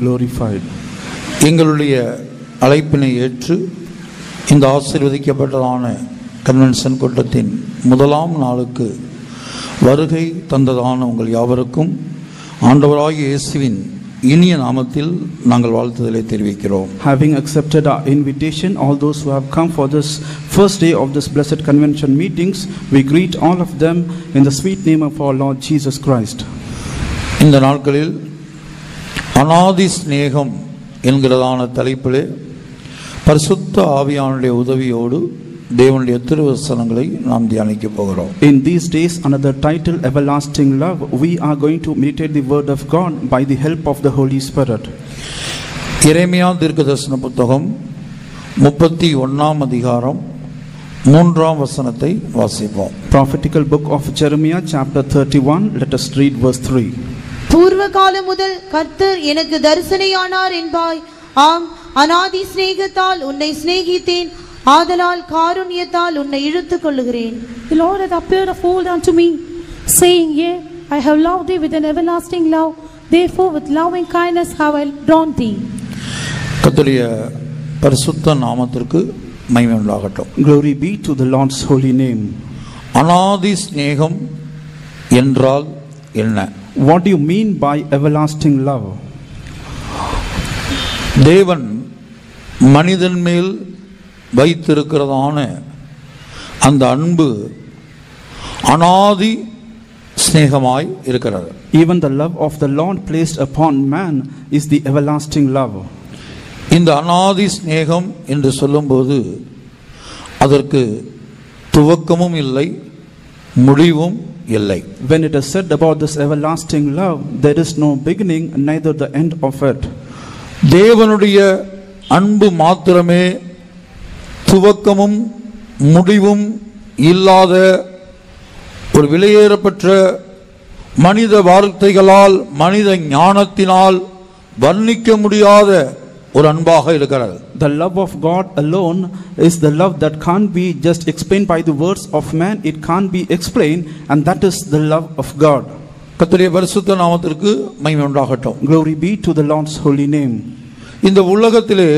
glorified. எங்களுடைய அழைப்பினை ஏற்று இந்த ஆசீர்வதிக்கப்பட்டதான கன்வென்ஷன் கூட்டத்தின் முதலாம் நாளுக்கு வருகை தந்ததான உங்கள் யாவருக்கும் ஆண்டவராகிய இயேசுவின் இனிய நாமத்தில் நாங்கள் வாழ்த்துதலை தெரிவிக்கிறோம். Having accepted our invitation, all those who have come for this first day of this blessed convention meetings, we greet all of them in the sweet name of our Lord Jesus Christ. இந்த நாட்களில் அநாதி ஸ்நேகம் என்கிறதான தலைப்பிலே பரிசுத்த ஆவியானுடைய உதவியோடு தேவனுடைய திருவசனங்களை நாம் தியானிக்க போகிறோம். In these days, another title, Everlasting Love, we are going to meditate the word of God by the help of the Holy Spirit. எரேமியா தீர்க்கதரிசன புத்தகம் 31ஆம் அதிகாரம் 3ஆம் வசனத்தை வாசிப்போம். Prophetical book of Jeremiah chapter 31, let us read verse 3. பூர்வ காலம் முதல் கர்த்தர் எனக்கு தரிசனையானார் என்பாய். ஆம், அநாதி சிநேகத்தால் உன்னை சிநேகித்தேன், ஆதலால் காருண்யத்தால் உன்னை இழுத்துக் கொள்ளுகிறேன். The Lord hath appeared of old unto me, saying, Yea, I have loved thee with an everlasting love, therefore with loving kindness have I drawn thee. கர்த்தருடைய பரிசுத்த நாமத்திற்கு மகிமை உண்டாகட்டும். Glory be to the Lord's holy name. அநாதி ஸ்நேகம் என்றால் என்ன? What do you mean by everlasting love? தேவன் மனிதன் மேல் வைத்திருக்கிறதான அந்த அன்பு அநாதி ஸ்நேகமாய் இருக்கிறது. Even the love of the Lord placed upon man is the everlasting love. இந்த அநாதி ஸ்நேகம் என்று சொல்லும்போது அதற்கு துவக்கமும் இல்லை, முடிவும் இல்லை. When it is said about this everlasting love, there is no beginning, neither the end of it. தேவனுடைய அன்பு மாத்திரமே துவக்கமும் முடிவும் இல்லாத ஒரு விலையேறப்பட்ட மனித வார்த்தைகளால் மனித ஞானத்தினால் வர்ணிக்க முடியாத ஒரு அன்பாக இருக்கிறது. The love of God alone is the love that can't be just explained by the words of man. It can't be explained, and that is the love of God. கர்த்தருடைய பரிசுத்த நாமத்திற்கு மகிமை உண்டாகட்டும். Glory be to the Lord's holy name. இந்த உலகத்திலே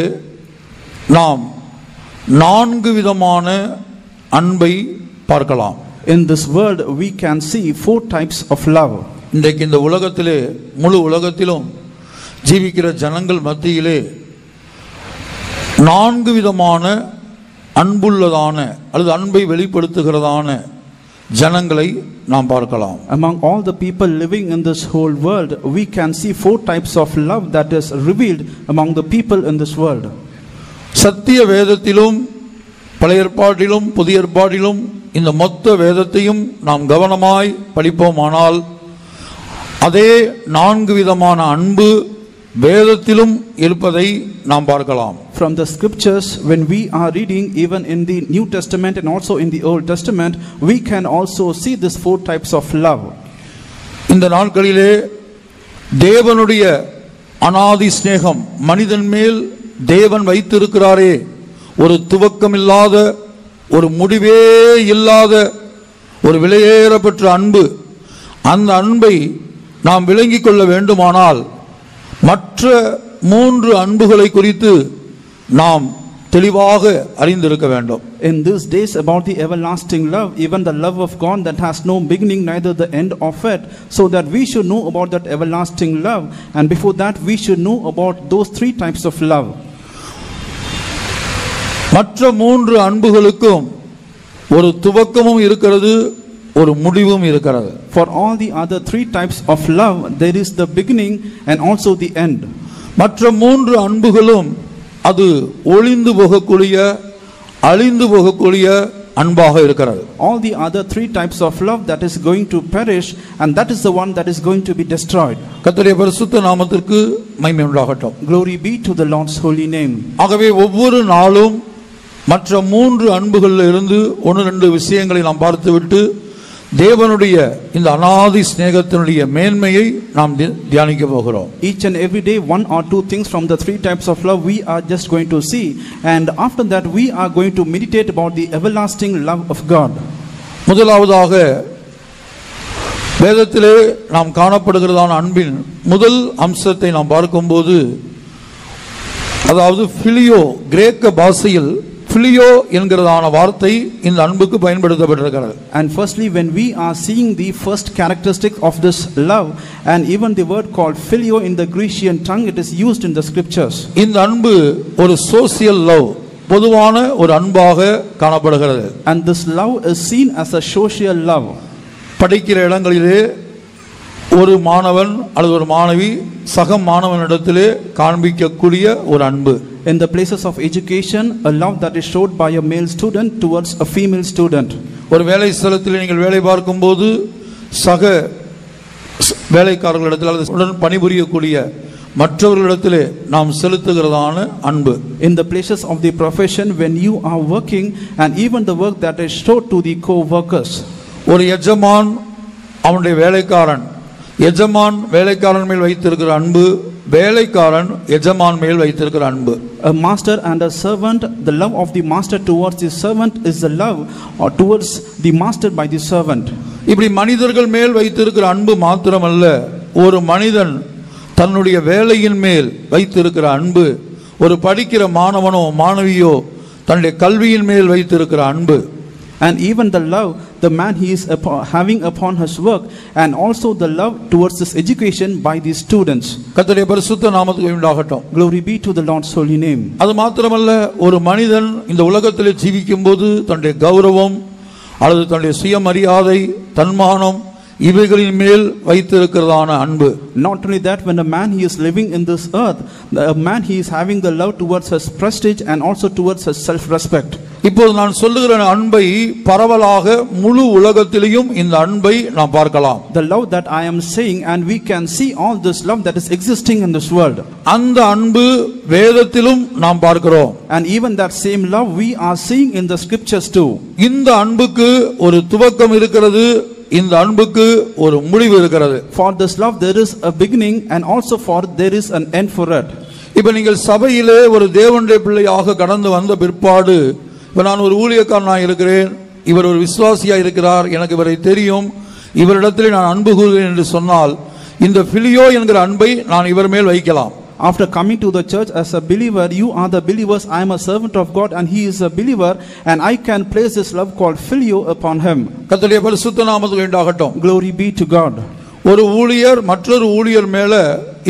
நாம் 4 விதமான அன்பை பார்க்கலாம். In this world we can see 4 types of love. இன்றைக்கு இந்த உலகத்திலே முழு உலகத்திலும் ஜீவிக்கிற ஜனங்கள் மத்தியிலே 4 விதமான அன்புள்ளதான அல்லது அன்பை வெளிப்படுத்துகிறதான ஜனங்களை நாம் பார்க்கலாம். Among all the people living in this whole world, we can see 4 types of love that is revealed among the people in this world. சத்திய வேதத்திலும் பழைய ஏற்பாட்டிலும் புதிய ஏற்பாட்டிலும் இந்த மொத்த வேதத்தையும் நாம் கவனமாய் படிப்போமானால் அதே 4 விதமான அன்பு வேதத்திலும் இருப்பதை நாம் பார்க்கலாம். From the scriptures, when we are reading even in the New Testament and also in the Old Testament, we can also see these 4 types of love. இந்த நாட்களிலே தேவனுடைய அநாதி ஸ்நேகம் மனிதன் மேல் தேவன் வைத்திருக்கிறாரே, ஒரு துவக்கமில்லாத, ஒரு முடிவே இல்லாத ஒரு விலையேறப்பட்ட அன்பு, அந்த அன்பை நாம் விளங்கிக் கொள்ள வேண்டுமானால் மற்ற 3 அன்புகளை குறித்து நாம் தெளிவாக அறிந்திருக்க வேண்டும். In these days about the everlasting love, even the love of God that has no beginning neither the end of it, so that we should know about that everlasting love, and before that we should know about those 3 types of love. மற்ற 3 அன்புகளுக்கும் ஒரு துவக்கமும் இருக்கிறது, ஒரு முடிவும் இருக்கிறது. For all the other 3 types of love, there is the beginning and also the end. மற்ற 3 அன்புகளும் அது ஒளிந்து போகக்கூடிய, அழிந்து போகக்கூடிய அன்பாக இருக்கிறது. All the other 3 types of love that is going to perish, and that is the one that is going to be destroyed. கர்த்தருடைய பரிசுத்த நாமத்திற்கு மகிமை உண்டாகட்டும். Glory be to the Lord's holy name. ஆகவே ஒவ்வொரு நாளும் மற்ற 3 அன்புகளில் இருந்து 1-2 விஷயங்களை நாம் பார்த்துவிட்டு தேவனுடைய இந்த அநாதி ஸ்நேகத்தினுடைய மேன்மையை நாம் தியானிக்க போகிறோம். Each and every day 1 or 2 things from the 3 types of love we are just going to see, and after that we are going to meditate about the everlasting love of God. முதலாவதாக வேதத்திலே நாம் காணப்படுகிறதான அன்பின் முதல் அம்சத்தை நாம் பார்க்கும்போது, அதாவது பிலியோ, கிரேக்க பாஷையில் பிலியோ என்கிறதான வார்த்தை இந்த அன்புக்கு பயன்படுத்தப்பட்டிருக்கிறது. And firstly, when we are seeing the first characteristic of this love, and even the word called filio in the Grecian tongue, it is used in the scriptures. இந்த அன்பு ஒரு சோசியல் லவ், பொதுவான ஒரு அன்பாக காணப்படுகிறது. And this love is seen as a social love. படிக்கிற இடங்களிலே ஒரு மாணவன் அல்லது ஒரு மாணவி சக மாணவனிடத்திலே காண்பிக்கக்கூடிய ஒரு அன்பு. In the places of education, a love that is showed by a male student towards a female student. ஒரு வேலை ஸ்தலத்தில் நீங்கள் வேலை பார்க்கும்போது சக வேலைக்காரர்களிடத்தில் அல்லது உடன் பணிபுரியக்கூடிய மற்றவர்களிடத்திலே நாம் செலுத்துகிறதான அன்பு. In the places of the profession, when you are working, and even the work that is showed to the co-workers. ஒரு எஜமான் அவனுடைய வேலைக்காரன், எஜமான் வேலைக்காரன் மேல் வைத்திருக்கிற அன்பு, வேலைக்காரன் எஜமான் மேல் வைத்திருக்கிற அன்பு. A master and a servant, the love of the master towards the servant is the love or towards the master by the servant. இப்படி மனிதர்கள் மேல் வைத்திருக்கிற அன்பு மாத்திரமல்ல, ஒரு மனிதன் தன்னுடைய வேலையின் மேல் வைத்திருக்கிற அன்பு, ஒரு படிக்கிற மாணவனோ மாணவியோ தன்னுடைய கல்வியின் மேல் வைத்திருக்கிற அன்பு. And even the love the man he is having upon his work, and also the love towards his education by the students. கர்த்தருடைய பரிசுத்த நாமத்துக்கு உண்டாகட்டும். Glory be to the Lord's holy name. அது மாத்திரமல்ல, ஒரு மனிதன் இந்த உலகத்திலே ஜீவிக்கும்போது தன்னுடைய கௌரவம் அல்லது தன்னுடைய சுயமரியாதை, தன்மானம் இவைகளின் மேல் வைத்திருக்கிறதான அன்பு. Not only that, when a man he is living in this earth, a man he is having the love towards his prestige and also towards his self-respect. இப்போது நான் சொல்லுகிற அன்பை பரவலாக முழு உலகத்திலேயும் இந்த அன்பை நாம் பார்க்கலாம். The love that I am saying, and we can see all this love that is existing in this world. அந்த அன்பு வேதத்திலும் நாம் பார்க்கிறோம். And even that same love we are seeing in the scriptures too. இந்த அன்புக்கு ஒரு துவக்கம் இருக்கிறது, இந்த அன்புக்கு ஒரு முடிவு இருக்கிறது. For this love there is a beginning, and also for there is an end for it. இப்ப நீங்கள் சபையிலே ஒரு தேவனுடைய பிள்ளையாக கடந்து வந்த பிற்பாடு, இப்ப நான் ஒரு ஊழியக்காரனாக இருக்கிறேன், இவர் ஒரு விசுவாசியா இருக்கிறார், எனக்கு இவரை தெரியும், இவரிடத்தில் நான் அன்பு கூறுகிறேன் என்று சொன்னால், இந்த பிலியோ என்கிற அன்பை நான் இவர் மேல் வைக்கலாம். After coming to the church as a believer, you are the believers, I am a servant of God and he is a believer, and I can place this love called filio upon him. கர்த்தருடைய பரிசுத்த நாமத்துக்கு உண்டாகட்டும். Glory be to God. ஒரு ஊழியர் மற்றொரு ஊழியர் மேல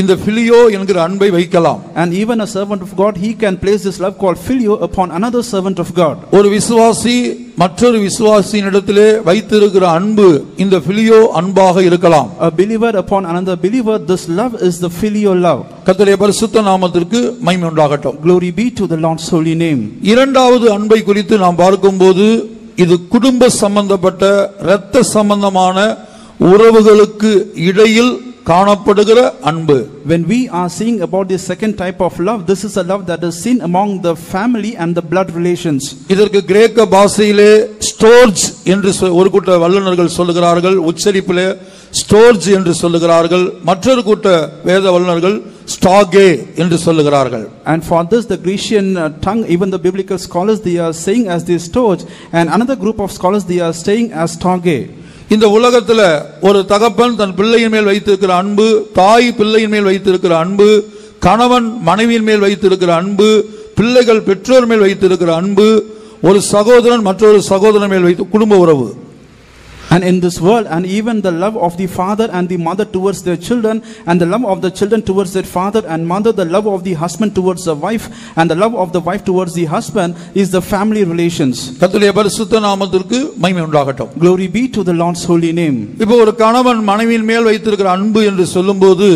இந்த பிலியோ என்கிற அன்பை வைக்கலாம். And even a servant of God, he can place this love called filio upon another servant of God. ஒரு விசுவாசி மற்றொரு விசுவாசியினிடத்திலே வைத்திருக்கிற அன்பு இந்த பிலியோ அன்பாக இருக்கலாம். A believer upon another believer, this love is the filio love. கர்த்தருடைய பரிசுத்த நாமத்திற்கு மகிமை உண்டாகட்டும். Glory be to the Lord's holy name. இரண்டாவது அன்பை குறித்து நாம் பார்க்கும்போது, இது குடும்ப சம்பந்தப்பட்ட இரத்த சம்பந்தமான உறவுகளுக்கு இடையில் காணப்படுகிற அன்பு. When we are seeing about the second type of love, this is a love that is seen among the family and the blood relations. இதற்கு கிரேக்க பாஷையிலே ஸ்டோர்ஜ் என்று ஒரு கூட்ட வல்லுநர்கள் சொல்லுகிறார்கள், உச்சரிப்பிலே ஸ்டோர்ஜ் என்று சொல்லுகிறார்கள். மற்றொரு கூட்ட வேத வல்லுநர்கள் ஸ்டாகே என்று சொல்லுகிறார்கள். And for this the Grecian tongue, even the biblical scholars, they are saying as the storge, and another group of scholars they are saying as stage. இந்த உலகத்துல ஒரு தகப்பன் தன் பிள்ளையின் மேல் வைத்திருக்கிற அன்பு, தாய் பிள்ளையின் மேல் வைத்திருக்கிற அன்பு, கணவன் மனைவியின் மேல் வைத்திருக்கிற அன்பு, பிள்ளைகள் பெற்றோர் மேல் வைத்திருக்கிற அன்பு, ஒரு சகோதரன் மற்றொரு சகோதரன் மேல் வைத்து குடும்ப உறவு. And in this world, and even the love of the father and the mother towards their children, and the love of the children towards their father and mother, the love of the husband towards the wife, and the love of the wife towards the husband is the family relations. கர்த்தருடைய பரிசுத்த நாமத்திற்கு மகிமை உண்டாகட்டும். Glory be to the Lord's holy name. இப்போ ஒரு கணவன் மனைவியின் மேல் வைத்திருக்கிற அன்பு என்று சொல்லும்போது,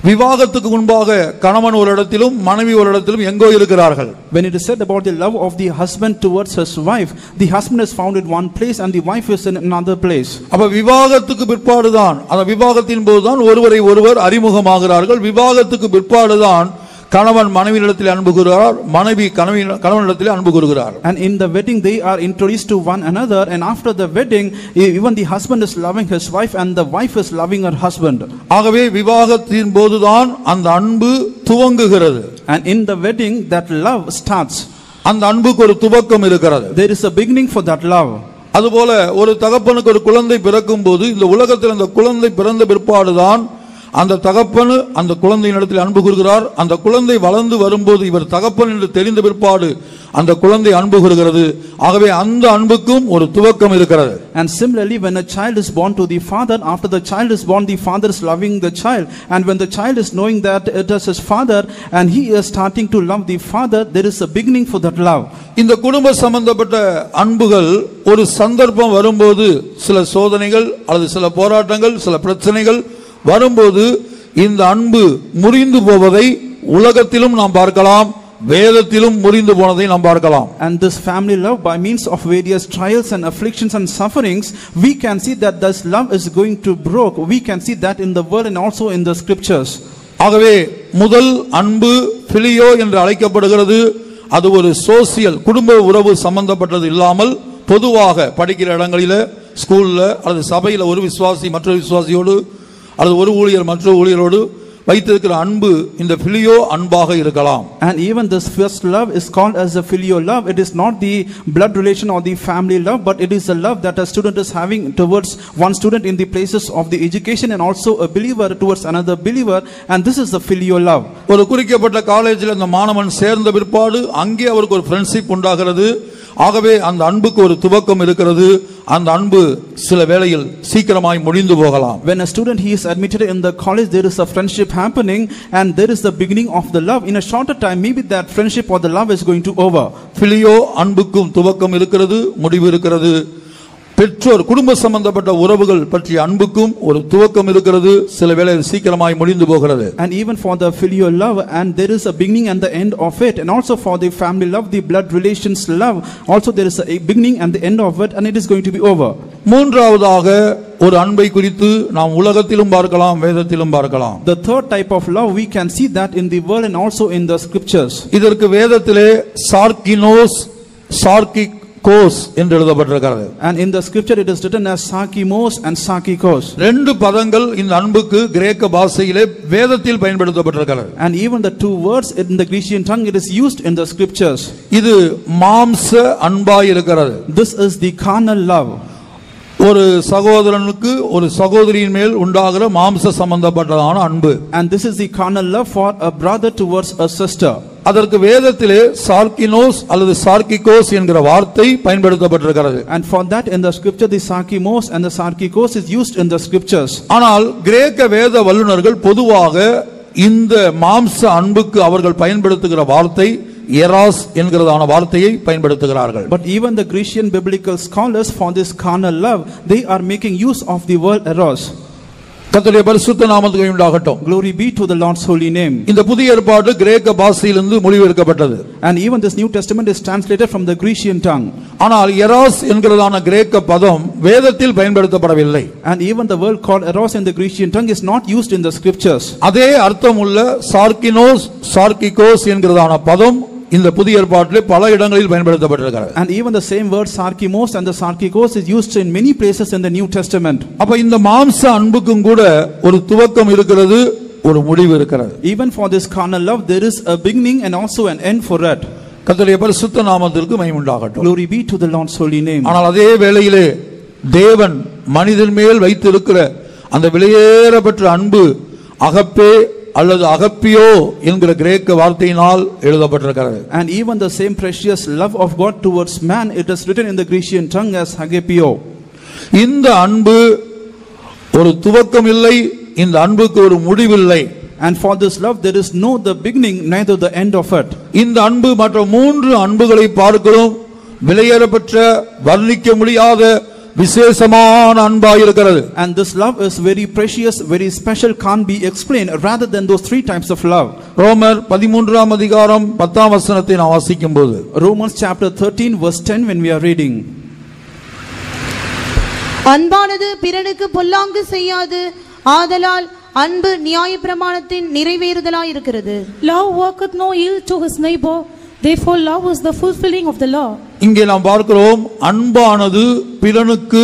விவாகத்துக்கு முன்பாக கணவன் ஒரு இடத்திலும் மனைவி ஒரு இடத்திலும் எங்கோ இருக்கிறார்கள். When it is said about the love of the husband towards his wife, the husband is found in one place and the wife is in another place. அப்ப விவாகத்துக்கு பிற்பாடுதான், அந்த விவாகத்தின் போதுதான் ஒருவரை ஒருவர் அறிமுகமாகிறார்கள். விவாகத்துக்கு பிற்பாடுதான் கணவன் மனைவியிடத்தில் அன்பு கூறுகிறார், மனைவி கணவனிடத்தில் அன்பு கூறுகிறார். And in the wedding they are introduced to one another, and after the wedding even the husband is loving his wife and the wife is loving her husband. ஆகவே விவாகத்தின் போதுதான் அந்த அன்பு துவங்குகிறது. And in the wedding that love starts. அந்த அன்புக்கு ஒரு துவக்கம் இருக்கிறது. There is a beginning for that love. அதுபோல ஒரு தகப்பனுக்கு ஒரு குழந்தை பிறக்கும் போது இந்த உலகத்தில் அந்த குழந்தை பிறந்த பிற்பாடுதான் அந்த தகப்பன் அந்த குழந்தையின் இடத்தில் அன்பு கூறுகிறார். அந்த குழந்தை வளர்ந்து வரும்போது இவர் தகப்பன் என்று தெரிந்த பிற்பாடு அந்த குழந்தை அன்பு கூறுகிறது. ஆகவே அந்த அன்புக்கும் ஒரு துவக்கம் இருக்கிறது. And similarly, when a child is born to the father, after the child is born, the father is loving the child, and when the child is knowing that it is his father and he is starting to love the father, there is a beginning for that love. இந்த குடும்ப சம்பந்தப்பட்ட அன்புகள் ஒரு சந்தர்ப்பம் வரும்போது, சில சோதனைகள் அல்லது சில போராட்டங்கள், சில பிரச்சனைகள் வரும்போது இந்த அன்பு முறிந்து போவதை உலகத்திலும் நாம் பார்க்கலாம், வேதத்திலும் முறிந்து போனதை நாம் பார்க்கலாம். And this family love, by means of various trials and afflictions and sufferings, we can see that this love is going to broke. We can see that in the word and also in the scriptures. ஆகவே முதல் அன்பு பிலியோ என்று அழைக்கப்படுகிறது. அது ஒரு social குடும்ப உறவு சம்பந்தப்பட்டது இல்லாமல் பொதுவாக படிக்கிற இடங்களில், ஸ்கூல்ல அல்லது சபையில் ஒரு விசுவாசி மற்றொரு விசுவாசியோடு அல்லது ஒரு ஊழியர் மற்ற ஊழியரோடு வைத்திருக்கிற அன்பு இந்த பிலியோ அன்பாக இருக்கலாம். And even this first love is called as a filial love. It is not the blood relation or the family love, but it is a love that a student is having towards one student in the places of the education, and also a believer towards another believer, and this is the filial love. ஒரு குறிக்கப்பட்ட காலேஜில் அந்த மாணவன் சேர்ந்த பிற்பாடு அங்கே அவருக்கு ஒரு ஃப்ரெண்ட்ஷிப் உண்டாகிறது. ஆகவே அந்த அன்புக்கு ஒரு துவக்கம் இருக்கிறது. அந்த அன்பு சில வேளையில் சீக்கிரமாய் முடிந்து போகலாம். When a student he is admitted in the college, there is a friendship happening, and there is the beginning of the love. In a shorter time, maybe that friendship or the love is going to over. பிலியோ அன்புக்கும் துவக்கம் இருக்கிறது, முடிவு இருக்கிறது. பெற்றோர் குடும்ப சம்பந்தப்பட்ட உறவுகள் பற்றிய அன்புக்கும் ஒரு துவக்கம் இருக்கிறது, சில வேளை சீக்கிரமாய் முடிந்து போகிறது. And even for the filial love, and there is a beginning and the end of it, and also for the family love, the blood relations love, also there is a beginning and the end of it, and it is going to be over. மூன்றாவதாக ஒரு அன்பை குறித்து நாம் உலகத்திலும் பார்க்கலாம், வேதத்திலும் பார்க்கலாம். The third type of love, we can see that in the world and also in the scriptures. இதற்கு வேதத்திலே சார்கினோஸ், சார்கிக் கோஸ் என்று எழுதப்பட்டிருக்கிறது. And in the scripture it is written as sarkimos and sarkikos. ரெண்டு பதங்கள் இந்த அன்புக்கு கிரேக்க பாஷையிலே வேதத்தில் பயன்படுத்தப்பட்டிருக்கிறது. And even the two words in the Grecian tongue, it is used in the scriptures. இது மாம்ச அன்பாய் இருக்கிறது. This is the carnal love. ஒரு சகோதரனுக்கு ஒரு சகோதரியின் மேல் உண்டாகிற மாம்ச சம்பந்தப்பட்டதான அன்பு. And this is the carnal love for a brother towards a sister. அதற்கு வேதத்திலே சார்கினோஸ் அல்லது சார்கிகோஸ் என்கிற வார்த்தை பயன்படுத்தப்பட்டிருக்கிறது. And for that in the scripture the sarkimos and the sarkikos is used in the scriptures. ஆனால் கிரேக்க வேத வல்லுனர்கள் பொதுவாக இந்த மாம்ச அன்புக்கு அவர்கள் பயன்படுத்துகிற வார்த்தை எராஸ் என்கிறதான வார்த்தையை பயன்படுத்துகிறார்கள். But even the Grecian biblical scholars for this carnal love, they are making use of the word eros. கர்த்தருடைய பரிசுத்த நாமத்துக்கு உண்டாகட்டும். Glory be to the Lord's holy name. இந்த புதிய ஏற்பாடு கிரேக்க பாஷையிலிருந்து மொழிபெயர்க்கப்பட்டது. And even this New Testament is translated from the Grecian tongue. ஆனால் eras என்கிறதான கிரேக்க பதம் வேதத்தில் பயன்படுத்தப்படவில்லை. And even the word called eros in the Grecian tongue is not used in the scriptures. அதே அர்த்தமுள்ள சார்கினோஸ், சார்கிகோஸ் என்கிறதான பதம் இந்த புதிய ஏற்பாட்டிலே பல இடங்களில் பயன்படுத்தப்பட்டிருக்கிறது. And even the same word sarkimos and the sarkikos is used in many places in the New Testament. அப்ப இந்த மாம்ச அன்புக்கும் கூட ஒரு துவக்கம் இருக்கிறது, ஒரு முடிவு இருக்கிறது. Even for this carnal love there is a beginning and also an end for it. கர்த்தருடைய பரிசுத்த நாமத்திற்கு மகிமை உண்டாகட்டும். Glory be to the Lord's holy name. ஆனால் அதே வேளையிலே தேவன் மனிதன் மேல் வைத்திருக்கிற அந்த விலையேறப்பெற்ற அன்பு அகப்பே அல்லது அகப்பியோ என்கிற கிரேக்க வார்த்தையினால் எழுதப்பட்டிருக்கிறது. And even the same precious love of God towards man, it is written in the Grecian tongue as agapio. இந்த அன்பு ஒரு துவக்கம் இல்லை, இந்த அன்புக்கு ஒரு முடிவில்லை. And for this love there is no the beginning neither the end of it. இந்த அன்பு மற்ற மூன்று அன்புகளை பார்க்கிறோம், விலையேறப்பெற்ற வர்ணிக்க முடியாத விசேஷமான அன்பாய் இருக்கிறது. And this love is very precious, very special, can't be explained rather than those three types of love. ரோமர் 13ஆம் அதிகாரம் 10ஆம் வசனத்தை நாம் வாசிக்கும்போது, Romans chapter 13 verse 10 when we are reading, அன்பானது பிறனுக்கு பொல்லாங்கு செய்யாது, ஆதலால் அன்பு நியாயப்பிரமாணத்தின் நிறைவேறுதலாய் இருக்கிறது. Love worketh no ill to his neighbor, therefore love is the fulfilling of the law. இங்கே நாம் பார்க்கிறோம், அன்பானது பிறனுக்கு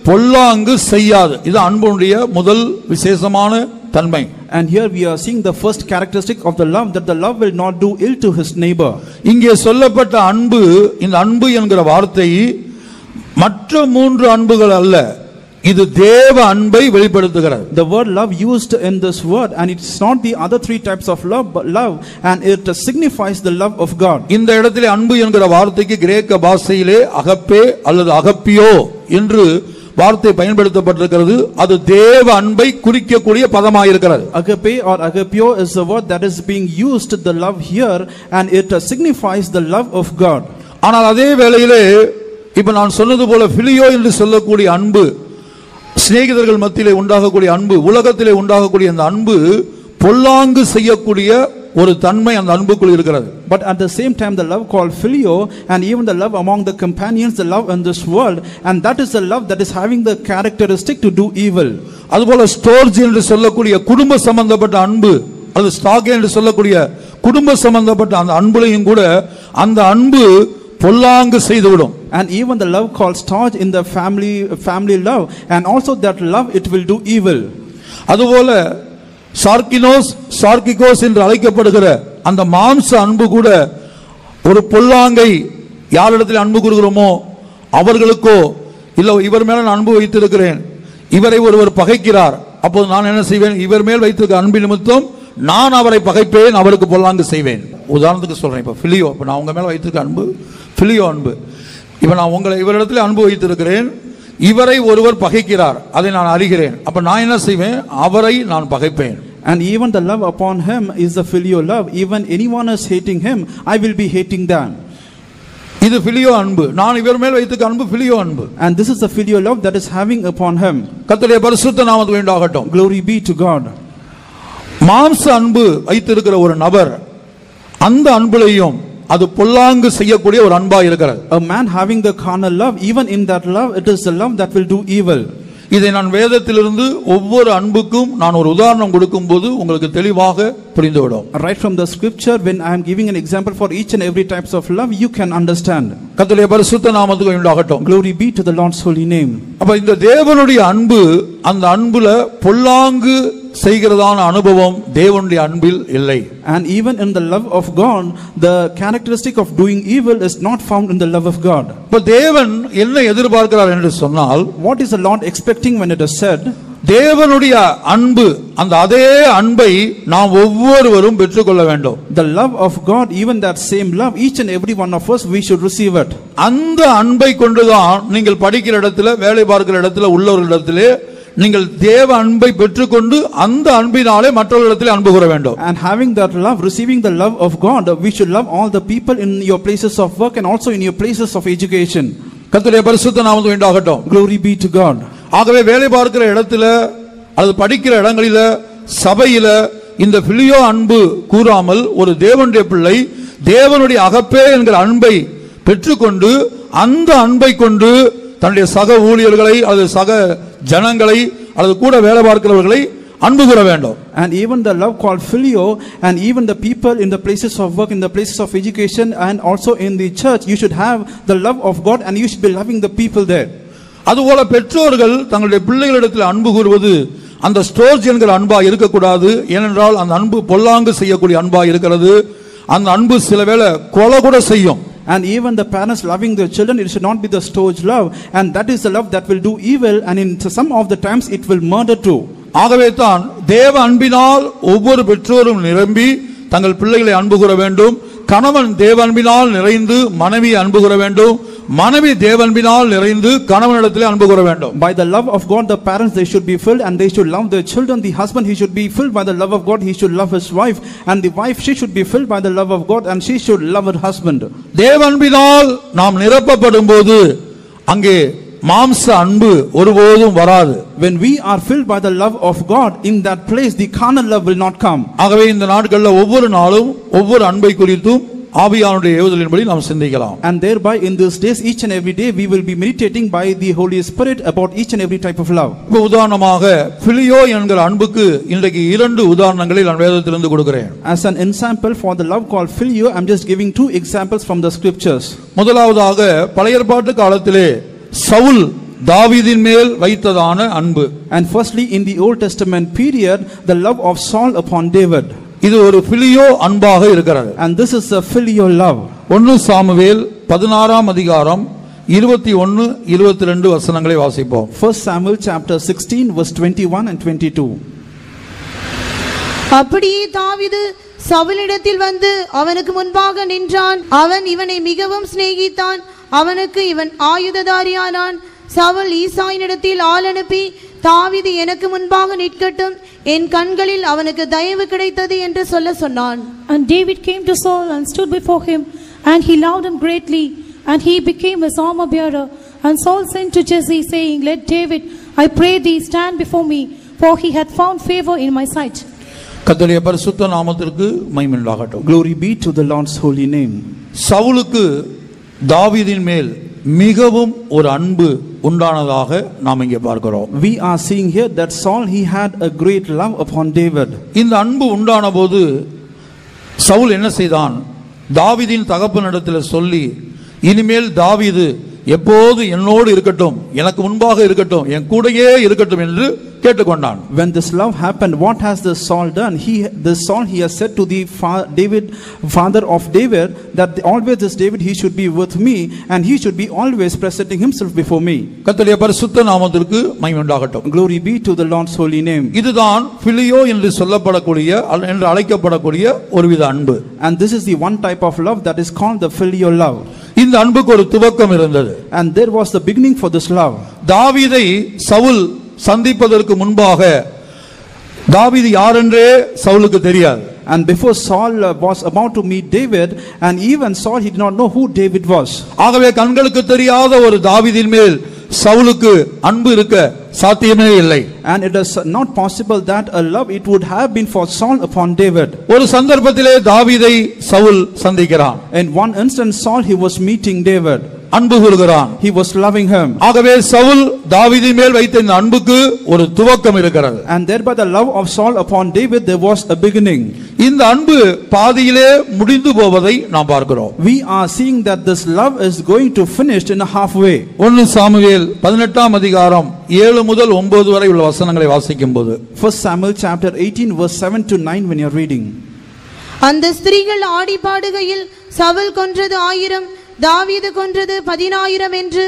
பொல்லாங்கு செய்யாது. இது அன்புடைய முதல் விசேஷமான தன்மை. And here we are seeing the first characteristic of the love, that the love will not do ill to his neighbor. இங்கே சொல்லப்பட்ட அன்பு, இந்த அன்பு என்கிற வார்த்தை மற்ற மூன்று அன்புகள் அல்ல, இது தேவ அன்பை வெளிப்படுத்துகிறது. The word love used in this word, and it's not the other three types of love, but love, and it signifies the love of God. இந்த இடத்திலே அன்பு என்கிற வார்த்தைக்கு கிரேக்க பாஷையிலே அகப்பே அல்லது அகப்பியோ என்று வார்த்தை பயன்படுத்தப்பட்டிருக்கிறது. அது தேவ அன்பை குறிக்கக்கூடிய பதமாக இருக்கிறது. Agape or agapio is the word that is being used, the love here, and it signifies the love of God. ஆனால் அதே வேளையிலே இப்ப நான் சொன்னது போல பிலியோ என்று சொல்லக்கூடிய அன்பு, சிநேகிதர்கள் மத்தியிலே உண்டாகக்கூடிய அன்பு, உலகத்திலே உண்டாகக்கூடிய அந்த அன்பு பொல்லாங்கு செய்யக்கூடிய ஒரு தன்மை அந்த அன்புக்குள் இருக்கிறது. But at the same time the love called filio, and even the love among the companions, the love in this world, and that is the love that is having the characteristic to do evil. அதுபோல storage என்று சொல்லக்கூடிய குடும்ப சம்பந்தப்பட்ட அன்பு, அது stock என்று சொல்லக்கூடிய குடும்ப சம்பந்தப்பட்ட அந்த அன்புலையும் கூட அந்த அன்பு பொல்லாங்கு செய்துவிடும். And even the love called storge in the family love, and also that love it will do evil. அதுபோல சார்கினோஸ் சார்கிகோஸ் என்று அழைக்கப்படுகிற அந்த மாம்ச அன்பு கூட ஒரு பொல்லாங்கை யாரிடத்தில் அன்பு கூறுகிறோமோ அவர்களுக்கோ, இல்ல இவர் மேல நான் அன்பு வைத்திருக்கிறேன், இவரை ஒருவர் பகைக்கிறார், அப்போது நான் என்ன செய்வேன், இவர் மேல் வைத்திருக்க அன்பு நிமித்தம் நான் அவரை பகைப்பேன், அவருக்கு பொல்லாங்கு செய்வேன். உதாரணத்துக்கு சொல்றேன், இப்ப பிலியோ, இப்ப நான் உங்க மேல வைத்திருக்க அன்பு பிலியோ அன்பு. இப்ப நான் உங்களை இவரிடத்துல அன்பு வைத்திருக்கிறேன், இவரை ஒருவர் பகைக்கிறார், அதை நான் அறிகிறேன், அப்ப நான் என்ன செய்வேன், அவரை நான் பகைப்பேன். And even the love upon him is the filial love. Even anyone is hating him, I will be hating them. இது பிலியோ அன்பு. நான் இவர் மேல் வைத்திருக்க அன்பு பிலியோ அன்பு. And this is the filial love that is having upon him. கர்த்தருடைய பரிசுத்த நாமத்துக்கு உண்டாகட்டும். Glory be to God. மாம்ச அன்பு வைத்திருக்கிற ஒரு நபர், அந்த அன்புலையும் அது பொல்லாங்கு செய்யக்கூடிய ஒரு அன்பா இருக்கிறது. A man having the carnal love, even in that love it is the love that will do evil. இதை நான் வேதத்திலிருந்து ஒவ்வொரு அன்புக்கும் நான் ஒரு உதாரணம் கொடுக்கும்போது உங்களுக்கு தெளிவாக புரிந்துவிடும். Right from the scripture, when I am giving an example for each and every types of love, you can understand. கர்த்தருடைய பரிசுத்த நாமத்துக்கு உண்டாகட்டும். Glory be to the Lord's holy name. அப்ப இந்த தேவனுடைய அன்பு, அந்த அன்புல பொல்லாங்கு செய்கிறதான அனுபவம் தேவனுடைய அன்பில் இல்லை. And even in the love of God, the characteristic of doing evil is not found in the love of God. இப்ப தேவன் என்ன எதிர்பார்க்கிறார் என்று சொன்னால், what is the Lord expecting when it is said, தேவனுடைய அன்பு, அந்த அதே அன்பை நாம் ஒவ்வொருவரும் பெற்றுக்கொள்ள வேண்டும். The love of God, even that same love, each and every one of us, we should receive it. அந்த அன்பை கொண்டுதான் நீங்கள் படிக்கிற இடத்துல, வேலை பார்க்கிற இடத்துல, உள்ளவர்களிடத்திலே நீங்கள் தேவ அன்பை பெற்றுக்கொண்டு அந்த அன்பினாலே மற்றவர்களிடத்தில் அன்பு கூற வேண்டும். And having that love, receiving the love of God, we should love all the people in your places of work and also in your places of education. கர்த்தருடைய பரிசுத்த நாமத்துக்கு உண்டாகட்டும். Glory be to God. ஆகவே வேலை பார்க்கிற இடத்துல, அது படிக்கிற இடங்களில, சபையில இந்த பிலியோ அன்பு கூறாமல் ஒரு தேவனுடைய பிள்ளை தேவனுடைய அகப்பே என்கிற அன்பை பெற்றுக்கொண்டு அந்த அன்பை கொண்டு தன்னுடைய சக ஊழியர்களை அல்லது சக ஜனங்களை அல்லது கூட வேலை பார்க்கிறவர்களை அன்பு கூற வேண்டும். And even the love called filio, and even the people in the places of work, in the places of education, and also in the church, you should have the love of God and you should be loving the people there. அதுபோல பெற்றோர்கள் தங்களுடைய பிள்ளைகளிடத்தில் அன்பு கூறுவது அந்த storage என்கிற அன்பா இருக்கக்கூடாது. ஏனென்றால் அந்த அன்பு பொல்லாங்கு செய்யக்கூடிய அன்பா இருக்கிறது. அந்த அன்பு சிலவேளை கொலை கூட செய்யும். And even the parents loving their children, it should not be the storge love, and that is the love that will do evil, and in some of the times it will murder too. ஆகவே தான் தேவ அன்பினால் ஒவ்வொரு பெற்றோரும் நிரம்பி தங்கள் பிள்ளைகளை அன்பு கூற வேண்டும். கணவன் தேவ அன்பினால் நிறைந்து மனைவியை அன்பு கூற வேண்டும். மனைவி தேவ அன்பினால் நிறைந்து கணவனிடத்திலே அன்பு கூற வேண்டும். By the love of God, the parents, they should be filled and they should love their children. The husband, he should be filled by the love of God, he should love his wife, and the wife, she should be filled by the love of God and she should love her husband. தேவ அன்பினால் நாம் நிரப்பப்படும்போது அங்கே மாம்ச அன்பு ஒருபோதும் வராது. When we are filled by the love of God, in that place the carnal love will not come. ஆகவே இந்த நாட்களில் ஒவ்வொரு நாளும் ஒவ்வொரு அன்பை குறித்தும் ஆவியானுடைய ஏவுதலின்படி நாம் சிந்திக்கலாம். And thereby in these days, each and every day, we will be meditating by the Holy Spirit about each and every type of love. இப்போ உதாரணமாக பிலியோ என்கிற அன்புக்கு இன்றைக்கு 2 உதாரணங்களை நான் வேதத்திலிருந்து கொடுக்கிறேன். As an example for the love called filio, I am just giving 2 examples from the scriptures. முதலாவதாக பழைய ஏற்பாட்டு காலத்திலே சவுல் தாவீதின் மேல் வைத்ததான அன்பு. And firstly, in the Old Testament period, the love of Saul upon David. இது ஒரு பிலியோ அன்பாக இருக்கிறது. And this is a filial love. 1 Samuel 16ஆம் அதிகாரம் 21 22 வசனங்களை வாசிப்போம். 1 Samuel chapter 16 verse 21 and 22. அப்படியே தாவீது சவுலிடத்தில் வந்து அவனுக்கு முன்பாக நின்றான். அவன் இவனை மிகவும் சிநேகித்தான். அவனுக்கு இவன் ஆயுததாரியானான். சவுல் ஈசாயினிடத்தில் ஆள் அனுப்பி, தாவீது எனக்கு முன்பாக நிற்கட்டும், என் கண்களில் அவனுக்கு தயவு கிடைத்தது என்று சொன்னான். And David came to Saul and stood before him, and he loved him greatly, and he became his armor bearer. And Saul sent to Jesse, saying, Let David, I pray thee, stand before me, for he hath found favor in my sight. கர்த்தருடைய பரிசுத்த நாமத்திற்கு மகிமை உண்டாகட்டும். Glory be to the Lord's holy name. சவுலுக்கு தாவீதின் மேல் மிகவும் ஒரு அன்பு உண்டானதாக நாம் இங்கே பார்க்கிறோம். We are seeing here that Saul he had a great love upon David. இந்த அன்பு உண்டான போது சவுல் என்ன செய்தான்? தாவீதின் தகப்பனிடத்தில் சொல்லி, இனிமேல் தாவீது எப்போது என்னோடு இருக்கட்டும், எனக்கு முன்பாக இருக்கட்டும், என் கூடயே இருக்கட்டும் என்று கேட்டுக்கொண்டான். When this love happened, what has this Saul done? This Saul he has said to the David, father of David, that always this David he should be with me, and he should be always presenting himself before me. கர்த்தருடைய பரிசுத்த நாமத்திற்கு மகிமை உண்டாகட்டும். Glory be to the Lord's holy name. இதுதான் பிலியோ என்று சொல்லப்படக்கூடிய என்று அழைக்கப்படக்கூடிய ஒருவித அன்பு. And this is the one type of love that is called the filial love. இந்த அன்புக்கு ஒரு துவக்கம் இருந்தது. And there was the beginning for this love. தாவீதை சவுல் சந்திப்பதற்கு முன்பாக தாவீது யார் என்றே சவுலுக்கு தெரியாது. And before Saul was about to meet David, and even Saul he did not know who David was. ஆகவே கண்களுக்கு தெரியாத ஒரு தாவீதின் மேல் சவுலுக்கு அன்பு இருக்க சாத்தியமே இல்லை. And it is not possible that a love it would have been for Saul upon David. ஒரு சந்தர்ப்பத்திலே தாவீதை Saul சந்திக்கிறான். In one instance Saul he was meeting David. அன்பு கூறுகிறான். He was loving him. ஆகவே சவுல் தாவீதின் மேல் வைத்த இந்த அன்புக்கு ஒரு துவக்கம் இருக்கிறது. And thereby the love of Saul upon David there was a beginning. இந்த அன்பு பாதியிலே முடிந்து போவதை நாம் பார்க்கிறோம். We are seeing that this love is going to finish in a halfway. 1 Samuel 18ஆம் அதிகாரம் 7 முதல் 9 வரை உள்ள வசனங்களை வாசிக்கும்போது 1 Samuel chapter 18 verse 7 to 9 when you are reading. அந்த ஸ்திரீகள் ஆடி பாடுகையில் சவுல் கொன்றது 1000, தாவீது கொன்றது 10000 என்று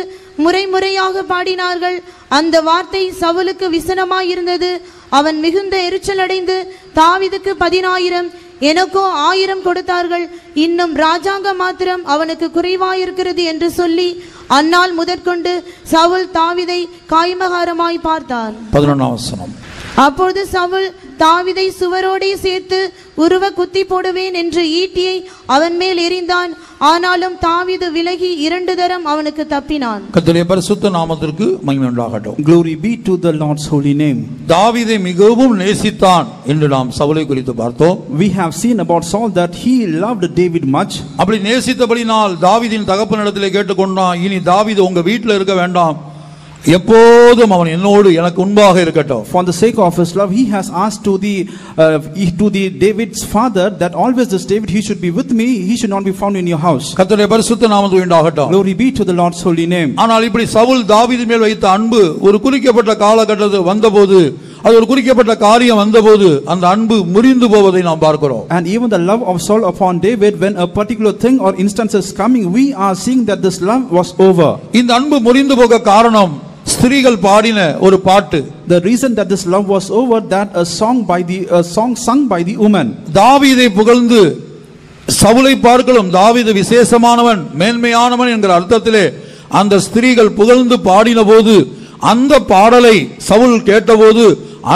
முறையாக பாடினார்கள். அந்த வார்த்தை சவுலுக்கு விசனமாயிருந்தது. அவன் மிகுந்த எரிச்சல் அடைந்து, தாவீதுக்கு 10000, எனக்கோ 1000 கொடுத்தார்கள், இன்னும் ராஜாங்க மாத்திரம் அவனுக்கு குறைவாயிருக்கிறது என்று சொல்லி அந்நாள் முதற்கொண்டு சவுல் தாவீதை காய்மகாரமாய் பார்த்தான். 11ஆம் வசனம். அப்பொழுது சவுல் தாவீதை சுவரோடே சேர்த்து உருவ குத்தி போடுவேன் என்று ஈட்டியை அவன் மேல் எறிந்தான். ஆனாலும் தாவீது விலகி 2 தரம் அவனுக்கு தப்பினான். கர்த்தருடைய பரிசுத்த நாமத்திற்கு மகிமை உண்டாகட்டும். Glory be to the Lord's holy name. தாவீதை மிகவும் நேசித்தான் என்று நாம் சவுலை குறித்து பார்த்தோம். We have seen about Saul that he loved David much. அப்படி நேசித்தபடினால் தாவீதின் தகப்பனிடத்திலே கேட்டுக்கொண்டான், இனி தாவீது உங்க வீட்டில் இருக்க வேண்டாம், எப்போதும் அவன் என்னோடு எனக்கு முன்பாக இருக்கட்டும். For the sake of his love he has asked to the David's father that always this David he should be with me, he should not be found in your house. கர்த்தருடைய பரிசுத்த நாமத்துக்கு உண்டாகட்டும். Glory be to the Lord's holy name. ஆனால் இப்படி சவுல் தாவீது மேல் வைத்த அன்பு ஒரு குறிக்கப்பட்ட காலகட்டத்தில் வந்தபோது, அது ஒரு குறிக்கப்பட்ட காரியம் வந்தபோது அந்த அன்பு முறிந்து போவதை நாம் பார்க்கிறோம். And even the love of Saul upon David, when a particular thing or instance is coming, we are seeing that this love was over. இந்த அன்பு முறிந்து போக காரணம் ஸ்திரீகள் பாடின ஒரு பாட்டு. The reason that this love was over, that a song sung by the woman. தாவீதை புகழ்ந்து சவுலை பார்க்கலும் தாவீது விசேஷமானவன் மேன்மையானவன் என்கிற அர்த்தத்திலே அந்த ஸ்திரீகள் புகழ்ந்து பாடின போது, அந்த பாடலை சவுல் கேட்டபோது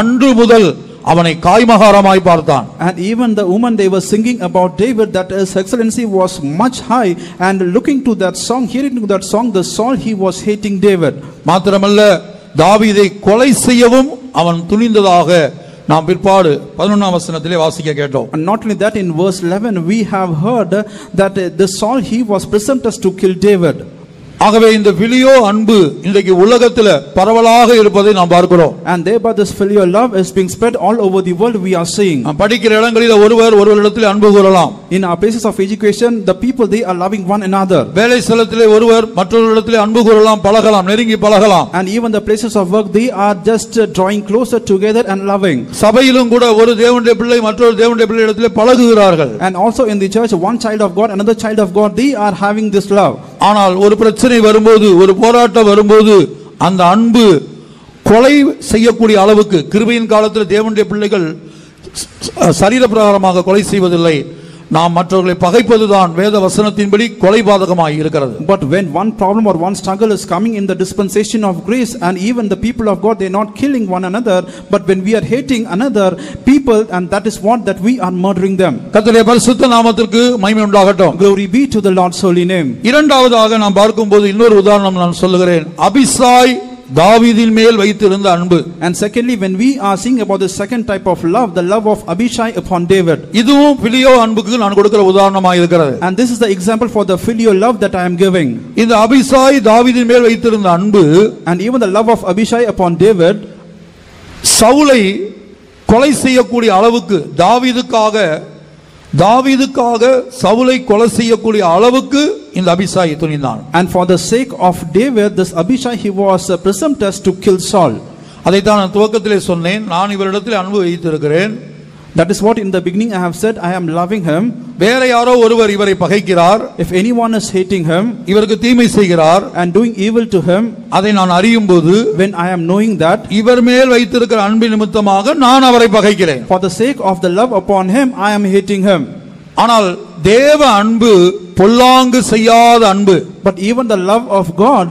அன்று முதல் அவனை காய்மகாரமாய் பார்த்தான். And even the woman they were singing about David, that his excellency was much high, and looking to that song, hearing to that song, the Saul he was hating David. மாத்திரமல்ல, தாவீதை கொலை செய்யவும் அவன் துணிந்ததாக நாம் பிற்பாடு 11ஆம் வசனத்திலே வாசிக்க கேட்டோம். And not only that, in verse 11 we have heard that the Saul he was presumptuous to kill David. ஆகவே இந்த பிலியோ அன்பு இன்றைக்கு உலகத்தில் பரவலாக இருப்பதை நாம் பார்க்கிறோம். And thereby this filial love is being spread all over the world, we are seeing. படிக்கிற இடங்களில் ஒருவரிடத்தில் அன்பு கூறலாம். In our places of education, the people they are loving one another. வேலை ஸ்தலத்திலே ஒருவர் மற்றொருவரிடத்தில் அன்பு கூறலாம், பழகலாம், நெருங்கி பழகலாம். And even the places of work they are just drawing closer together and loving. சபையிலும் கூட ஒரு தேவனுடைய பிள்ளை மற்றொரு தேவனுடைய பிள்ளையிடத்தில் பழகுகிறார்கள். And also in the church, one child of God, another child of God, they are having this love. ஆனால் ஒரு பிரச்சனை வரும்போது, ஒரு போராட்டம் வரும்போது அந்த அன்பு கொலை செய்யக்கூடிய அளவுக்கு, கிருபையின் காலத்தில் தேவனுடைய பிள்ளைகள் சரீர பிரகாரமாக கொலை செய்வதில்லை, நாம் மற்றவர்களை பகைப்பதுதான் வேத வசனத்தின்படி கொலைபாதகமாய் இருக்கிறது. But when one problem or one struggle is coming in the dispensation of grace, and even the people of God, they are not killing one another, but when we are hating another people, and that is what that we are murdering them. கர்த்தருடைய பரிசுத்த நாமத்திற்கு மகிமை உண்டாகட்டும். Glory be to the Lord's holy name. இரண்டாவதாக நாம் பார்க்கும்போது இன்னொரு உதாரணம் நான் சொல்லுகிறேன். அபிசாய் தாவீதின் மேல் வைத்திருந்த அன்பு. And secondly, when we are seeing about the second type of love, the love of Abishai upon David, இதுவும் பிலியோ அன்புக்கு நான் கொடுக்கிற உதாரணமாக இருக்கிறது. and this is the example for the filial love that I am giving. இந்த அபிசாய் தாவீதின் மேல் வைத்திருந்த அன்பு, and even the love of Abishai upon David, சவுலை கொலை செய்யக்கூடிய அளவுக்கு, தாவீதுக்காக சவுலை கொலை செய்யக்கூடிய அளவுக்கு இந்த Abishai துணிந்தான். And for the sake of David, this Abishai, he was presumptuous to kill Saul. அதைத்தான் நான் துவக்கத்திலே சொன்னேன், நான் இவரிடத்தில் அன்பு வைத்திருக்கிறேன். That is what in the beginning I have said, I am loving him. வேற யாரோ ஒருவர் இவரை பகைக்கிறார், if anyone is hating him, இவருக்கு தீமை செய்கிறார், and doing evil to him, அதை நான் அறியும்போது, when I am knowing that, இவர் மேல் வைத்திருக்கிற அன்பின் நிமித்தமாக நான் அவரை பகைக்கிறேன். for the sake of the love upon him, I am hating him. ஆனால் தேவ அன்பு பொல்லாங்கு செய்யாத அன்பு. But even the love of God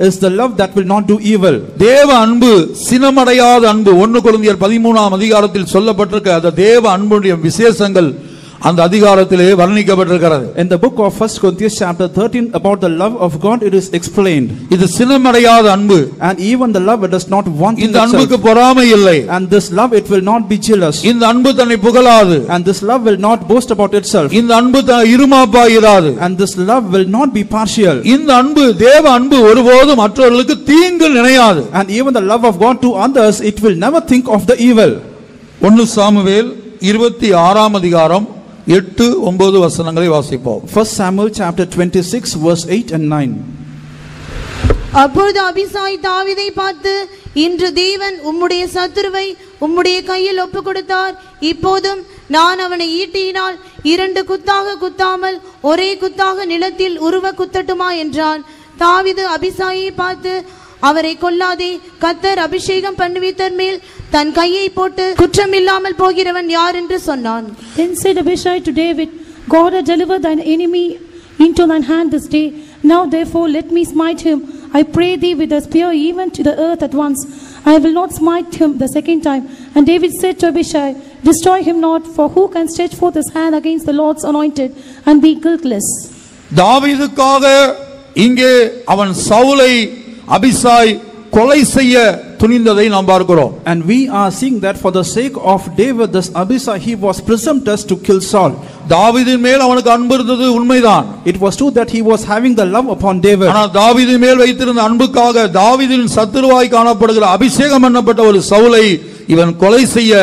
is the love that will not do evil. தேவ அன்பு சினமடையாத அன்பு. 1 கொரிந்தியர் 13ஆம் அதிகாரத்தில் சொல்லப்பட்டிருக்க அந்த தேவ அன்புடைய விசேஷங்கள் அந்த அதிகாரத்திலே வர்ணிக்கப்பட்டிருக்கிறது. In the book of 1 Corinthians chapter 13 about the love of God, it is explained. இது சினமடையாத அன்பு. And even the love, it does not want இந்த அன்புக்கு பொறாமை இல்லை. And this love, it will not be jealous. இந்த அன்பு தன்னை புகழாது. And this love will not boast about itself. இந்த அன்பு இருமாப்பாயிராது. And this love will not be partial. இந்த அன்பு, தேவ அன்பு ஒருபோதும் மற்றவர்களுக்கு தீங்கு நினையாது. And even the love of God to others, it will never think of the evil. 1 Samuel 26ஆம் அதிகாரம் 8-9 வசனங்களை வாசிப்போம். 1 Samuel chapter 26 verse 8 and 9. அப்பொழுது அபிசாய் தாவீதை பார்த்து, இன்று தேவன் உம்முடைய சத்துருவை உம்முடைய கையில் ஒப்பு கொடுத்தார், இப்போதும் நான் அவனை ஈட்டியினால் 2 குத்தாக குத்தாமல் ஒரே குத்தாக நிலத்தில் உருவ குத்தட்டுமா என்றான். தாவீது அபிசாயை பார்த்து, அவரை கொல்லாதே, கர்த்தர் அபிஷேகம் பண்ணுவித்தர் மேல் தன் கையை போட்டு குற்றமில்லாமல் போகிறவன் யார் என்று சொன்னான். Then said Abishai to David, God hath delivered thine enemy into thine hand this day. Now therefore let me smite him, I pray thee, with a spear even to the earth at once. I will not smite him the second time. And David said to Abishai, destroy him not, for who can stretch forth his hand against the Lord's anointed and be guiltless. தாவீதுக்காக இங்கே அவன் சவுலை அபிசாய் கொலை செய்ய துணிந்ததை நாம் பார்க்கிறோம். And we are seeing that for the sake of David, this Abishai, he was presumptuous to kill Saul. தாவீதின் மேல் அவனுக்கு அன்பு இருந்தது உண்மைதான். It was true that he was having the love upon David. ஆனால் தாவீதின் மேல் வைத்திருந்த அன்புக்காக தாவீதின் சத்துருவாய் காணப்படுகிற அபிஷேகம் பண்ணப்பட்ட ஒரு சவுலை இவன் கொலை செய்ய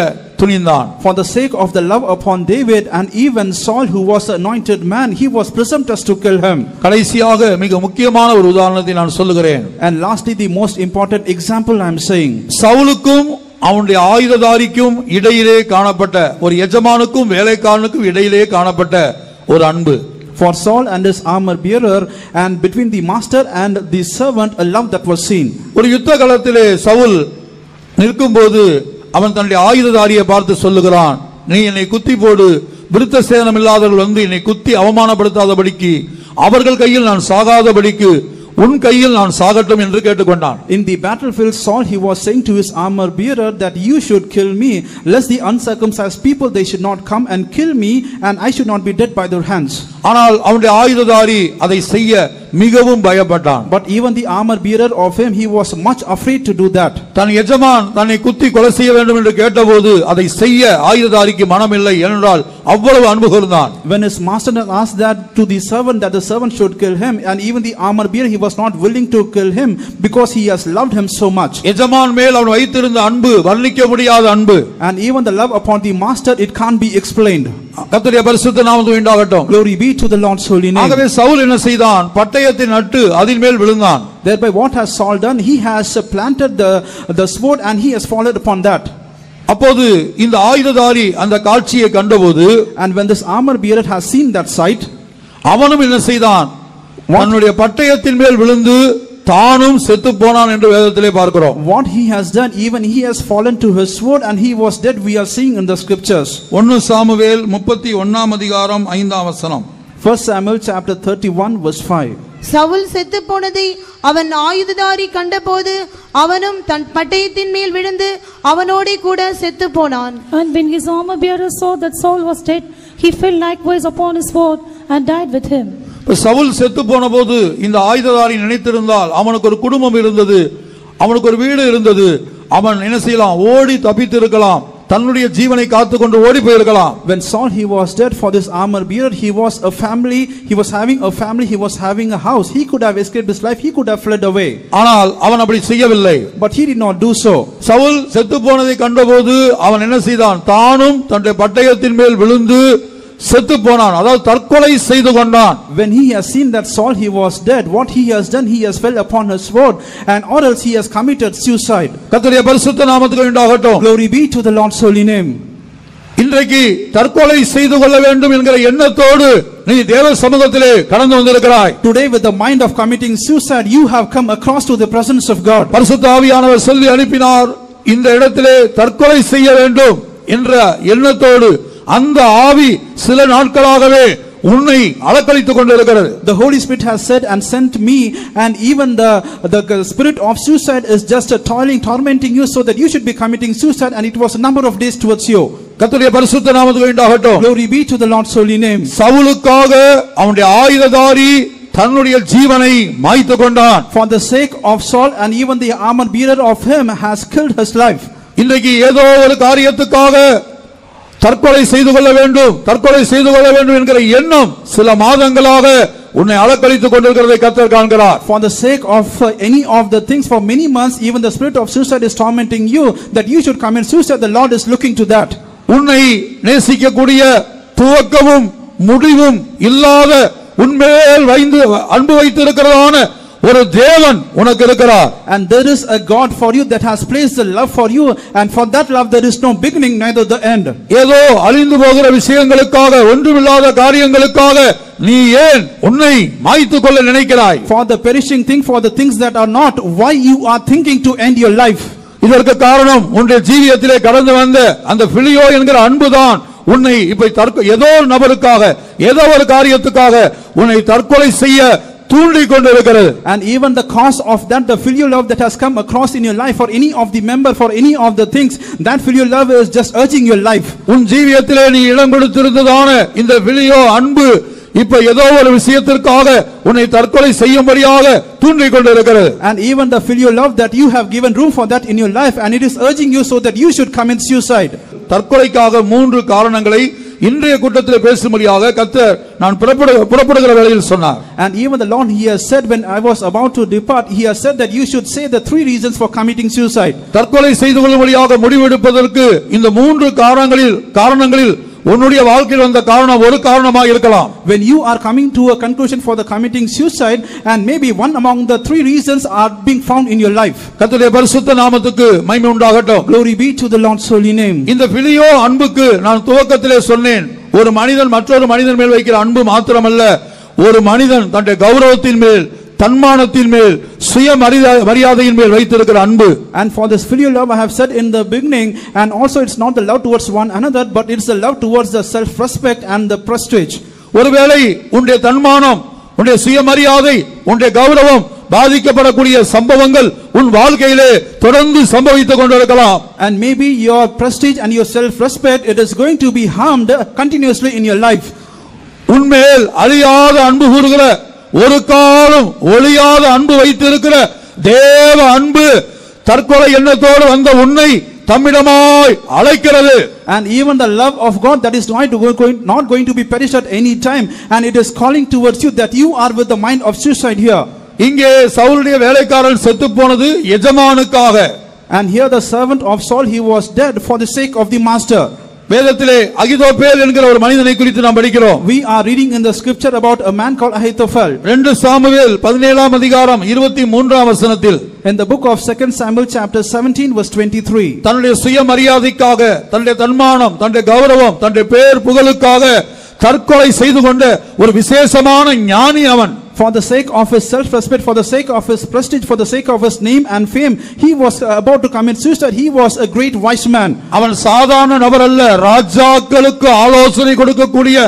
துணிந்தான். For the sake of the love upon David, and even Saul, who was an anointed man, he was presumptuous to kill him. கடைசியாக மிக முக்கியமான ஒரு உதாரணத்தை நான் சொல்லுகிறேன். And lastly, the most important example I am saying, சவுலுக்கும் அவனுடைய ஆயுததாரிக்கும் இடையிலே காணப்பட்ட, ஒரு எஜமானுக்கும் வேலைக்காரனுக்கும் இடையிலே காணப்பட்ட ஒரு அன்பு. For Saul and his armor bearer, and between the master and the servant, a love that was seen. ஒரு யுத்த களத்திலே சவுல் நிற்கும்போது அவன் தன்னுடைய ஆயுததாரியை பார்த்து சொல்லுகிறான், நீ என்னை குத்தி போடு, விருத்த சேதனம் இல்லாதவர்கள் வந்து என்னை குத்தி அவமானப்படுத்தாதபடிக்கு, அவர்கள் கையில் நான் சாகாதபடிக்கு உன் கையில் நான் சாகட்டும் என்று கேட்டுக்கொண்டான். In the battlefield, Saul, he was saying to his armor bearer that you should kill me, lest the uncircumcised people, they should not come and kill me, and I should not be dead by their hands. ஆனால் அவனுடைய ஆயுததாரி அதை செய்ய மிகவும் பயப்பட்டான். But even the armor bearer of him, he was much afraid to do that. தன் எஜமான் தன்னை குத்தி கொலை செய்ய வேண்டும் என்று கேட்டபோது அதை செய்ய ஆயுததாரிக்கு மனமில்லை, ஏனென்றால் அவ்வளவு அன்பு கூர்ந்தான். When his master asked that to the servant, that the servant should kill him, and even the armor bearer, he was not willing to kill him because he has loved him so much. எஜமான் மேல் அவன் வைத்திருந்த அன்பு வர்ணிக்க முடியாத அன்பு. And even the love upon the master, it can't be explained. கர்த்தருடைய பரிசுத்த நாமத்துக்கு உண்டாகட்டும். Glory be to the Lord's holy name. ஆகவே சவுல் என்ன செய்தான்? பட்டயத்தை நட்டு அதின் மேல் விழுந்தான். Thereby what has Saul done? He has planted the sword, and he has fallen upon that. அப்போது இந்த ஆயுததாரி அந்த காட்சியை கண்டபோது, and when this armor bearer has seen that sight, அவனும் என்ன செய்தான்? தன்னுடைய பட்டயத்தின் மேல் விழுந்து தானும் செத்து போனான் என்று வேதத்திலே பார்க்கிறோம். What he has done, even he has fallen to his sword and he was dead, we are seeing in the scriptures. 1 Samuel 31 அதிகாரம் 5ஆம் வசனம். 1 Samuel chapter 31 verse 5. சவுல் செத்து போனதை அவன் ஆயுததாரி கண்டபோது அவனும் தன் பட்டயத்தின் மேல் விழுந்து அவனோடே கூட செத்து போனான். And when his armor bearer saw that Saul was dead, he fell likewise upon his sword and died with him. Saul செத்து போன போது இந்த ஆயுததாரி நினைத்திருந்தால் அவனுக்கு ஒரு குடும்பம் இருந்தது, அவனுக்கு ஒரு வீடு இருந்தது, அவன் என்ன செய்யலாம், ஓடி தப்பித்து இருக்கலாம், தன்னுடைய ஜீவனை காத்துக்கொண்டு ஓடி போயிருக்கலாம். When Saul he was dead, for this armor bearer he was a family, he was having a family, he was having a house, he could have escaped his life, he could have fled away. ஆனால் அவன் அப்படி செய்யவில்லை. But he did not do so. Saul செத்து போனதை கண்டபோது அவன் என்ன செய்தான், தானும் தன்னுடைய பட்டயத்தின் மேல் விழுந்து செத்து போனான், அதாவது தற்கொலை செய்து கொண்டான். When he has seen that Saul he was dead, what he has done, he has fell upon his sword, and or else he has committed suicide. கர்த்தருடைய பரிசுத்த நாமத்துக்கு உண்டாகட்டும். Glory be to the Lord's holy name. இன்றைக்கு தற்கொலை செய்து கொள்ள வேண்டும் என்கிற எண்ணத்தோடு நீ தேவ சமூகத்திலே கடந்து வந்திருக்கிறாய். Today with the mind of committing suicide, you have come across to the presence of God. பரிசுத்த ஆவியானவர் சொல்லி அனுப்பினார், இந்த இடத்திலே தற்கொலை செய்ய வேண்டும் என்ற எண்ணத்தோடு அந்த ஆவி சில நாட்களாகவே உன்னை அலக்கழித்துக் கொண்டிருக்கிறது. The Holy Spirit has said and sent me, and even the spirit of suicide is just tormenting you so that you should be committing suicide, and it was a number of days towards you. கர்த்தருடைய பரிசுத்த நாமத்துக்கு உண்டாகட்டும். Glory be to the Lord's holy name. சவுலுக்காக அவனுடைய ஆயுததாரி தன்னுடைய ஜீவனை மாய்த்து கொண்டான். For the sake of Saul, and even the armor bearer of him has killed his life. இன்றைக்கு ஏதோ ஒரு காரியத்துக்காக தற்கொலை செய்து கொள்ள வேண்டும் என்கிற எண்ணம் சில மாதங்களாக உன்னை அலக்கழித்துக் கொண்டிருக்கிறதை கர்த்தர் காண்கிறார். For the sake of any of the things, for many months even the spirit of suicide is tormenting you, that you should commit suicide. The Lord is looking to that. உன்னை நேசிக்கக்கூடிய துவக்கமும் முடிவும் இல்லாத உன்மேல் அன்பு வைத்திருக்கிறதான ஒரு தேவன் உனக்கு இருக்கிறார். And there is a God for you that has placed the love for you, and for that love there is no beginning neither the end. ஏதோ அழிந்து போகிற விஷயங்களுக்காக, ஒன்றுமில்லாத காரியங்களுக்காக நீ ஏன் உன்னை மாய்த்துக் கொள்ள நினைக்கிறாய்? For the perishing thing, for the things that are not, why you are thinking to end your life? இதற்கு காரணம் உன்னுடைய ஜீவியத்திலே கடந்து வந்த அந்த பிலியோ என்கிற அன்புதான் உன்னை இப்ப ஏதோ ஒரு நபருக்காக, ஏதோ ஒரு காரியத்துக்காக உன்னை தற்கொலை செய்ய தூண்டிக் கொண்டிருக்கிறது. And even the cause of that, the filial love that has come across in your life, for any of the member, for any of the things, that filial love is just urging your life. உன் ஜீவியத்திலே நீ இடம் கொடுத்திருந்ததான இந்த பிலியோ அன்பு இப்ப ஏதோ ஒரு விஷயத்திற்காக உன்னை தற்கொலை செய்யும்படியாக தூண்டிக் கொண்டிருக்கிறது. And even the filial love that you have given room for that in your life, and it is urging you so that you should commit suicide. தற்கொலைக்காக 3 காரணங்களை இன்றைய கூட்டத்தில் பேசும்படியாக கர்த்தர் நான் புறப்படுகிற வேளையில் சொன்னார். And even the Lord, he has said, when I was about to depart, he has said that you should say the 3 reasons for committing suicide. தற்கொலை செய்து கொள்ளும்படியாக முடிவெடுப்பதற்கு இந்த 3 காரணங்களில் உன்னுடைய வாழ்க்கையில் வந்த காரணம் ஒரு காரணமாக இருக்கலாம். When you are coming to a conclusion for the committing suicide, and maybe one among the 3 reasons are being found in your life. கர்த்தருடைய பரிசுத்த நாமத்துக்கு மகிமை உண்டாகட்டும். Glory be to the Lord's holy name. இந்த பிலியோ அன்புக்கு நான் துவக்கத்திலே சொன்னேன், ஒரு மனிதன் மற்றொரு மனிதன் மேல் வைக்கிற அன்பு மாத்திரமல்ல, ஒரு மனிதன் தன்னுடைய கௌரவத்தின் மேல், தன்மானத்தின் மேல், சுய மரியாதையின் மேல் வைத்திருக்கிற அன்பு. And for this filial love I have said in the beginning, and also it's not the love towards one another, but it's the love towards the self respect and the prestige. ஒருவேளை உன்னுடைய தன்மானம், உன்னுடைய சுய மரியாதை, உன்னுடைய கௌரவம் பாதிக்கப்படக்கூடிய சம்பவங்கள் உன் வாழ்க்கையிலே தொடர்ந்து சம்பவித்துக் கொண்டிருக்கலாம். And maybe your prestige and your self respect, it is going to be harmed continuously in your life. உன்மேல் அழியாத அன்பு கூறுகிற, ஒரு காலம் ஒளியாத அன்பு வைத்திருக்கிற தேவ அன்பு தற்கொலை எண்ணத்தோடு வந்த உன்னை தம்மிடமாய் அழைக்கிறது. And even the love of God that is not going to be perished at any time, and it is calling towards you that you are with the mind of suicide here. இங்கே சவுலுடைய வேலைக்காரன் செத்து போனது எஜமானுக்காக. And here the servant of Saul, he was dead for the sake of the master. வேதத்திலே அகிதோப்பேல் என்கிற ஒரு மனிதனை குறித்து நாம் படிக்கிறோம். We are reading in the scripture about a man called Ahithophel. 2 Samuel 17ஆம் அதிகாரம் 23ஆம் வசனத்தில், in the book of 2 Samuel chapter 17 verse 23, தன்னுடைய சுய மரியாதைக்காக, தன்னுடைய தன்மானம், தன்னுடைய கௌரவம், தன்னுடைய பேர் புகழுக்காக தற்கொலை செய்து கொண்ட ஒரு விசேஷமான ஞானி அவன். for the sake of his self-respect, for the sake of his prestige, for the sake of his name and fame, he was about to commit suicide. He was a great wise man. அவன் சாதாரண நபர் அல்ல, ராஜாக்களுக்கு ஆலோசனை கொடுக்கக்கூடிய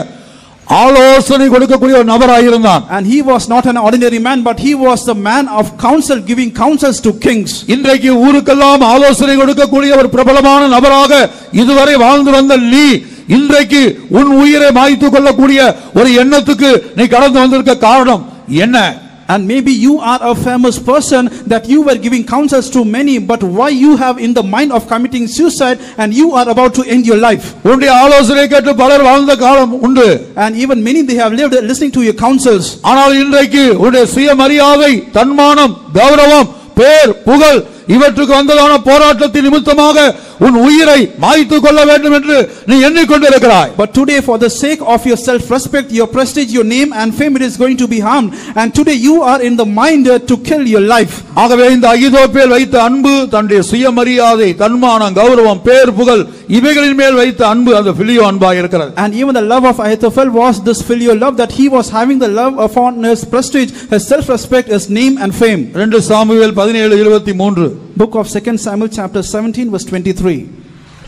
ஒரு நபராயிருந்தான். And he was not an ordinary man, but he was the man of counsel, giving counsels to kings. இன்றைக்கு ஊருக்கெல்லாம் ஆலோசனை கொடுக்கக்கூடிய ஒரு பிரபலமான நபராக இதுவரை வாழ்ந்து வந்த நீ இன்றைக்கு உன் உயிரை மாய்த்து கொள்ளக்கூடிய ஒரு எண்ணத்துக்கு நீ கடந்து வந்திருக்க காரணம் என்ன? And maybe you are a famous person that you were giving counsels to many, but why you have in the mind of committing suicide and you are about to end your life? உன்னுடைய ஆலோசனை கேட்டு பலர் வாழ்ந்த காலம் உண்டு. And even many they have lived listening to your counsels. ஆனால் இன்றைக்கு உன்னுடைய சுயமரியாதை, தன்மானம், கௌரவம், பேர், புகழ் இவற்றுக்கு வந்ததான போராட்டத்தின் நிமித்தமாக உன் உயிரை மாய்த்து கொள்ள வேண்டும் என்று நீ எண்ணிக்கொண்டிருக்கிறாய். But today for the sake of your self-respect, your prestige, your name and fame, it is going to be harmed. And today you are in the mind to kill your life. ஆகவே இந்த அகிதோப்பேல் வைத்த அன்பு, தன்னுடைய சுயமரியாதை, தன்மானம், கௌரவம், பேர், புகழ் இவைகளின் மேல் வைத்த அன்பு அந்த பிலியோ அன்பாக இருக்கிறது. And even the love of Ahithophel was this filial love, that he was having the love upon his prestige, his self-respect, his name and fame. 2 Samuel 17:23. Book of 2 Samuel chapter 17 verse 23.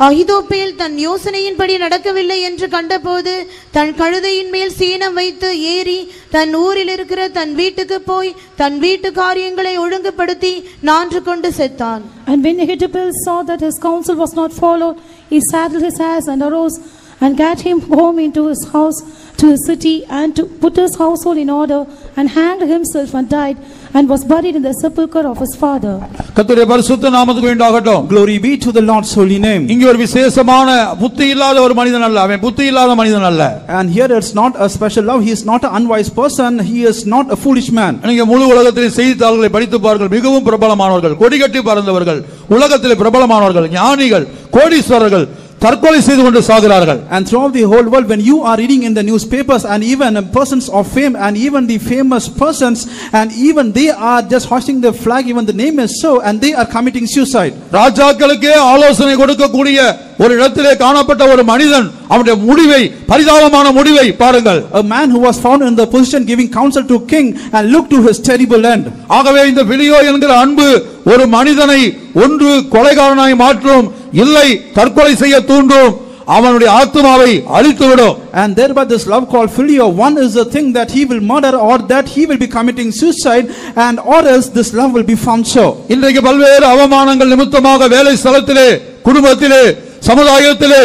Ahithophel தன் யோசனையின்படி நடக்கவில்லை என்று கண்டபோது தன் கழுதையின் மேல் சீனம் வைத்து ஏறி தன் ஊரில் இருக்கிற தன் வீட்டுக்கு போய் தன் வீட்டு காரியங்களை ஒழுங்குபடுத்தி நான்று கொண்டு செத்தான். And when Ahithophel saw that his counsel was not followed, he saddled his ass and arose and gat him home into his house to his city, and to put his household in order, and hanged himself and died, and was buried in the sepulchre of his father. கர்த்தருடைய பரிசுத்த நாமத்துக்கு உண்டாகட்டும். Glory be to the Lord's holy name. இங்கே ஒரு விசேஷமான புத்தி இல்லாத ஒரு மனிதன் அல்ல, அவன் புத்தி இல்லாத மனிதன் அல்ல. And here it's not a special love, he is not an unwise person, he is not a foolish man. நீங்க முழு உலகத்திலே செய்தித்தாள்களை படித்து பாருங்கள், மிகவும் பிரபலமானவர்கள், கொடிகட்டி பறந்தவர்கள், உலகத்திலே பிரபலமானவர்கள், ஞானிகள், கோடீஸ்வரர்கள் தற்கொலை செய்து கொண்டு சாகிறார்கள். And throughout the whole world, when you are reading in the newspapers, and even persons of fame, and even the famous persons, and even they are just hoisting the flag, even the name is so, and they are committing suicide. ராஜாக்களுக்கே ஆலோசனை கொடுக்கக்கூடிய ஒரு இடத்திலே காணப்பட்ட ஒரு மனிதன், அவனுடைய முடிவை, பரிதாபமான முடிவை பாருங்கள். A man who was found in the position giving counsel to king, and look to his terrible end. ஆகவே இந்த பிலியோ என்கிற அன்பு ஒரு மனிதனை ஒன்று கொலைகாரனாய் மாற்றும், இல்லை தற்கொலை செய்ய தூண்டும், அவனுடைய ஆத்துமாவை அழித்துவிடும். And thereby this love called phileo, one is the thing that he will murder, or that he will be committing suicide, and or else this love will be found so. இன்றைக்கு பல்வேறு அவமானங்கள் நிமித்தமாக வேலை ஸ்தலத்திலே, குடும்பத்திலே, சமுதாயத்திலே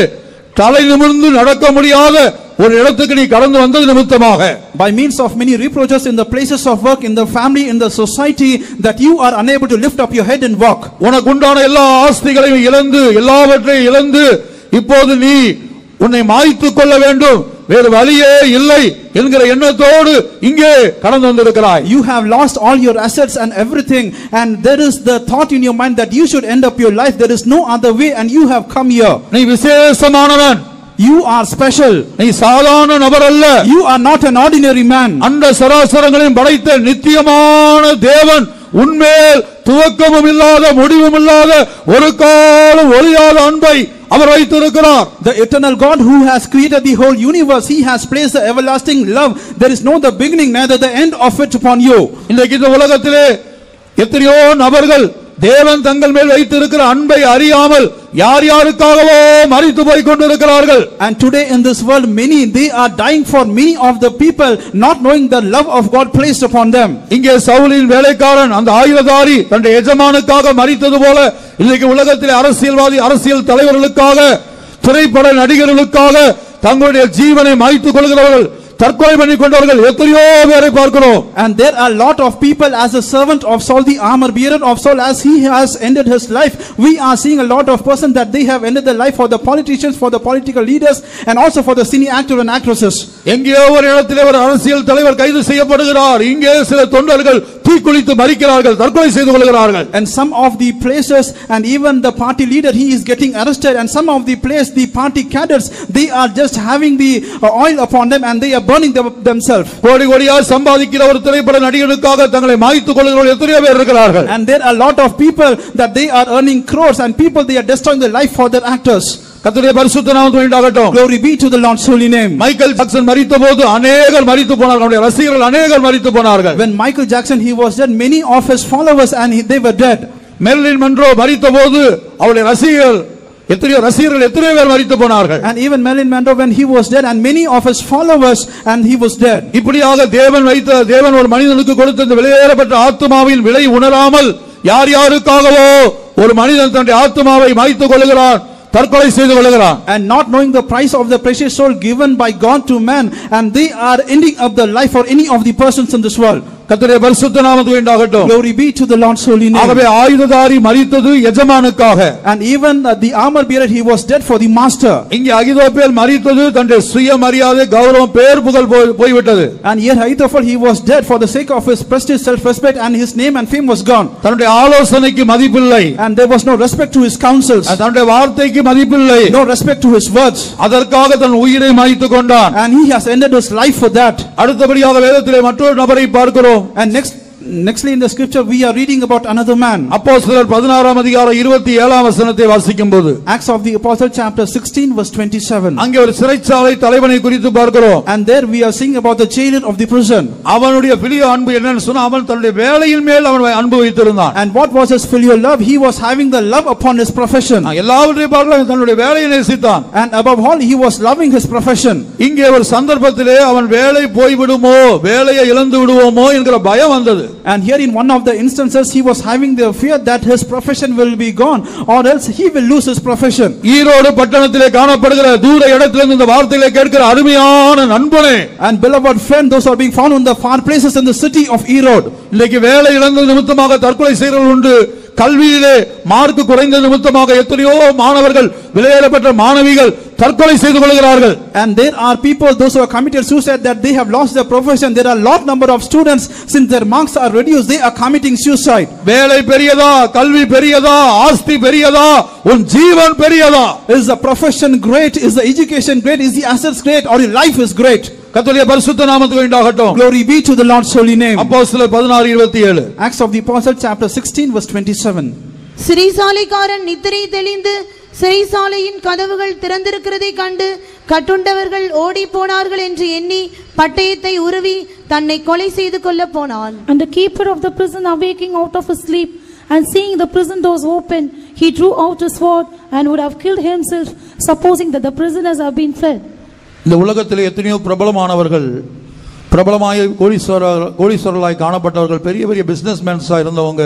தலை நிமிர்ந்து நடக்க முடியாத ஒரு இடத்துக்கு நீ கடந்து வந்தது நிமித்தமாக, by means of many reproaches in the places of work, in the family, in the society, that you are unable to lift up your head and walk. உனக்கு உண்டான எல்லா ஆஸ்திகளையும் இழந்து, எல்லாவற்றையும் இழந்து, இப்போது நீ உன்னை மாய்த்து கொள்ள வேண்டும், வேறு வழியே இல்லை என்கிற எண்ணத்தோடு இங்கே கடந்து வந்திருக்கிறாய். You have lost all your assets and everything, and there is the thought in your mind that you should end up your life, there is no other way, and you have come here. நீ விசேஷமானவன், you are special, நீ சாதாரண நபர் அல்ல, you are not an ordinary man. அந்த சராசரங்களையும் படைத்த நித்தியமான தேவன் உன்மேல் துவக்கமும் இல்லாத முடிவும் இல்லாத ஒரு காலம் ஒழியாத அன்பை அவர் வைத்திருக்கிறார். The eternal God who has created the whole universe, he has placed the everlasting love, there is no the beginning neither the end of it upon you. இன்றைக்கு இந்த உலகத்திலே எத்தனையோ நபர்கள் தேவன் தங்கள் மேல் வைத்திருக்கிற அன்பை அறியாமல் யார் யாருக்காகவோ மரித்து போய் கொண்டிருக்கிறார்கள். And today in this world many, they are dying for many of the people, not knowing the love of God placed upon them. இங்கே சவுலின் வேலைக்காரன் அந்த ஆயுததாரி தன்னுடைய எஜமானுக்காக மரித்தது போல இன்றைக்கு உலகத்திலே அரசியல்வாதி, அரசியல் தலைவர்களுக்காக, திரைப்பட நடிகர்களுக்காக தங்களுடைய ஜீவனை மாய்த்துக் கொள்கிறவர்கள், தற்கொலை பண்ணி கொண்டவர்கள் எத்தனையோ பேரை பார்க்கிறோம். And there are a lot of people, as a servant of Saul, the armor bearer of Saul, as he has ended his life, we are seeing a lot of persons that they have ended their life, for the politicians, for the political leaders, and also for the senior actors and actresses. எங்கேயோ ஒரு இடத்திலே ஒரு அரசியல் தலைவர் கைது செய்யப்படுகிறார், இங்கே சில தொண்டர்கள் தீக்குளித்து மரிக்கிறார்கள், தற்கொலை செய்து கொள்கிறார்கள். And some of the places, and even the party leader, he is getting arrested, and some of the place, the party cadres, they are just having the oil upon them, and they are burning themselves. கோடி கோடியா சம்பாதிக்கிற ஒரு திரைப்பட நடிகனுக்காக தங்களை மாய்த்துக் கொள்கிறவர்கள் எத்தனையோ பேர் இருக்கிறார்கள். And there are a lot of people that they are earning crores, and people they are destroying their life for their actors. கர்த்தருடைய பரிசுத்த நாமத்துக்கு உண்டாகட்டும். Glory be to the Lord's holy name. Michael Jackson மரித்தபோது அநேகர் மரித்து போனார்கள். அவருடைய ரசிகர்கள் அநேகர் மரித்து போனார்கள். When Michael Jackson he was dead, many of his followers and they were dead. Marilyn Monroe மரித்தபோது அவருடைய ரசிகர்கள் எத்தனையோ பேர் மரித்து போனார்கள். And even Marilyn Monroe when he was dead and many of his followers and he was dead. இப்படியாக தேவன் ஒரு மனிதனுக்கு கொடுத்த இந்த விலையேறப்பட்ட ஆத்துமாவின் விலை உணராமல் யார் யாருக்காகவோ ஒரு மனிதன் தன்னுடைய ஆத்துமாவை மாய்த்துக் கொள்கிறான், தற்கொலை செய்து கொள்கிறான். And not knowing the price of the precious soul given by God to man, and they are ending up the life for any of the persons in this world. கர்த்தருடைய பரிசுத்த நாமத்துக்கு உண்டாகட்டும். Glory be to the Lord's holy name. ஆகவே ஆயுததாரி மரித்தது எஜமானுக்காக. And even the armor bearer he was dead for the master. இங்கே அகிதோப்பேல் மரித்தது தன்னுடைய சுயமரியாதை கௌரவம் பேர் புகழ் போய்விட்டது. And here Ahithophel he was dead for the sake of his prestige, self respect, and his name and fame was gone. தன்னுடைய ஆலோசனைக்கு மதிப்பில்லை. And there was no respect to his counsels. தன்னுடைய வார்த்தைக்கு மதிப்பில்லை. No respect to his words. அதற்காக தன் உயிரை மாய்த்துக் கொண்டான். And he has ended his life for that. அடுத்தபடியாக வேதத்திலே மற்றொரு நபரை பார்க்கிறோம். And nextly in the scripture we are reading about another man. அப்போஸ்தலர் 16 அதிகாரம் 27 வசனத்தை வாசிக்கும்போது Acts of the Apostle chapter 16 verse 27. அங்கே ஒரு சிறைச்சாலை தலைவனை குறித்து பார்க்கிறோம். And there we are seeing about the jailer of the prison. அவனுடைய பிலிய அன்பு என்னன்னு சொன்னா அவன் தன்னுடைய வேலையின் மேல் அவன் அன்பு வைத்திருந்தான். And what was his filial love? He was having the love upon his profession. எல்லாவற்றையும் பார்க்கலாம் தன்னுடைய வேலையை நேசித்தான். And above all he was loving his profession. இங்கே ஒரு சந்தர்ப்பத்திலே அவன் வேலை போய் விடுமோ, வேலையை இழந்து விடுவோமோ என்கிற பயம் வந்தது. And here in one of the instances he was having the fear that his profession will be gone or else he will lose his profession. Erode பட்டணத்திலே காணப்படுகிற தூர இடத்திலிருந்து இந்த வார்த்தைகளை கேட்கிற அருமையான நண்பனே, and beloved friend, those are being found in the far places in the city of Erode. இன்னைக்கு வேலை இழந்த நிமித்தமாக தற்கொலை செய்கிறவர்கள் உண்டு. கல்வியிலே மார்க் குறைந்த நிமித்தமாக எத்தனையோ மாணவர்கள், விலையேறப்பட்ட மாணவிகள் தற்கொலை செய்து கொள்கிறார்கள். And there are people those who have committed suicide that they have lost their profession. There are lot number of students, since their marks are reduced, they are committing suicide. வேலை பெரியதா, கல்வி பெரியதா, ஆஸ்தி பெரியதா, உன் ஜீவன் பெரியதா? Is the profession great? Is the education great? Is the assets great? Or your life is great? கர்த்தருடைய பரிசுத்த நாமத்துக்கு உண்டாகட்டும். Glory be to the Lord's holy name. அப்போஸ்தலர் 16:27. Acts of the Apostle chapter 16 verse 27. சிறைசாலைக்காரன் நித்திரை தெளிந்து சிறைசாலையின் கதவுகள் திறந்திருக்கிறதை கண்டு கட்டுண்டவர்கள் ஓடி போனார்கள் என்று எண்ணி பட்டயத்தை உருவி தன்னை கொலை செய்து கொள்ள போனான். And the keeper of the prison, awaking out of his sleep and seeing the prison doors open, he drew out his sword and would have killed himself, supposing that the prisoners have been fled. இந்த உலகத்திலே எத்தனையோ பிரபலமானவர்கள், பிரபலமாய் கோடீஸ்வரர்களாய் காணப்பட்டவர்கள், பெரிய பெரிய பிசினஸ்மேன்ஸா இருந்தவங்க,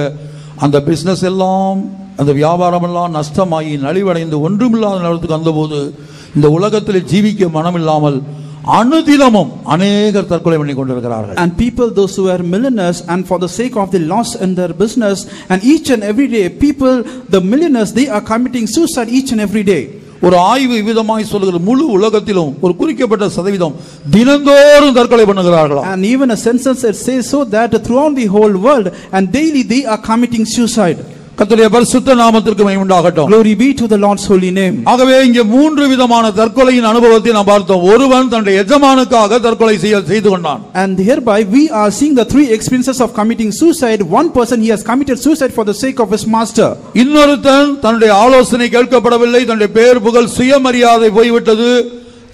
அந்த business எல்லாம், அந்த வியாபாரம் எல்லாம் நஷ்டமாகி நலிவடைந்து ஒன்றுமில்லாத நேரத்துக்கு வந்தபோது இந்த உலகத்தில் ஜீவிக்க மனமில்லாமல் அனுதினமும் அநேகர் தற்கொலை பண்ணி கொண்டிருக்கிறார்கள். And people those who are millionaires and for the sake of the loss in their business, and each and every day people, the millionaires, they are committing suicide each and every day. ஒரு ஆய்வு விதமாய் சொல்கிறது, முழு உலகத்திலும் ஒரு குறிக்கப்பட்ட சதவீதம் தினந்தோறும் தற்கொலை பண்ணுகிறார்கள். And even a census it says so that throughout the whole world and daily they are committing suicide. கர்த்தருடைய பரிசுத்த நாமத்திற்கு மகிமை உண்டாகட்டும். Glory be to the Lord's holy name. ஆகவே இங்கே மூன்று விதமான தற்கொலையின் அனுபவத்தை நாம் பார்த்தோம். ஒருவன் தன்னுடைய எஜமானுக்காக தற்கொலை செய்து கொண்டான். And hereby we are seeing the three experiences of committing suicide. One person he has committed suicide for the sake of his master. இன்னொருத்தன் தன்னுடைய ஆலோசனை கேட்கப்படவில்லை, தன்னுடைய பேர் புகழ் சுயமரியாதை போய்விட்டது,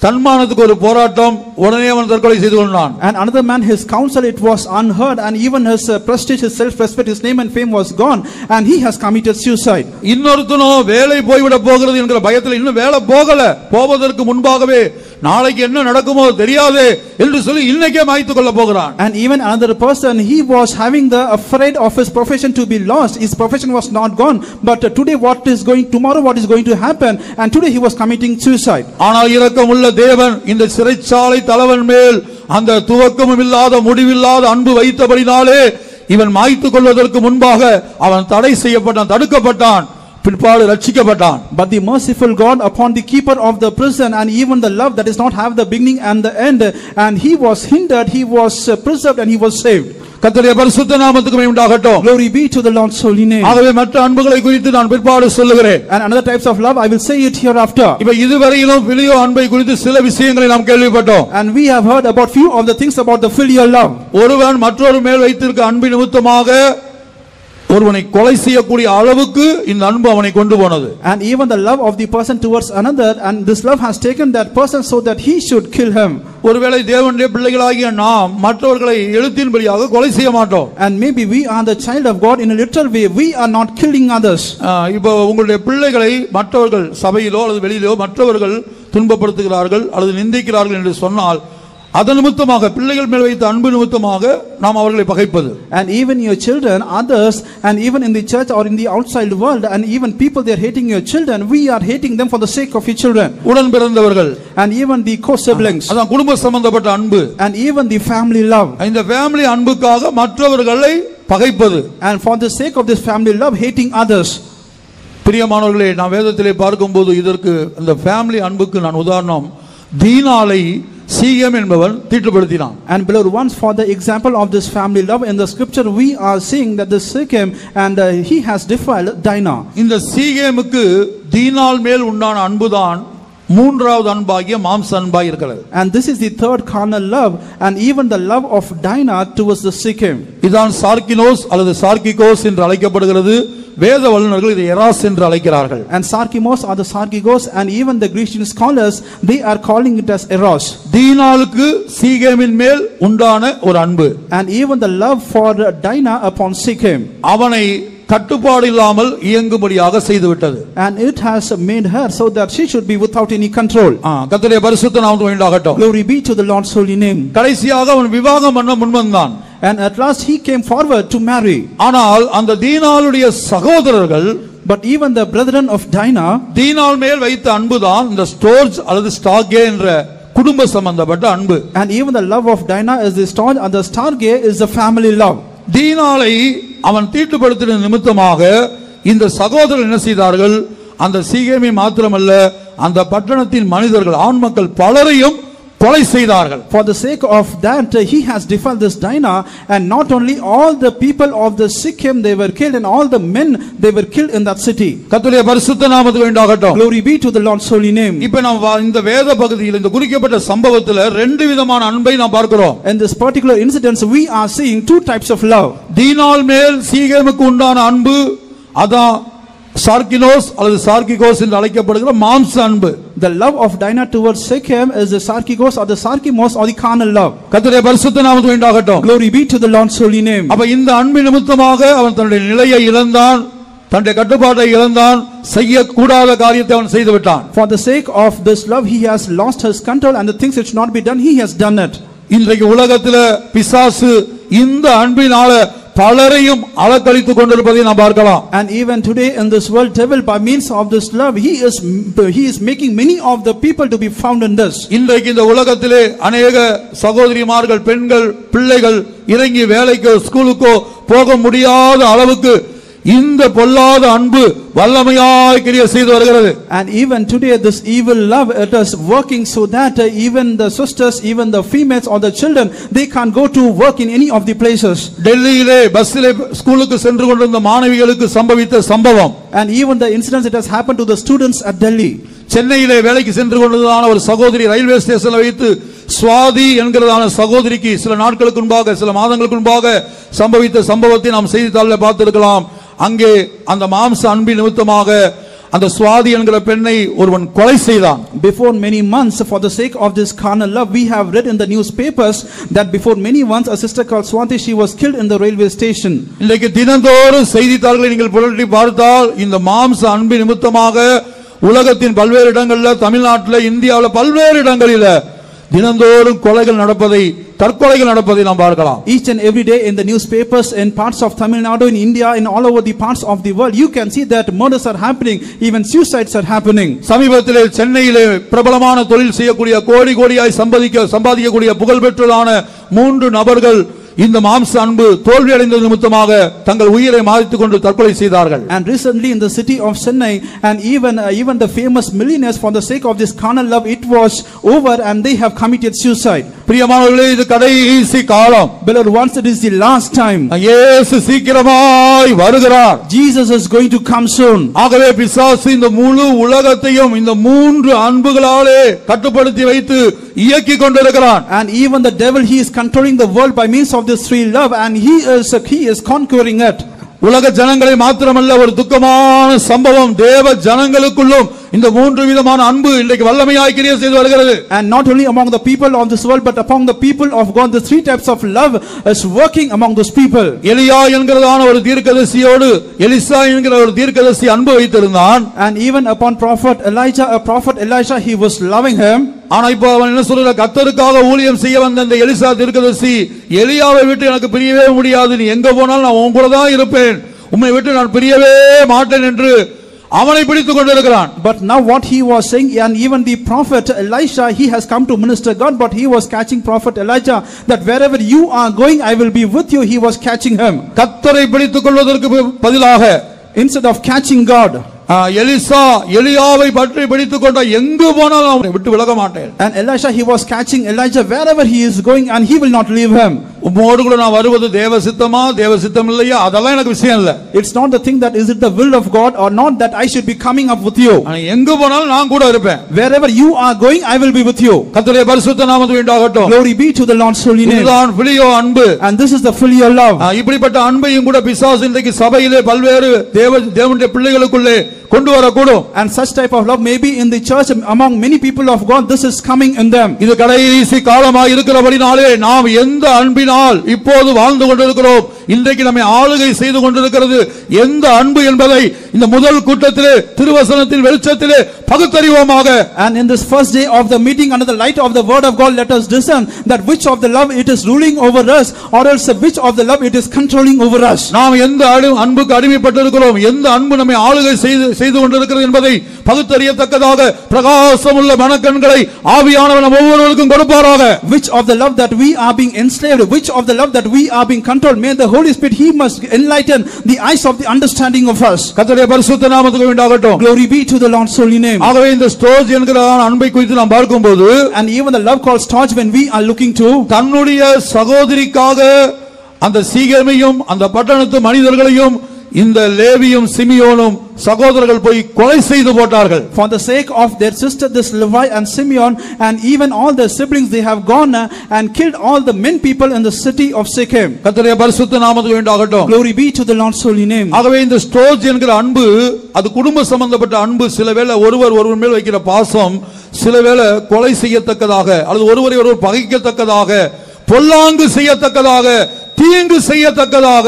தன்மானத்துக்கு ஒரு போராட்டம், உடனே அவன் தற்கொலை செய்து கொண்டான். And another man, his counsel it was unheard, and even his prestige, his self respect, his name and fame was gone, and he has committed suicide. இன்னொருத்தனோ வேலை போய்விட போகிறது என்கிற பயத்தில் இன்னும் வேலை போகல, போவதற்கு முன்பாகவே நாளைக்கு என்ன நடக்குமோ தெரியாதே என்று சொல்லி இன்னைக்கே மாய்த்துக் கொள்ள போகிறான். And even another person, he was having the afraid of his profession to be lost. His profession was not gone, but today tomorrow what is going to happen, and today he was committing suicide. ஆனால் இரக்கமுள்ள தேவன் இந்த சிறைச்சாலை தலைவன் மேல் அந்த துவக்கமும் இல்லாத முடிவில்லாத அன்பு வைத்தபடினாலே இவன் மாய்த்துக் கொள்வதற்கு முன்பாக அவன் தடை செய்யப்பட்டான், தடுக்கப்பட்டான், பிற்பாடு ரட்சிக்கப்பட்டான். But the merciful God upon the keeper of the prison, and even the love that does not have the beginning and the end, and he was hindered, he was preserved, and he was saved. கர்த்தருடைய பரிசுத்த நாமத்துக்கு மகிமை உண்டாகட்டும். Glory be to the Lord's holy name. ஆகவே மற்ற அன்புகளை குறித்து நான் பிற்பாடு சொல்லுகிறேன். And another types of love I will say it hereafter. இப்ப இதுவரையிலும் பிலியோ அன்பை குறித்து சில விஷயங்களை நாம் கேள்விப்பட்டோம். And we have heard about few of the things about the filial love. ஒருவன் மற்றொரு மேல் வைத்திருக்க அன்பின் நிமித்தமாக ஒருவனை கொலை செய்யக்கூடிய அளவுக்கு இந்த அன்பு அவனை கொண்டு போனது. And even the love of the person towards another, and this love has taken that person so that he should kill him. ஒருவேளை தேவனுடைய பிள்ளைகளாகிய நாம் மற்றவர்களை எழுத்தின்படியாக கொலை செய்ய மாட்டோம். And maybe we are the child of God in a literal way, we are not killing others. இப்போ உங்களுடைய பிள்ளைகளை மற்றவர்கள் சபையிலோ அல்லது வெளியிலோ மற்றவர்கள் துன்பப்படுத்துகிறார்கள் அல்லது நிந்திக்கிறார்கள் என்று சொன்னால் அதன் நிமித்தமாக பிள்ளைகள் மேல் வைத்த அன்பு நிமித்தமாக நாம் அவர்களை பகைப்பது. And even your children, others, and even in the church or in the outside world, and even people they are hating your children, we are hating them for the sake of your children. உடன் பிறந்தவர்கள், and even the co-siblings, அதான் குடும்ப சம்பந்தப்பட்ட அன்பு, and even the family love. இந்த family அன்புக்காக மற்றவர்களை பகைப்பது, and for the sake of this family love hating others. பிரியமானவர்களே, நாம் வேதத்திலே பார்க்கும்போது இதற்கு இந்த ஃபேமிலி அன்புக்கு நான் உதாரணம் தீனாலை சீகேம் என்பவன் தீட்டுப்படுத்தினான். And beloved ones, for the example of this family love in the scripture we are seeing that this Shechem and he has defiled Dinah. இந்த சீகேமுக்கு தீனால் மேல் உண்டான அன்புதான் மூன்றாவது அன்பாகிய மாம்ச அன்பாய் இருக்கிறது. And this is the third carnal love, and even the love of Dinah towards the Shechem. இதான் சார்கினோஸ் அல்லது சார்கிகோஸ் என்று அழைக்கப்படுகிறது. வேத வல்லுநர்கள் இதை எராஸ் என்று அழைக்கிறார்கள். And Sarkimos or the Sarkigos, and even the Grecian scholars they are calling it as eros. தீனாளுக்கு சீகேமின் மேல் உண்டான ஒரு அன்பு, and even the love for Dinah upon Shechem, அவனை கட்டுப்பாடு இல்லாமல் இயங்கும்படியாக செய்து விட்டது. and it has made her so that she should be without any control. கர்த்தருடைய பரிசுத்த நாமத்துக்கு உண்டாகட்டும். Glory be to the Lord's holy name. கடைசியாக அவன் விவாகம் பண்ண முன்வந்தான். And at last he came forward to marry. ஆனால் அந்த தீனாளுடைய சகோதரர்கள், but even the brethren of Dinah, தீனால் மேல் வைத்த அன்புதான் இந்த ஸ்டோர்ஜ் அல்லது ஸ்டாகே என்ற குடும்ப சம்பந்தப்பட்ட அன்பு. and even the love of Dinah is the storge, and the stargate is the family love. தீனாலை அவன் தீட்டுப்படுத்தின நிமித்தமாக இந்த சகோதரர் என்ன செய்தார்கள்? அந்த சீகேமை மாத்திரமல்ல, அந்த பட்டணத்தின் மனிதர்கள் ஆண் மக்கள் பலரையும் கொலை செய்தார்கள். For the sake of that he has defiled this Dinah, and not only all the people of the Shechem they were killed, and all the men they were killed in that city. கர்த்தருடைய பரிசுத்த நாமத்துக்கு உண்டாகட்டும். Glory be to the Lord's holy name. இப்போ நாம் இந்த வேத பகுதியில் இந்த குறிக்கப்பட்ட சம்பவத்தில் ரெண்டு விதமான அன்பை நாம் பார்க்கிறோம். In this particular incident we are seeing two types of love. தீனால் மேல் சீகேமுக்கு உண்டான அன்பு அதான் சார்கினோஸ் அல்லது சார்கிகோஸ் என்று அழைக்கப்படுகிற மாம்ச அன்பு. The love of Dinah towards Shechem is the Sarkigos or the Sarkimos or the carnal love. கர்த்தருடைய பரிசுத்த நாமத்துக்கு உண்டாகட்டும். Glory be to the Lord's holy name. அப்ப இந்த அன்பின் நிமித்தமாக அவன் தன்னுடைய நிலையை இழந்தான், தன்னுடைய கட்டுப்பாட்டை இழந்தான், செய்யக்கூடாத காரியத்தை அவன் செய்து விட்டான். For the sake of this love he has lost his control, and the things that should not be done he has done it. இன்றைக்கு உலகத்தில் பிசாசு இந்த அன்பினால பலரையும் அலக்கழித்துக் கொண்டிருப்பதை நாம் பார்க்கலாம். And even today in this world devil by means of this love he is making many of the people to be found in this. இன்றைக்கு இந்த உலகத்திலே अनेक சகோதரிமார்கள், பெண்கள், பிள்ளைகள் இறங்கி வேலைக்கோ ஸ்கூலுக்கோ போக முடியாத அளவுக்கு இந்த பொல்லாத அன்பு வல்லமையாய் கிரியை செய்து வருகிறது. And even today this evil love it is working so that even the sisters, even the females or the children they can't go to work in any of the places. டெல்லியிலே பஸ்ஸிலே ஸ்கூலுக்கு சென்று கொண்டிருந்த மாணவிகளுக்கு சம்பவித்த சம்பவம், and even the incidents that has happened to the students at Delhi. சென்னையிலே வேலைக்கு சென்று கொண்டிருந்தான ஒரு சகோதரி ரயில்வே ஸ்டேஷன்ல வைத்து சுவாதி என்கிறதான சகோதரிக்கு சில நாட்களுக்கு முன்பாக, சில மாதங்களுக்கு முன்பாக சம்பவித்த சம்பவத்தை நாம் செய்தித்தாளில் பார்த்திருக்கலாம். அங்கே அந்த மாம்ச அன்பின் நிமித்தமாக அந்த சுவாதி என்கிற பெண்ணை ஒருவன் கொலை செய்தான். Before many months, for the sake of this carnal love, we have read in the newspapers that before many months a sister called Swati, she was killed in the railway station. இன்றைக்கு தினந்தோறும் செய்தித்தாள்களை நீங்கள் புரட்டி பார்த்தால் இந்த மாம்ச அன்பின் நிமித்தமாக உலகத்தின் பல்வேறு இடங்களில், தமிழ்நாட்டில், இந்தியாவில் பல்வேறு இடங்களில் தினந்தோறும் கொலைகள் நடப்பதை, தற்கொலைகள் நடப்பதை நாம் பார்க்கலாம். Each and every day in the newspapers in parts of Tamil Nadu, in India, in all over the parts of the world, you can see that murders are happening, even suicides are happening. சமீபத்திலே சென்னையிலே பிரபலமான தொழில் செய்யக்கூடிய, கோடி கோடியாய் சம்பாதிக்கக்கூடிய புகழ்பெற்றதான 3 நபர்கள் இந்த மாம்ச அன்பு தோல்வி அடைந்த நிமித்தமாக தங்கள் உயிரை மாய்த்துக் கொண்டு தற்கொலை செய்தார்கள். And recently in the city of Chennai, and even the famous millionaires, for the sake of this carnal love, it was over and they have committed suicide. பிரியமானவர்களே, இது கடைசி காலம். Beloved ones, it is the last time. இயேசு சீக்கிரமாய் வருகிறார். Jesus is going to come soon. ஆகவே பிசாசு இந்த முழு உலகத்தையும் இந்த 3 அன்புகளாலே கட்டுப்படுத்தி வைத்து இயக்கிக் கொண்டிருக்கிறான். And even the devil, he is controlling the world by means of this 3 love, and he is conquering it. உலக ஜனங்களை மாத்திரமல்ல ஒரு துக்கமான சம்பவம் தேவ ஜனங்களுக்குள்ளும் இந்த மூன்று விதமான அன்பு இன்றைக்கு வல்லமையாய் கிரியை செய்து வருகிறது. And not only among the people of this world but among the people of God, the three types of love is working among those people. எலியா என்கிறதான ஒரு தீர்க்கதரிசியோடு எலிசா என்கிற ஒரு தீர்க்கதரிசி அன்பு வைத்திருந்தான். And even upon prophet Elijah he was loving him. ஆனா இப்போ அவன் என்ன சொல்ற, கர்த்தருக்காக ஊழியம் செய்ய வந்த இந்த எலிசா தீர்க்கதரிசி எலியாவை விட்டு எனக்கு பிரியவே முடியாது, நீ எங்க போனாலும் நான் உன் கூட தான் இருப்பேன், உம்மை விட்டு நான் பிரியவே மாட்டேன் என்று அவனை பிடித்துக் கொண்டிருக்கிறான். But now what he was saying, and even the prophet Elisha, he has come to minister God, but he was catching prophet Elijah that wherever you are going I will be with you. He was catching him. கர்த்தரை பிடித்துக் கொள்வதற்கு பதிலாக instead of catching God, Elisha எலியாவை பற்றி பிடித்துக் கொண்ட எங்கு போனாலும் அவனை விட்டு விலக மாட்டேன். And Elisha, he was catching Elijah wherever he is going and he will not leave him. உம்மோடு கூட நான் வருவது தேவ சித்தமா தேவ சித்தம் இல்லையா அதெல்லாம் எனக்கு விஷயம் இல்ல. It's not the thing that is it the will of God or not that I should be coming up with you. எங்கு போனாலும் நான் கூட இருப்பேன். Wherever you are going I will be with you. கர்த்தருடைய பரிசுத்த நாமத்துக்கு உண்டாகட்டும். Glory be to the Lord's holy name. இதுதான் பிலியோ அன்பு. And this is the filial love. இப்படிப்பட்ட அன்பையும் கூட பிசாசு இன்றைக்கு சபையிலே பல்வேறு தேவனுடைய பிள்ளைகளுக்குள்ளே கொண்டு வரக்கூடும். And such type of love may be in the church among many people of God. This is coming in them. இது கடைசி காலமாக இருக்கிறபடினாலே நாம் எந்த அன்பினால் இப்போது வாழ்ந்து கொண்டிருக்கிறோம், இன்றைக்கு நம்மை ஆளுகை செய்து கொண்டிருக்கிறது எந்த அன்பு என்பதை இந்த முதல் கூட்டத்திலே திருவசனத்தின் வெளிச்சத்திலே பகுத்தறிவோமாக. And in this first day of the meeting under the light of the word of God, let us discern that which of the love it is ruling over us or else which of the love it is controlling over us. நாம் எந்த அன்புக்கு அடிமைப்பட்டிருக்கிறோம், எந்த அன்பு நம்மை ஆளுகை செய்து கொண்டிருக்கிறது என்பதை பகுத்தறியத்தக்கதாக பிரகாசமுள்ள மனக்கண்களை ஆவியானவர் நம் ஒவ்வொருவருக்கும் கொடுப்பாராக. Which of the love that we are being enslaved, which of the love that we are being controlled, may the Holy Spirit he must enlighten the eyes of the understanding of us. கர்த்தருடைய பரிசுத்த நாமத்துக்கு உண்டாகட்டும். Glory be to the Lord's holy name. ஆகவே இந்த storage என்கிற அன்பை குறித்து நாம் பார்க்கும்போது, and even the love called storge, when we are looking to தன்னுடைய சகோதரிக்காக அந்த சீகேமையும் அந்த பட்டணத்து மனிதர்களையும் இந்த லேவியும் சிமியோனும் சகோதரர்கள் போய் கொலை செய்து போட்டார்கள். For the sake of their sister this Levi and Simeon and even all their siblings, they have gone and killed all the men people in the city of Shechem. கர்த்தருடைய பரிசுத்த நாமத்துக்கு உண்டாகட்டும். Glory be to the Lord's holy name. ஆகவே இந்த storage என்கிற அன்பு அது குடும்ப சம்பந்தப்பட்ட அன்பு. சிலவேளை ஒருவர் மேல் வைக்கிற பாசம் சிலவேளை கொலை செய்யத்தக்கதாக அல்லது ஒருவரை ஒருவர் பகைக்கத்தக்கதாக பொல்லாங்கு செய்யத்தக்கதாக தீங்கு செய்யத்தக்கதாக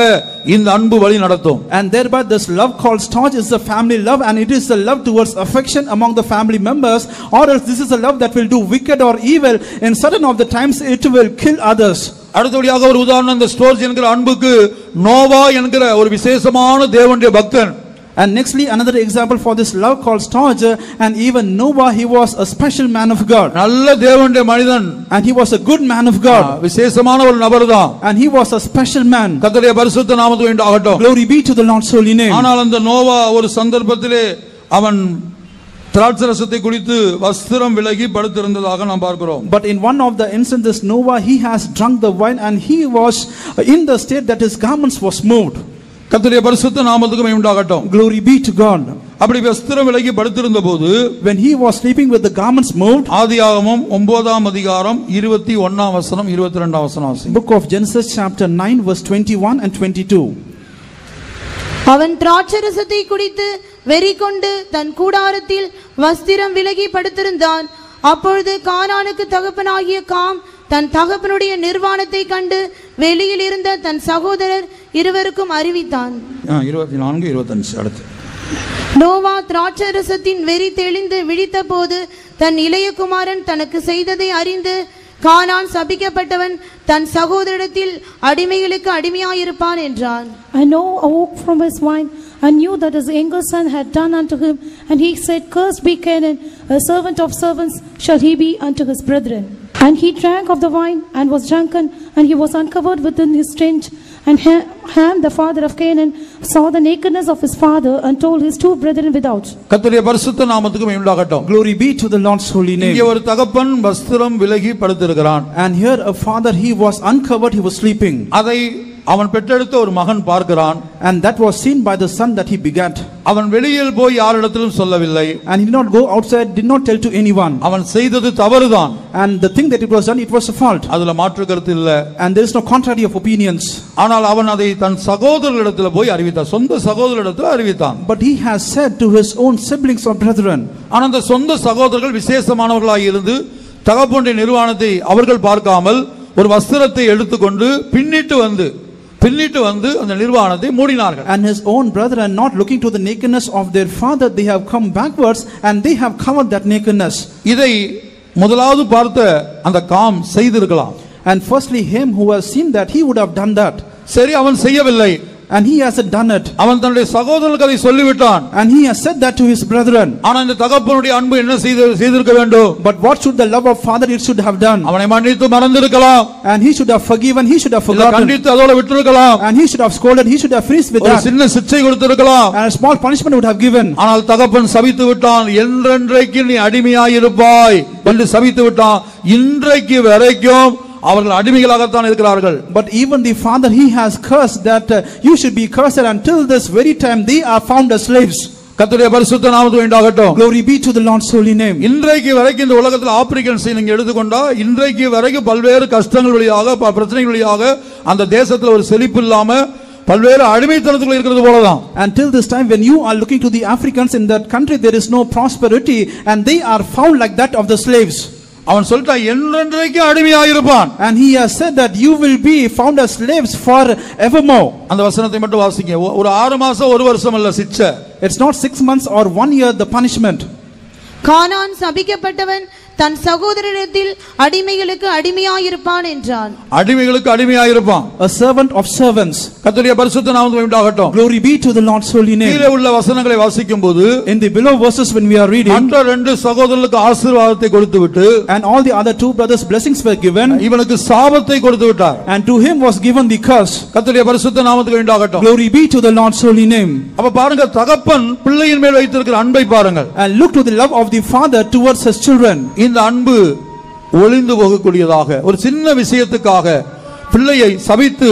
இந்த அன்பு வழி நடத்தும். And thereby this love called storge is the family love, and it is the love towards affection among the family members, or else this is a love that will do wicked or evil. In certain of the times it will kill others. அடுத்தபடியாக ஒரு உதாரணம், இந்த storage என்கிற அன்புக்கு நோவா என்கிற ஒரு விசேஷமான தேவனுடைய பக்தன். And nextly another example for this love called storge, and even Noah, he was a special man of God. நல்ல தேவனுடைய மனிதன், and he was a good man of God. விசேஷமான ஒரு நபர்தான். and he was a special man. கர்த்தருடைய பரிசுத்த நாமத்துக்கு உண்டாகட்டும். Glory be to the Lord's holy name. ஆனால் அந்த நோவா ஒரு சந்தர்ப்பத்திலே அவன் திராட்சரசத்தை குடித்து வஸ்திரம் விலகி படுத்திருந்ததாக நாம் பார்க்கிறோம். But in one of the instances Noah, he has drunk the wine and he was in the state that his garments was moved. கர்த்தருடைய பரிசுத்த நாமத்துக்கு மகிமை உண்டாகட்டும். Glory be to God. அப்படி வஸ்திரம் விலகி படுத்திருந்தபோது, when he was sleeping with the garments moved, ஆதியாகமம் 9ஆம் அதிகாரம் 21ஆம் வசனம் 22ஆம் வசனம். Book of Genesis chapter 9 verse 21 and 22. அவன் திராட்சரசத்தை குடித்து வெறி கொண்டு தன் கூடாரத்தில் வஸ்திரம் விலகி படுத்திருந்தான். அப்பொழுது கானானுக்கு தகப்பனாகிய காம் தன் தகப்பனுடைய நிர்வாணத்தை கண்டு வெளியில் இருந்த தன் சகோதரர் இருவருக்கும் அறிவித்தான். 24 25 அடுத்து. நோவா திராட்சரசத்தின் வெறி தெளிந்து விழித்த போது தன் இளைய குமாரன் தனக்கு செய்ததை அறிந்து, கானான் சபிக்கப்பட்டவன் தன் சகோதரத்தில் அடிமைகளுக்கு அடிமையாயிருப்பான் என்றான். And Noah awoke from his wine and knew that his younger son had done unto him, and he said, Cursed be Canaan, a servant of servants shall he be unto his brethren. And he drank of the wine and was drunken, and he was uncovered within his tent. And Ham, the father of Canaan, saw the nakedness of his father and told his two brethren without. கர்த்தருடைய பரிசுத்த நாமத்துக்கு மகிமை உண்டாகட்டும். Glory be to the Lord's holy name. இங்கே ஒரு தகப்பன் வஸ்திரம் விலகி படுத்திருக்கிறான். And here a father, he was uncovered, he was sleeping. அதை அவன் பெற்றெடுத்த ஒரு மகன் பார்க்கிறான். And that was seen by the son that he begat. அவன் வெளியில் போய் யாரிடத்திலும் சொல்லவில்லை. And he did not go outside, did not tell to anyone. அவன் செய்தது தவறுதான். And the thing that it was done, it was a fault. அதுல மாற்று கருத்து இல்ல. And there is no contrary of opinions. ஆனால் அவன் அதை தன் சகோதரர்களிடத்தில் போய் அறிவித்தான். சொந்த சகோதரரிடத்தில் அறிவித்தான். But he has said to his own siblings or brethren. ஆனால் அந்த சொந்த சகோதரர்கள் விசேஷமானவர்களாய் இருந்து தகப்பனுடைய நிர்வாணத்தை அவர்கள் பார்க்காமல் ஒரு வஸ்திரத்தை எடுத்துக்கொண்டு பின்னிட்டு வந்து அந்த நிர்வாணத்தை மூடினார்கள். And his own brethren, not looking to the nakedness of their father, they have come backwards and they have covered that nakedness. இதை முதலாவது பார்த்த அந்த காம் செய்திருக்கலாம். And firstly, him who has seen that, he would have done that. சரி, அவன் செய்யவில்லை. And he hasn't done it. அவன் தன்னுடைய சகோதரர்களுக்கு அதை சொல்லிவிட்டான். And he has said that to his brethren. ஆனா இந்த தகப்பனுடைய அன்பு என்ன செய்திருக்க வேண்டும்? But what should the love of father it should have done? அவனை மன்னித்து மறந்திருக்கலாம். And he should have forgiven, he should have forgotten. கண்டித்து அதோட விட்டிருக்கலாம். And he should have scolded, he should have finished with that. ஒரு சின்ன சிட்சை கொடுத்திருக்கலாம். And a small punishment would have given. ஆனால் தகப்பன் சபித்து விட்டான். என்றென்றைக்கு நீ அடிமையாய் இருப்பாய் என்று சபித்து விட்டான். இன்றைக்கு வரைக்கும் அவர்கள் அடிமைகளாகத்தான் இருக்கிறார்கள். But even the father, he has cursed that you should be cursed until this very time they are found as slaves. கர்த்தருடைய பரிசுத்த நாமத்துக்கு உண்டாகட்டும். Glory be to the Lord's holy name. இன்றைக்கு வரைக்கும் இந்த உலகத்தில் ஆப்பிரிக்கன்ஸ் நீங்க எடுத்துக்கொண்டா இன்றைக்கு வரைக்கும் பல்வேறு கஷ்டங்கள் வழியாக பிரச்சனைகள் வழியாக அந்த தேசத்துல ஒரு செழிப்பு இல்லாம பல்வேறு அடிமைத்தனத்துக்குள்ள இருக்கிறது போலதான். Until this time when you are looking to the Africans in that country, there is no prosperity and they are found like that of the slaves. அவன் சொல்லிட்டான் என்றென்றைக்கு அடிமையாயிருப்பான். And he has said that you will be found as slaves for evermore. அந்த வசனத்தை மட்டும் வாசிங்க. ஒரு 6 மாசம் ஒரு வருஷம் அல்ல சிட்சை. It's not 6 months or 1 year the punishment. கானான் சபிக்கப்பட்டவன் தன் சகோதரரிடத்தில் அடிமைகளுக்கு அடிமையாயிருப்பான் என்றான். அடிமைகளுக்கு அடிமையாயிருப்பான். A servant of servants. கர்த்தருடைய பரிசுத்த நாமத்துக்கு உண்டாகட்டும். Glory be to the Lord's holy name. கீழே உள்ள வசனங்களை வாசிக்கும்போது in the below verses when we are reading, மற்ற 2 சகோதரர்களுக்கு ஆசீர்வாதத்தை கொடுத்துவிட்டு and all the other 2 brothers blessings were given, இவனுக்கு சாபத்தை கொடுத்து விட்டார். and to him was given the curse. கர்த்தருடைய பரிசுத்த நாமத்துக்கு உண்டாகட்டும். Glory be to the Lord's holy name. அப்ப பாருங்க, தகப்பன் பிள்ளையின் மேல் வைத்திருக்கிற அன்பை பாருங்கள். And look to the love of the father towards his children. இந்த அன்பு ஒளிந்து போகக்கூடியதாக, ஒரு சின்ன விஷயத்துக்காக பிள்ளையை சபித்து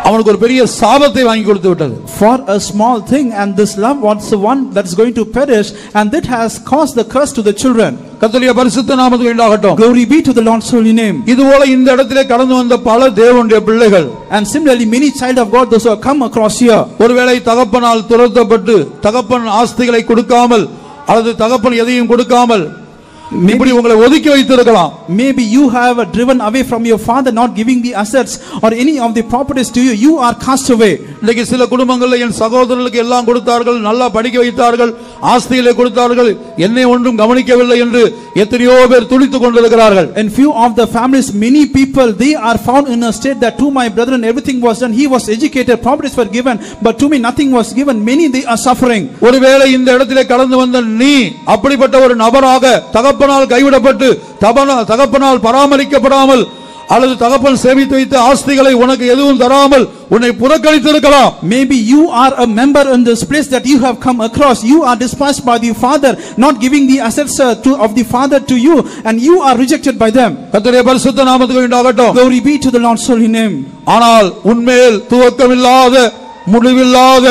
அவனுக்கு ஒரு பெரிய சாபத்தை வாங்கி கொடுத்து விட்டது. For a small thing, and this love was the one that is going to perish, and that has caused the curse to the children. கர்த்தருடைய பரிசுத்த நாமத்துக்கு உண்டாகட்டும். Glory be to the Lord's holy name. இதுபோல இந்த இடத்திலே கடந்து வந்த பல தேவனுடைய பிள்ளைகள், and similarly many child of God those who have come across here, ஒருவேளை தகப்பனால் துரத்தப்பட்டு தகப்பன் ஆஸ்திகளை கொடுக்காமல் அல்லது தகப்பன் எதையும் கொடுக்காமல் இப்படி உங்களை ஒதுக்கி வைத்திருக்கலாம். Maybe you have driven away from your father, not giving the assets or any of the properties to you. You are cast away. இன்னைக்கு சில குடும்பங்கள்ல என் சகோதரர்களுக்கு எல்லாம் கொடுத்தார்கள், நல்லா படிக்க வைத்தார்கள், ஆஸ்திகளை கொடுத்தார்கள், என்னை ஒன்றும் கவனிக்கவில்லை என்று எத்தனையோ பேர் துடித்துக் கொண்டிருக்கிறார்கள். In few of the families, many people they are found in a state that to my brethren everything was done, he was educated, properties were given, but to me nothing was given. Many they are suffering. ஒருவேளை இந்த இடத்திலே கடந்து வந்த நீ அப்படிப்பட்ட ஒரு நபராக தகப்பனால் கைவிடப்பட்டு தகப்பனால் பராமரிக்கப்படாமல் அல்லது தகப்பன் சேமித்து வைத்த ஆஸ்திகளை உனக்கு எதுவும் தராமல் உன்னை புறக்கணித்திருக்கலாம். Maybe you are a member in this place that you have come across. You are despised by the father, not giving the assets of the father to you, and you are rejected by them. கர்த்தருடைய பரிசுத்த நாமத்துக்கு உண்டாகட்டும். Glory be to the Lord's holy name. ஆனால் உன்மேல் துவக்கமில்லாத முடிவில்லாத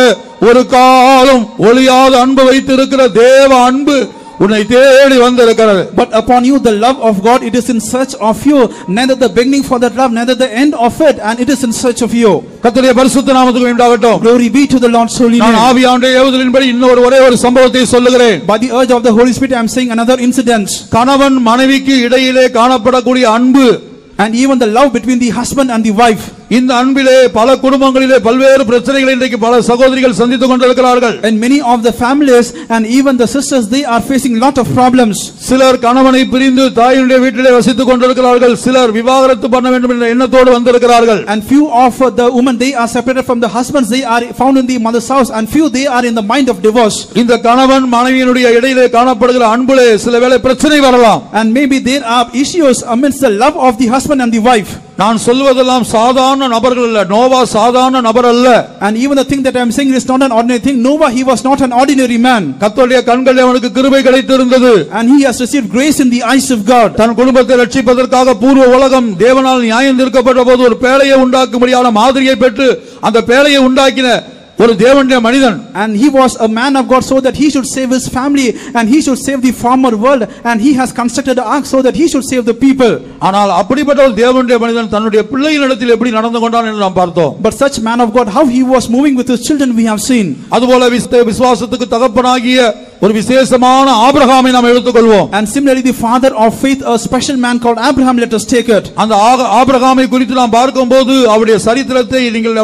ஒரு காலம் ஒளியாத அன்பு வைத்திருக்கிற தேவ அன்பு உன்னை தேடி வந்திருக்கிறது. But upon you the love of God, it is in search of you, neither the beginning for that love, neither the end of it, and it is in search of you. கர்த்தருடைய பரிசுத்த நாமத்துக்கு உண்டாகட்டும். Glory be to the Lord's holy name. நான் ஆவியானவருடைய ஏவுதலின்படி இன்னொரு ஒரே ஒரு சம்பவத்தை சொல்லுகிறேன். By the urge of the Holy Spirit I am saying another incident. கணவன் மனைவிக்கு இடையிலே காணப்படக்கூடிய அன்பு, and even the love between the husband and the wife. இந்த அன்பிலே பல குடும்பங்களிலே பல்வேறு பிரச்சனைகளை இன்றைக்கு பல சகோதரிகள் சந்தித்துக் கொண்டிருக்கிறார்கள். And many of the families and even the sisters they are facing lot of problems. சிலர் கணவனை பிரிந்து தாயினுடைய வீட்டிலே வசித்துக் கொண்டிருக்கிறார்கள். சிலர் விவாகரத்து பண்ண வேண்டும் என்ற எண்ணத்தோடு வந்திருக்கிறார்கள். And few of the women they are separated from the husbands, they are found in the mother's house, and few they are in the mind of divorce. இந்த கணவன் மனைவியினுடைய இடையிலே காணப்படுகிற அன்பிலே சில வேளை பிரச்சனை வரலாம். And maybe there are issues amidst the love of the husband and the wife. நான் சொல்வதெல்லாம் சாதாரண நபர்கள் அல்ல. நோவா சாதாரண நபர் அல்ல. And even the thing that I am saying is not an ordinary thing. Noah, he was not an ordinary man. கர்த்தருடைய கண்களில் அவனுக்கு கிருபை கிடைத்திருந்தது. And he has received grace in the eyes of God. தன் குடும்பத்தை ரட்சிப்பதற்காக பூர்வ உலகம் தேவனால் நியாயம் தீர்க்கப்பட்ட போது ஒரு பேழையை உண்டாக்கும்படியான மாதிரியை பெற்று அந்த பேழையை உண்டாக்கின ஒரு தேவனுடைய மனிதன். And he was a man of God so that he should save his family and he should save the former world, and he has constructed an ark so that he should save the people. ஆனால் அப்படிப்பட்ட ஒரு தேவனுடைய மனிதன் தன்னுடைய பிள்ளைகளிடத்தில் எப்படி நடந்து கொண்டான் என்று நாம் பார்த்தோம். But such man of God, how he was moving with his children, we have seen. அதுபோல விசுவாசத்துக்கு தகப்பனாகிய ஒரு விசேஷமான ஆபிரகாமை நாம் எடுத்துக்கொள்வோம். And similarly the father of faith, a special man called Abraham, let us take it. அந்த ஆபிரகாமை குறித்து நாம் பார்க்கும்போது அவருடைய சரித்திரத்தை நீங்கள்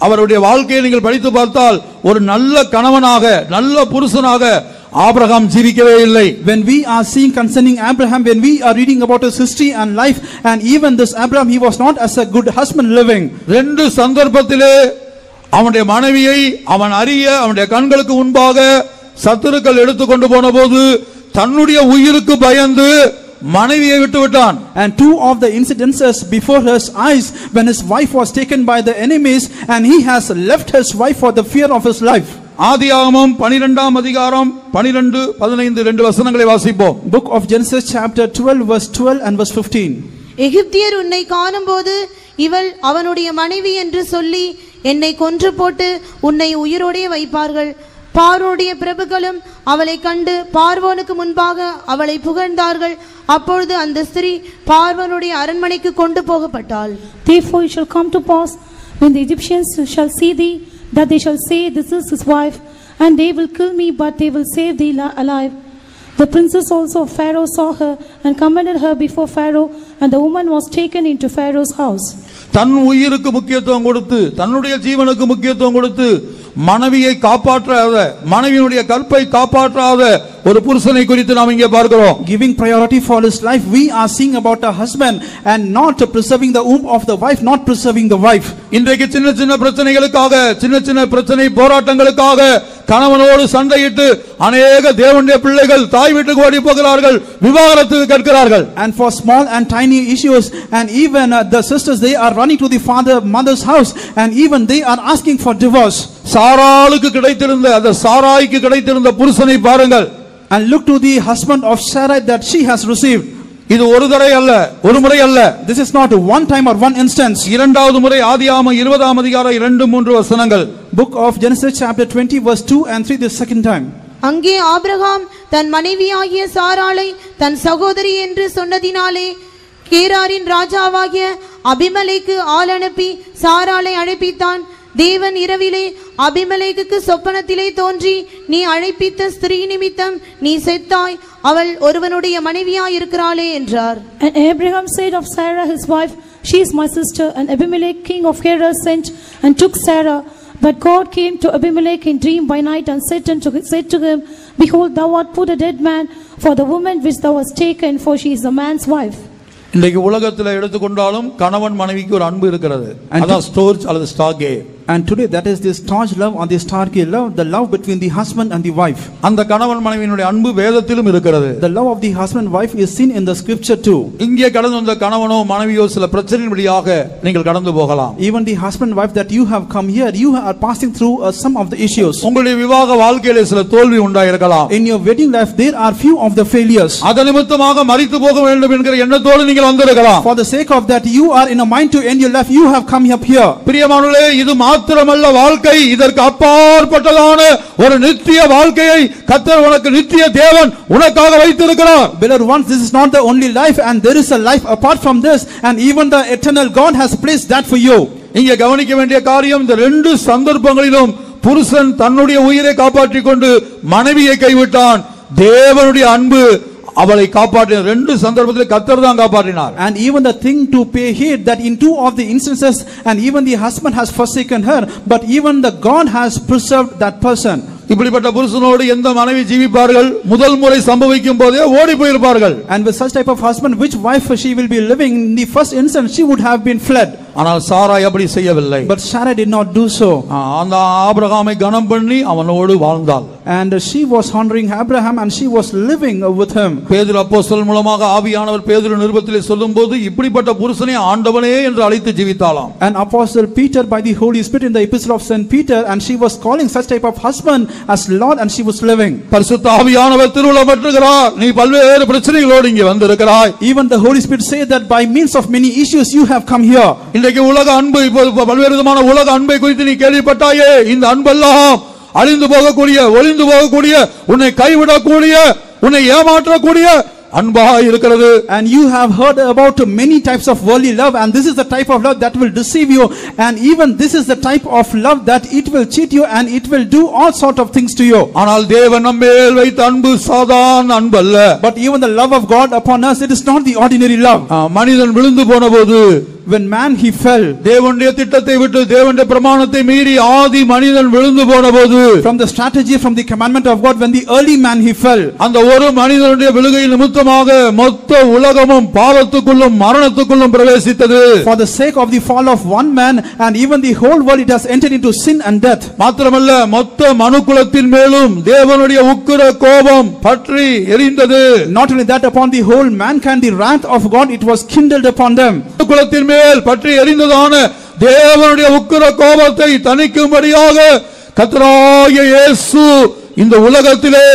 அவருடைய வாழ்க்கையை நீங்கள் படித்து பார்த்தால் ஒரு நல்ல கணவனாக நல்ல புருஷனாக ஆபிரகாம் ஜீவிக்கவே இல்லை. When we are seeing concerning Abraham, when we are reading about his history and life, and even this Abraham, he was not as a good husband living. ரெண்டு சந்தர்ப்பத்திலே அவனுடைய மனைவியை அவன் அறிய அவனுடைய கண்களுக்கு முன்பாக சத்துருக்கள் எடுத்துக்கொண்டு போன போது தன்னுடைய உயிருக்கு பயந்து மனைவியை விட்டு விட்டான். And two of the incidences before his eyes, when his wife was taken by the enemies, and he has left his wife for the fear of his life. ஆதியாகமம் 12ஆம் அதிகாரம் 12-15 ரெண்டு வசனங்களை வாசிப்போம். Book of Genesis chapter 12 verse 12 and verse 15. எகிப்தியர் உன்னை காணும்போது இவள் அவனுடைய மனைவி என்று சொல்லி என்னை கொன்று போட்டு உன்னை உயிரோடே வைப்பார்கள். பார்வோனுடைய பிரபுக்களும் அவளை கண்டு பார்வோனுக்கு முன்பாக அவளை புகழ்ந்தார்கள். அப்பொழுது அந்த ஸ்திரீ பார்வோனுடைய அரண்மனைக்கு கொண்டு போகப்பட்டாள். Therefore it shall come to pass when the Egyptians shall see thee, that they shall say, This is his wife, and they will kill me, but they will save thee alive. The princess also of Pharaoh saw her and commended her before Pharaoh, and the woman was taken into Pharaoh's house. தன் உயிருக்கு முக்கியத்துவம் கொடுத்து தன்னுடைய ஜீவனுக்கு முக்கியத்துவம் கொடுத்து மனைவியை காப்பாற்றாத மனைவியுடைய கற்பை காப்பாற்றாத ஒரு புருஷனை குறித்து நாம் இங்கே பார்க்கிறோம். Giving priority for his life, we are seeing about a husband and not preserving the womb of the wife, not preserving the wife. இன்றைக்கு சின்ன சின்ன பிரச்சனைகளுக்காக சின்ன பிரச்சனை போராட்டங்களுக்காக கணவனோடு சண்டையிட்டு அநேக தேவனுடைய பிள்ளைகள் தாய் வீட்டுக்கு ஓடி போகிறார்கள், விவாகரத்து கேட்கிறார்கள். And for small and tiny issues, and even the sisters, they are running to the mother's house, and even they are asking for divorce. சாராளுக்கு கிடைத்திருந்த அந்த சாராய்க்கு கிடைத்திருந்த புருஷனை பாருங்கள். And look to the husband of Sarai that she has received. இது ஒரு தடவை அல்ல, ஒரு முறை அல்ல. This is not one time or one instance. இரண்டாவது முறை ஆதியாகமம் 20ஆம் அதிகாரம் 2-3 வசனங்கள். Book of Genesis chapter 20 verse 2 and 3, the second time. அங்கே ஆபிரகாம் தன் மனைவியாகிய சாராளை தன் சகோதரி என்று சொன்னதினாலே கேராரின் ராஜாவாகிய அபிமெலேக்கு ஆள் அனுப்பி சாராளை அழைப்பித்தான். தேவன் இரவிலே அபிமெலேக்குக்கு சொப்பனத்திலே தோன்றி, நீ அழைப்பித்த ஸ்திரீ நிமித்தம் நீ செத்தாய், அவள் ஒருவனுடைய மனைவியாய் இருக்கிறாளே என்றார். And Abraham said of Sarah his wife, She is my sister. And Abimelech king of Gerar sent and took Sarah. But God came to Abimelech in dream by night and said to him, Behold, thou art put a dead man for the woman which thou hast taken, for she is a man's wife. இன்றைக்கு உலகத்தில் எடுத்துக்கொண்டாலும் கணவன் மனைவிக்கு ஒரு அன்பு இருக்கிறது. அதான் storage அல்லது ஸ்டாகே. And today that is the staunch love or the starkey love, the love between the husband and the wife. அந்த கணவன் மனைவியினுடைய அன்பு வேதத்திலும் இருக்கிறது. The love of the husband and wife is seen in the scripture too. இங்கே கடந்து வந்த கணவனோ மனைவியோ சில பிரச்சனையின் வழியாக நீங்கள் கடந்து போகலாம். Even the husband and wife that you have come here, you are passing through some of the issues. உங்களுடைய விவாக வாழ்க்கையிலே சில தோல்வி உண்டாயிருக்கலாம். In your wedding life there are few of the failures. அத நிமித்தமாக மரித்து போக வேண்டும் என்கிற எண்ணத்தோடு நீங்கள் வந்திருக்கலாம். For the sake of that you are in a mind to end your life, you have come up here. பிரியமானவர்களே, இது மாத்திரமல்ல வாழ்க்கை, இதற்கு அப்பாற்பட்டதான ஒரு நித்திய வாழ்க்கையை கர்த்தர் உனக்கு நித்திய தேவன் உனக்காக வைத்திருக்கிறார். Beloved ones, this is not the only life, and there is a life apart from this, and even the eternal God has placed that for you. இங்கே கவனிக்க வேண்டிய காரியம், இந்த ரெண்டு சந்தர்ப்பங்களிலும் புருஷன் தன்னுடைய உயிரை காப்பாற்றிக் கொண்டு மனைவியை கைவிட்டான். தேவனுடைய அன்பு அவளை காப்பாற்றினார். ரெண்டு சந்தர்ப்பத்தில் கர்த்தர் தான் காப்பாற்றினார். And even the thing to pay heed, that in two of the instances, and even the husband has forsaken her, but even the God has preserved that person. இப்படிப்பட்ட புருஷனோடு எந்த மனைவி ஜீவிப்பார்கள்? முதல் முறை சம்பவிக்கும் போதே ஓடி போயிருப்பார்கள். And with such type of husband, which wife she will be living in the first instance, she would have been fled. ஆனால் சாராய் அப்படி செய்யவில்லை. But Sarah did not do so. அந்த ஆபிரகாமை கனம் பண்ணி அவனோடு வாழ்ந்தாள். And she was honoring Abraham and she was living with him. பேதுரு அப்போஸ்தலன் மூலமாக ஆவியானவர் பேதுரு நிருபத்திலே சொல்லும்போது இப்படிப்பட்ட புருஷனை ஆண்டவனே என்று அழைத்து ஜீவித்தாளாம். And Apostle Peter by the Holy Spirit in the epistle of Saint Peter, and she was calling such type of husband as Lord, and she was living. பரிசுத்த ஆவியானவர் திருவுளப்பட்டிருக்கிறார், நீ பல்வேறு பிரச்சனைகளோடு இங்கே வந்திருக்கிறாய். Even the Holy Spirit says that by means of many issues you have come here. இன்றைக்கு உலக அன்பு, பல்வேறு விதமான உலக அன்பை குறித்து நீ கேள்விப்பட்டாயே. இந்த அன்பெல்லாம் அழிந்து போகக்கூடிய, ஒளிந்து போகக்கூடிய, உன்னை கைவிடக்கூடிய, உன்னை ஏமாற்றக்கூடிய அன்பாய் இருக்கிறது. And you have heard about many types of worldly love, and this is the type of love that will deceive you, and even this is the type of love that it will cheat you and it will do all sort of things to you. ஆனால் தேவன் நம்மேல் வைத்த அன்பு சாதாரண அன்பு அல்ல. But even the love of God upon us, it is not the ordinary love. மனிதன் விழுந்து போனபோது, when man he fell, தேவனுடைய திட்டத்தை விட்டு தேவனுடைய பிரமாணத்தை மீறி ஆதி மனிதன் விழுந்து போனபோது, from the strategy, from the commandment of God, when the early man he fell, அந்த ஒரு மனிதனுடைய விழுகையின் நிமித்தமாக மொத்த உலகமும் பாவத்துக்குள்ளும் மரணத்துக்குள்ளும் பிரவேசித்தது. For the sake of the fall of one man, and even the whole world, it has entered into sin and death. மாத்திரமல்ல, மொத்த மனுக்குலத்தின் மேலும் தேவனுடைய உக்கிர கோபம் பற்றி எரிந்தது. Not only that, upon the whole mankind the wrath of God, it was kindled upon them. மனுக்குலத்தின் மேல் பற்றி எரிந்ததான தேவனுடைய உக்கிர கோபத்தை தணிக்கும்படியாக கர்த்தராகிய இயேசு இந்த உலகத்திலே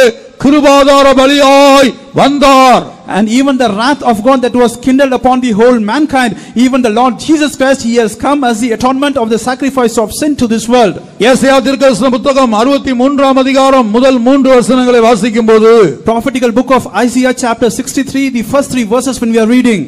கிருபாதார பலியாய் வந்தார். And even the wrath of God that was kindled upon the whole mankind, even the Lord Jesus Christ, he has come as the atonement of the sacrifice of sin to this world. ஏசாயா தீர்க்கதரிசன புத்தகம் 63 அதிகாரம் முதல் 3 வசனங்களை வாசிக்கும்போது, prophetical book of Isaiah chapter 63, the first 3 verses when we are reading,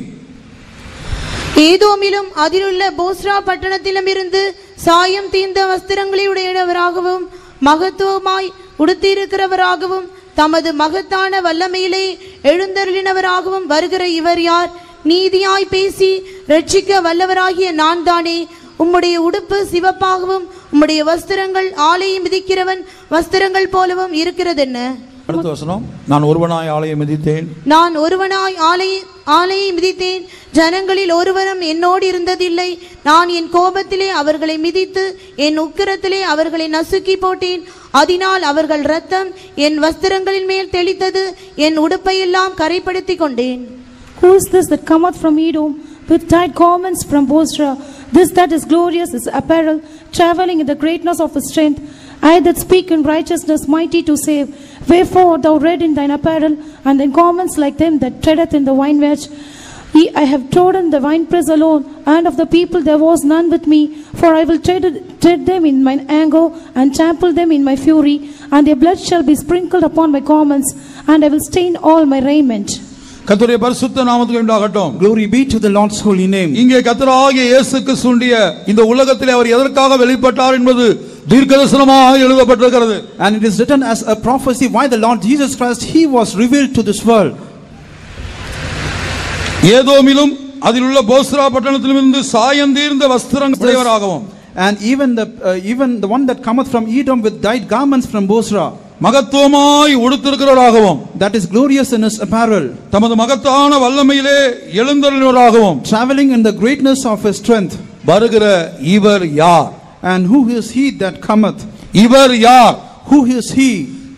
ஏதோமிலும் அதிலுள்ள போஸ்ரா பட்டணத்திலும் இருந்து சாயம் தீர்ந்த வஸ்திரங்களை உடையவராகவும் மகத்துவமாய் உடுத்தியிருக்கிறவராகவும் தமது மகத்தான வல்லமையிலே எழுந்தருளினவராகவும் வருகிற இவர் யார்? நீதியாய் பேசி ரட்சிக்க வல்லவராகிய நான் தானே. உம்முடைய உடுப்பு சிவப்பாகவும் உம்முடைய வஸ்திரங்கள் ஆலயம் மிதிக்கிறவன் வஸ்திரங்கள் போலவும் இருக்கிறதென்ன? அடுத்த வசனம், நான் ஒருவனாய் ஆலயம் மிதித்தேன், நான் ஒருவனாய் ஆலையை மிதித்தேன், ஜனங்களில் ஒருவரும் என்னோடு இருந்ததில்லை. நான் என் கோபத்திலே அவர்களை மிதித்து என் உக்கிரத்திலே அவர்களை நசுக்கி போட்டேன். அதனால் அவர்கள் இரத்தம் என் வஸ்திரங்களின் மேல் தெளித்தது, என் உடுப்பையெல்லாம் கரைப்படுத்தி கொண்டேன். Who is this that cometh from Edom with dyed garments from Bosra? This that is glorious is apparel, traveling in the greatness of his strength. I that speak in righteousness, mighty to save. Wherefore art thou red in thine apparel, and thine garments like them that treadeth in the vineyard? I have trodden the winepress alone, and of the people there was none with me. For I will tread them in mine anger, and trample them in my fury, and their blood shall be sprinkled upon my garments, and I will stain all my raiment. கர்த்தருடைய பரிசுத்த நாமத்துக்கு உண்டாகட்டும். Glory be to the Lord's holy name. இங்கே கர்த்தராகிய இயேசு கிறிஸ்துவினுடைய இந்த உலகத்திலே அவர் எதற்காக வெளிப்பட்டார் என்பது தீர்க்கதரிசனமாக எழுதப்பட்டிருக்கிறது. And it is written as a prophecy why the Lord Jesus Christ, he was revealed to this world. ஏதோமிலும் அதிலுள்ள போஸ்ரா பட்டணத்திலிருந்து சாயம் தீர்ந்த வஸ்திரங்கள் உடையவராகவும், and even the one that cometh from Edom with dyed garments from Bosra, மகத்துவமாய் உடுத்திருக்கிறவராகவும், that is glorious in his apparel, தமது மகத்தான வல்லமையிலே எழுந்தருளினவராகவும், traveling in the greatness of his strength. வருகிற இவர் யார்? And who is he that cometh? இவர் யார்? Who is he?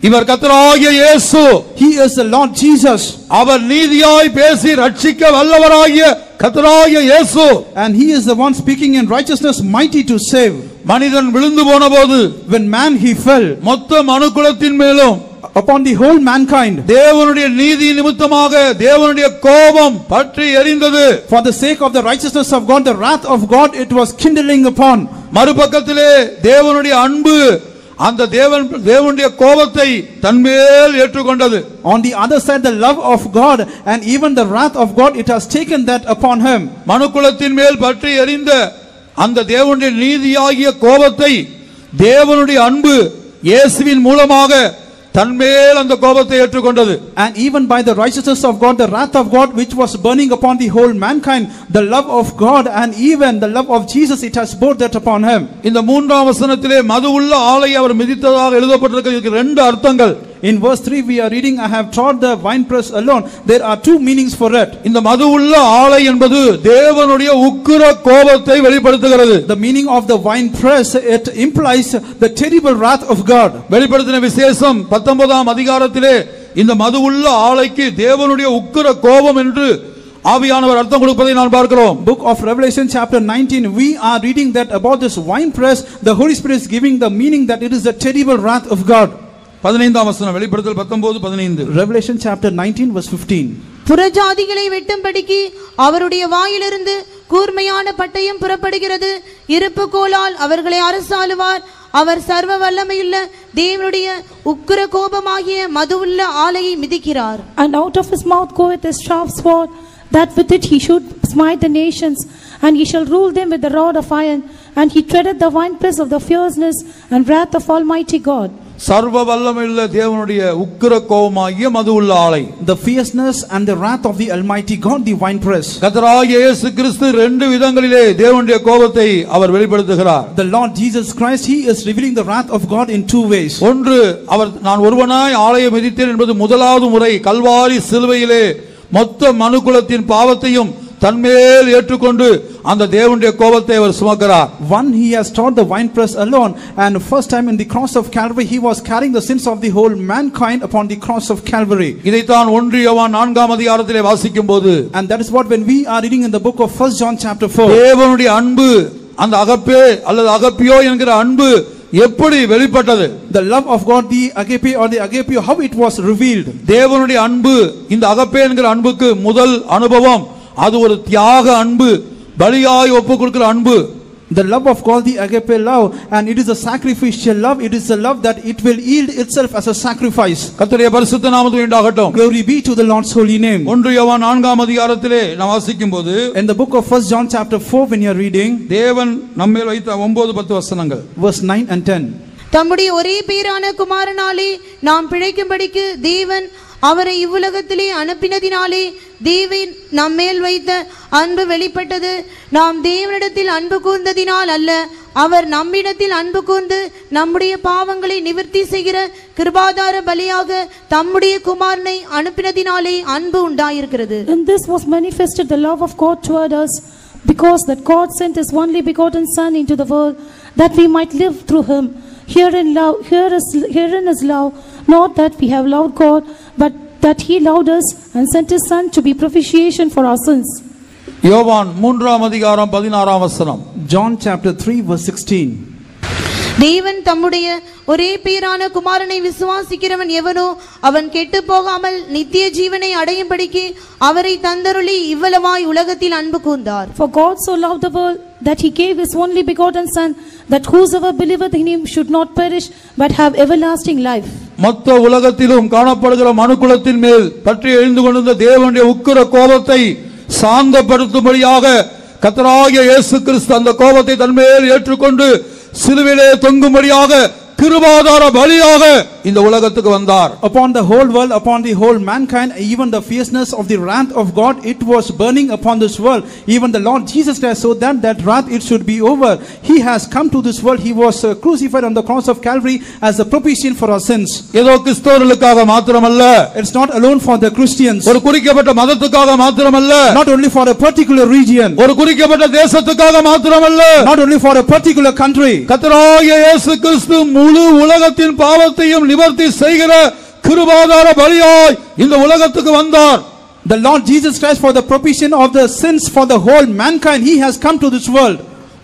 இவர் கர்த்தராகிய இயேசு. He is the Lord Jesus. அவர் நீதியாய் பேசி ரட்சிக்க வல்லவராகிய கர்த்தராகிய இயேசு. And he is the one speaking in righteousness, mighty to save. மனிதன் விழுந்து போனபோது, when man he fell, மொத்த மனுக்குலத்தின் மேலும் upon the whole mankind, தேவனுடைய நீதி நிமித்தமாக தேவனுடைய கோபம் பற்றி எரிந்தது. for the sake of the righteousness of God, the wrath of God, it was kindling upon. மறுபக்கத்திலே தேவனுடைய அன்பு அந்த தேவனுடைய கோபத்தை தன்மேல் ஏற்றுக்கொண்டது. On the other side, the love of God and even the wrath of God, it has taken that upon him. மனுக்குலத்தின் மேல் பற்றி எரிந்த அந்த தேவனுடைய நீதியாகிய கோபத்தை தேவனுடைய அன்பு இயேசுவின் மூலமாக தன்மேல் அந்த கோபத்தை ஏற்றுக்கொண்டது. And even by the righteousness of God, the wrath of God which was burning upon the whole mankind, the love of God and even the love of Jesus, it has bore that upon him. இந்த மூன்றாம் வசனத்திலே மது உள்ள ஆலை அவர் மிதித்ததாக எழுதப்பட்டிருக்கிறது. ரெண்டு அர்த்தங்கள். In verse 3 we are reading, I have trod the winepress alone. There are two meanings for it. இந்த மது உள்ள ஆலை என்பது தேவனுடைய உக்கிர கோபத்தை வெளிப்படுத்துகிறது. The meaning of the winepress, it implies the terrible wrath of God. வெளிப்படுத்தின விசேஷம் 19ஆம் அதிகாரத்திலே இந்த மது உள்ள ஆலைக்கு தேவனுடைய உக்கிர கோபம் என்று ஆவியானவர் அர்த்தம் கொடுப்பதை நான் பார்க்கிறோம். Book of Revelation chapter 19, we are reading that about this winepress, the Holy Spirit is giving the meaning that it is the terrible wrath of God. 15ஆம் வசனம், வெளிப்படுத்தல் 19:15. Revelation chapter 19 verse 15. புறஜாதிகளை வெட்டும்படிக்கு அவருடைய வாயிலிருந்து கூர்மையான பட்டயம் புறப்படுகிறது. இருப்பு கோலால் அவர்களை அரசாளுவார். அவர் சர்வ வல்லமையுள்ள தேவனுடைய உக்கிர கோபமாகிய மதுவுள்ள ஆலையை மிதிக்கிறார். And out of his mouth goeth a sharp sword, that with it he should smite the nations, and he shall rule them with the rod of iron, and he treadeth the winepress of the fierceness and wrath of Almighty God. சர்வ வல்லமையுள்ள தேவனுடைய உக்கிர கோபமாகிய மது உள்ள ஆலை. The fierceness and the wrath of the Almighty God, the winepress. கர்த்தராகிய இயேசு கிறிஸ்து ரெண்டு விதங்களிலே தேவனுடைய கோபத்தை அவர் வெளிப்படுத்துகிறார். The Lord Jesus Christ, he is revealing the wrath of God in two ways. ஒன்று, அவர் நான் ஒருவனாய் ஆலையை மிதித்தேன் என்பது முதலாவது முறை கல்வாரி சிலுவையிலே மொத்த மனுக்குலத்தின் பாவத்தையும் தன்மேல் ஏற்றுக்கொண்டு அந்த தேவனுடைய கோபத்தை அவர் சுமக்கிறார். One, he has trod the winepress alone, and first time in the cross of Calvary he was carrying the sins of the whole mankind upon the cross of Calvary. இதைத்தான் 1 யோவான் 4ஆம் அதிகாரத்திலே வாசிக்கும்போது, and that is what when we are reading in the book of 1 John chapter 4, தேவனுடைய அன்பு, அந்த அகப்பே அல்லது அகப்பியோ என்கிற அன்பு எப்படி வெளிப்பட்டது? The love of God, the agape or the agapeo, how it was revealed. தேவனுடைய அன்பு, இந்த அகப்பே என்கிற அன்புக்கு முதல் அனுபவம் அது ஒரு தியாக அன்பு, பலியாய் ஒப்புக்கொடுக்கிற அன்பு. The love of God, the agape love, and it is a sacrificial love. It is a love that it will yield itself as a sacrifice. கர்த்தருடைய பரிசுத்த நாமத்துக்கு உண்டாகட்டும். Glory be to the Lord's holy name. 1 யோவான் 4ஆம் அதிகாரத்திலே நாம் வாசிக்கும்போது, in the book of 1 John chapter 4 when you are reading, தேவன் நம்மேல் வைத்த 9-10 வசனங்கள், verse 9 and 10. தம்முடைய ஒரே பேரான குமாரனாலே நாம் பிழைக்கும்படிக்கு தேவன் அவரை இவ்வுலகத்திலே அனுப்பினதினாலே தேவன் நம்மேல் வைத்த அன்பு வெளிப்பட்டது. நாம் தேவனிடத்தில் அன்பு கூர்ந்ததினால் அல்ல, அவர் நம்மிடத்தில் அன்பு கூர்ந்து நம்முடைய பாவங்களை நிவர்த்தி செய்கிற கிருபாதார பலியாக தம்முடைய குமாரனை அனுப்பினதினாலே அன்பு உண்டாயிருக்கிறது. In this was manifested the love of God toward us, because that God sent his only begotten Son into the world, that we might live through him. Herein is love, not that we have loved God, but that he loved us and sent his Son to be propitiation for our sins. யோவான் 3ஆம் அதிகாரம் 16ஆம் வசனம். John chapter 3 verse 16. தேவன் தம்முடைய ஒரே பேரான குமாரனை விசுவாசிக்கிறவன் எவனோ அவன் கெட்டு போகாமல் நித்திய ஜீவனை அடையும்படிக்கு அவரை தந்தருளி இவ்வளவாய் உலகத்தில் அன்பு கூர்ந்தார். For God so loved the world that he gave his only begotten Son, that whosoever believeth in him should not perish but have everlasting life. மொத்த உலகத்திலும் காணப்படுகிற மனுக்குலத்தின் மேல் பற்றி எழுந்து கொண்டிருந்த தேவனுடைய உக்கிர கோபத்தை சாந்தப்படுத்தும்படியாக கர்த்தராகிய இயேசு கிறிஸ்து அந்த கோபத்தை தன்மேல் ஏற்றுக்கொண்டு சிலுவையிலே தொங்கும்படியாக கிருபாதார பலியாக இந்த உலகத்துக்கு வந்தார். Upon the whole world, upon the whole mankind, even the fierceness of the wrath of God, it was burning upon this world. Even the Lord Jesus Christ, so that wrath it should be over. He has come to this world. He was crucified on the cross of Calvary as a propitiation for our sins. ஏதோ கிறிஸ்தவர்களுக்காக மாத்திரமல்ல, it's not alone for the Christians, ஒரு குறிக்கப்பட்ட மதத்துக்காக மாத்திரமல்ல, not only for a particular region, ஒரு குறிக்கப்பட்ட தேசத்துக்காக மாத்திரமல்ல, not only for a particular country. கர்த்தராகிய இயேசு கிறிஸ்து முழு உலகத்தின் பாவத்தையும் நிவர்த்தி செய்கிற கிருபாதார பலியாய் இந்த உலகத்துக்கு வந்தார். The Lord Jesus Christ, for the propitiation of the sins for the whole mankind, he has come to this world.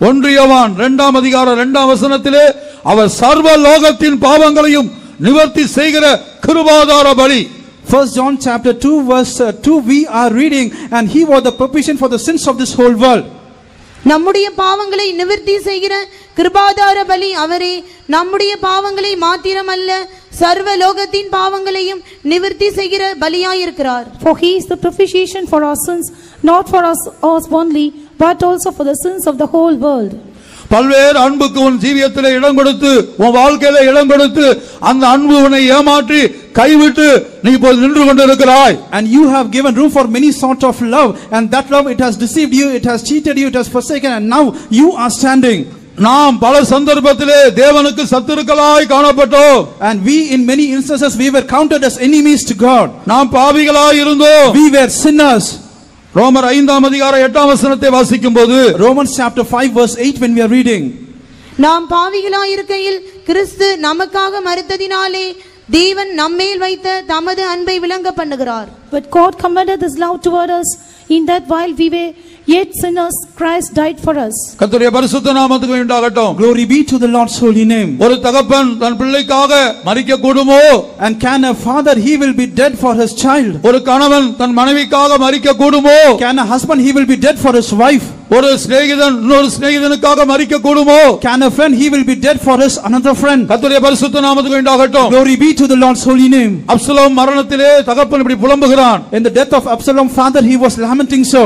1 யோவான் 2ஆம் அதிகாரம் 2ஆம் வசனத்திலே அவர் சர்வ லோகத்தின் பாவங்களையும் நிவர்த்தி செய்கிற கிருபாதார பலி. 1 John chapter 2 verse 2 we are reading, and he was the propitiation for the sins of this whole world. நம்முடைய பாவங்களை நிவர்த்தி செய்கிற கிருபாதார பலி அவரே. நம்முடைய பாவங்களை மாத்திரமல்ல, சர்வ லோகத்தின் பாவங்களையும் நிவர்த்தி செய்கிற பலியாயிருக்கிறார். For he is the propitiation for our sins, not for us only, but also for the sins of the whole world. பல்வேறு அன்புக்கு உன் ஜீவியத்திலே இடம் கொடுத்து, உன் வாழ்க்கையிலே இடம் கொடுத்து, அந்த அன்பு உன்னை ஏமாற்றி கைவிட்டு நீ இப்போது நின்று கொண்டிருக்கிறாய். And you have given room for many sort of love, and that love it has deceived you, it has cheated you, it has forsaken, and now you are standing. நாம் பல சந்தர்ப்பத்திலே தேவனுக்கு சத்துருக்களாய் காணப்பட்டோம். And we in many instances we were counted as enemies to God. நாம் பாவிகளாய் இருந்தோம். We were sinners. ரோமர் 5ஆம் அதிகாரம் 8ஆம் வசனத்தை வாசிக்கும்போது Romans chapter 5 verse 8 when we are reading, நாம் பாவிகளாய் இருக்கையில் கிறிஸ்து நமக்காக மரித்ததினாலே தேவன் நம்மேல் வைத்த தமது அன்பை விளங்க பண்ணுகிறார். But God commended His love toward us in that while we were yet sinners, Christ died for us. கர்த்தருடைய பரிசுத்த நாமத்துக்கு உண்டாகட்டும். Glory be to the Lord's holy name. ஒரு தகப்பன் தன் பிள்ளைக்காக மரிக்க கூடுமோ? And can a father, he will be dead for his child? ஒரு கணவன் தன் மனைவிக்காக மரிக்க கூடுமோ? Can a husband, he will be dead for his wife? ஒரு சிநேகிதன் இன்னொரு சிநேகிதனுக்காக மரிக்க கூடுமோ? Can a friend, he will be dead for his another friend? கர்த்தருடைய பரிசுத்த நாமத்துக்கு உண்டாகட்டும். Glory be to the Lord's holy name. Absalom மரணத்திலே தகப்பன் இப்படி புலம்புகிறான். In the death of Absalom, father, he was lamenting so.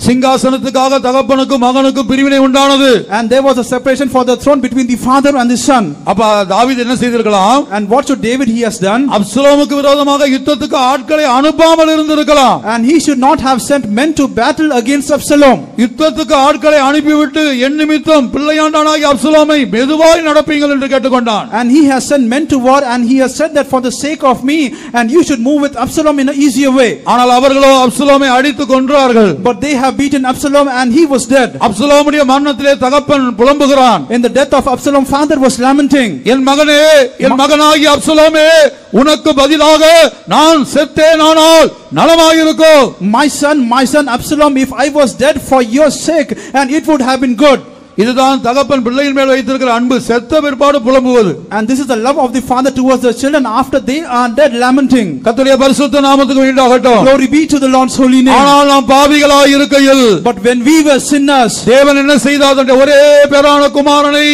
சிங்காசனத்துக்காக தகப்பனுக்கும் மகனுக்கும் பிரிவினை உண்டானது. And there was a separation for the throne between the father and the son. அப்ப தாவீது என்ன செய்திருக்கலாம்? And what should David he has done? அப்சலோமுக்கு விரோதமாக யுத்தத்துக்கு ஆட்களை அனுப்பாமல் இருந்திருக்கலாம். And he should not have sent men to battle against Absalom. யுத்தத்துக்கு ஆட்களை அனுப்பிவிட்டு என் நிமித்தம் பிள்ளையாண்டானாகிய அப்சலோமை மெதுவாய் நடப்பீங்கள் என்று கேட்டுக்கொண்டான். And he has sent men to war, and he has said that for the sake of me, and you should move with Absalom in an easier way. ஆனால் அவர்களோ அப்சலோமை அடித்து கொன்றார்கள். But they have beaten Absalom and he was dead. அப்சலோமுடைய மரணத்திலே தகப்பன் புலம்புகிறான். In the death of Absalom, father was lamenting. என் மகனே, என் மகனாகிய அப்சலோமே, உனக்கு பதிலாக நான் செத்தேனானால் நலமாயிருக்கும். My son Absalom, if I was dead for your sake, and it would have been good. இதுதான் தகப்பன் பிள்ளையின் மேல் வைத்திருக்கிற அன்பு, செத்த பிற்பாடு புலம்புவது. And this is the love of the father towards the children after they are dead, lamenting. கர்த்தருடைய பரிசுத்த நாமத்துக்கு உண்டாகட்டும். Glory be to the Lord's holy name. ஆனால் நாம் பாவிகளாய் இருக்கையில், But when we were sinners, தேவன் என்ன செய்தார்? ஒரே பேரான குமாரனை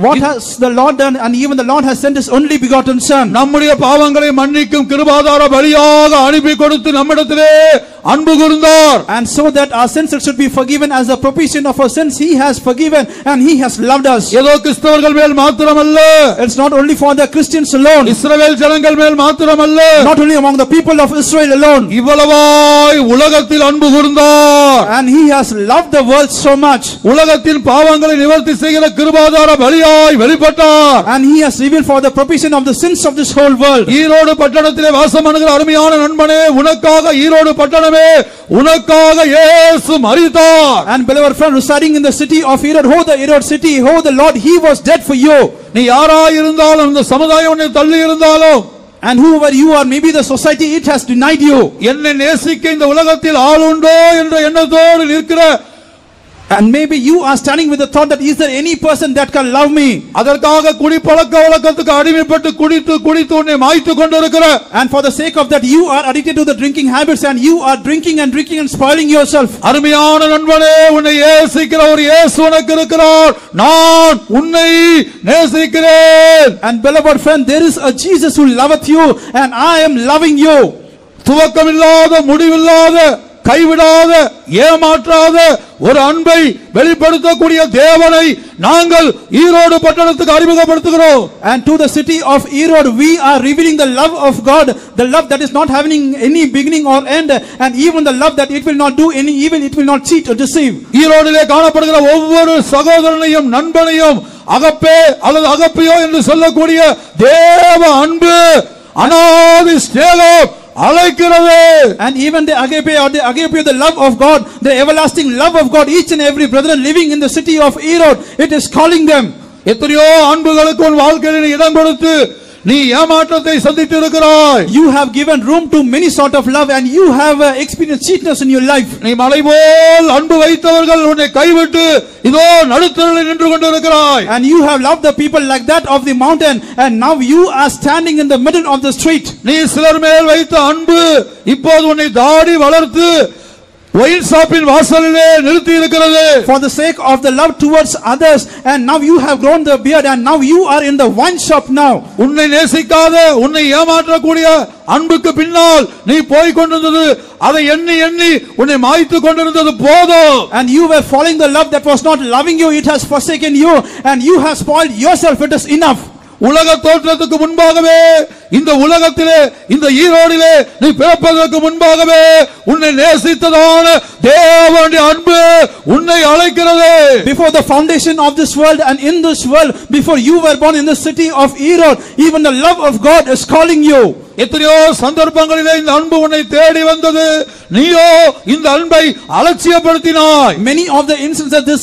what has the Lord done? And even the Lord has sent his only begotten son. நம்முடைய பாவங்களை மன்னிக்கும் கிருபாதார பலியாக அனுப்பி கொடுத்து நம்மிடத்திலே அன்பு கூர்ந்தார். And so that our sins should be forgiven as a propitiation of our sins, he has forgiven and he has loved us. ஏதோ கிறிஸ்தவர்கள் மேல் மாத்திரமல்ல, It's not only for the Christians alone, இஸ்ரவேல் ஜனங்கள் மேல் மாத்திரமல்ல, not only among the people of Israel alone. இவ்வளவாய் உலகத்தில் அன்பு கூர்ந்தார். And he has loved the world so much. உலகத்தின் பாவங்களை நிவர்த்தி செய்கிற கிருபாதார பலியாய் வெளிப்பட்டார். And he has revealed for the propitiation of the sins of this whole world. Erode பட்டணத்திலே வாசம் பண்ணுகிற அருமையான நண்பனே, உனக்காக ஈரோடு பட்டணமே, உனக்காக இயேசு மரித்தார். And beloved friend residing in the city of Erod, oh the Erod city, oh the Lord, he was dead for you. நீ யாராய் இருந்தாலும், இந்த சமுதாயம் உன்னை தள்ளி இருந்தாலும், and whoever you are, maybe the society, it has denied you. என்னை நேசிக்க இந்த உலகத்தில் ஆள் உண்டோ என்ற எண்ணத்தோடு நிற்கிற, and maybe you are standing with the thought that is there any person that can love me? அதற்காக குடிப்பழக்க வழக்கத்துக்கு அடிமைப்பட்டு குடித்து குடித்து உன்னை மாய்த்து கொண்டிருக்கிற, and for the sake of that you are addicted to the drinking habits, and you are drinking and spoiling yourself. அருமையான நண்பனே, உன்னை நேசிக்கிற ஒரு இயேசு உனக்கு இருக்கிறார். நான் உன்னை நேசிக்கிறேன். And beloved friend, there is a Jesus who loveth you, and I am loving you. துவக்கமில்லாத, முடிவில்லாத, கைவிடாத, ஏமாற்றாத ஒரு அன்பை வெளிப்படுத்தக்கூடிய தேவனை நாங்கள் ஈரோடு பட்டணத்துக்கு அறிமுகப்படுத்துகிறோம். And to the city of Erod we are revealing the love of God, the love that is not having any beginning or end, and even the love that it will not do any evil, it will not cheat or deceive. ஈரோடிலே காணப்படுகிற ஒவ்வொரு சகோதரனையும் நண்பனையும் அகப்பே அல்லது அகப்பியோ என்று சொல்லக்கூடிய தேவ அன்பு, அநாதி ஸ்நேகம் அழைக்கிறது. And even the agape or the agape, the love of God, the everlasting love of God, each and every brother living in the city of Erod, it is calling them. எத்தனையோ அன்புகளுக்கு உன் வாழ்க்கையில் இடம் கொடுத்து நீ ஏமாற்றத்தை சந்தித்து இருக்கிறாய். You have given room to many sort of love, and you have experienced cheatness in your life. நீ மலை போல் அன்பு வைத்தவர்கள் உன்னை கைவிட்டு இதோ நடுத்தருவில் நின்று கொண்டிருக்கிறாய். And you have loved the people like that of the mountain, and now you are standing in the middle of the street. நீ சிலர் மேல் வைத்த அன்பு இப்போது உன்னை தாடி வளர்த்து ஒயின் ஷாப்பின் வாசலிலே நிறுத்தி இருக்கிறது. For the sake of the love towards others, and now you have grown the beard, and now you are in the wine shop now. உன்னை நேசிக்காத, உன்னை ஏமாற்றக்கூடிய அன்புக்கு பின்னால் நீ போய் கொண்டிருந்தது, அதை எண்ணி எண்ணி உன்னை மாய்த்து கொண்டிருந்தது போதும். And you were following the love that was not loving you, it has forsaken you, and you have spoiled yourself, it is enough. உலக தோற்றத்துக்கு முன்பாகவே இந்த உலகத்திலே இந்த ஈரோடிலே நீ பிறப்பதற்கு முன்பாகவே உன்னை நேசித்ததான தேவனுடைய அன்பு உன்னை அழைக்கிறது. Before the foundation of this world and in this world, before you were born in the city of Erod, even the love of God is calling you. எத்தனையோ சந்தர்ப்பங்களிலே இந்த அன்பு உன்னை தேடி வந்தது, நீயோ இந்த அன்பை அலட்சியப்படுத்தினாய். Many of the instances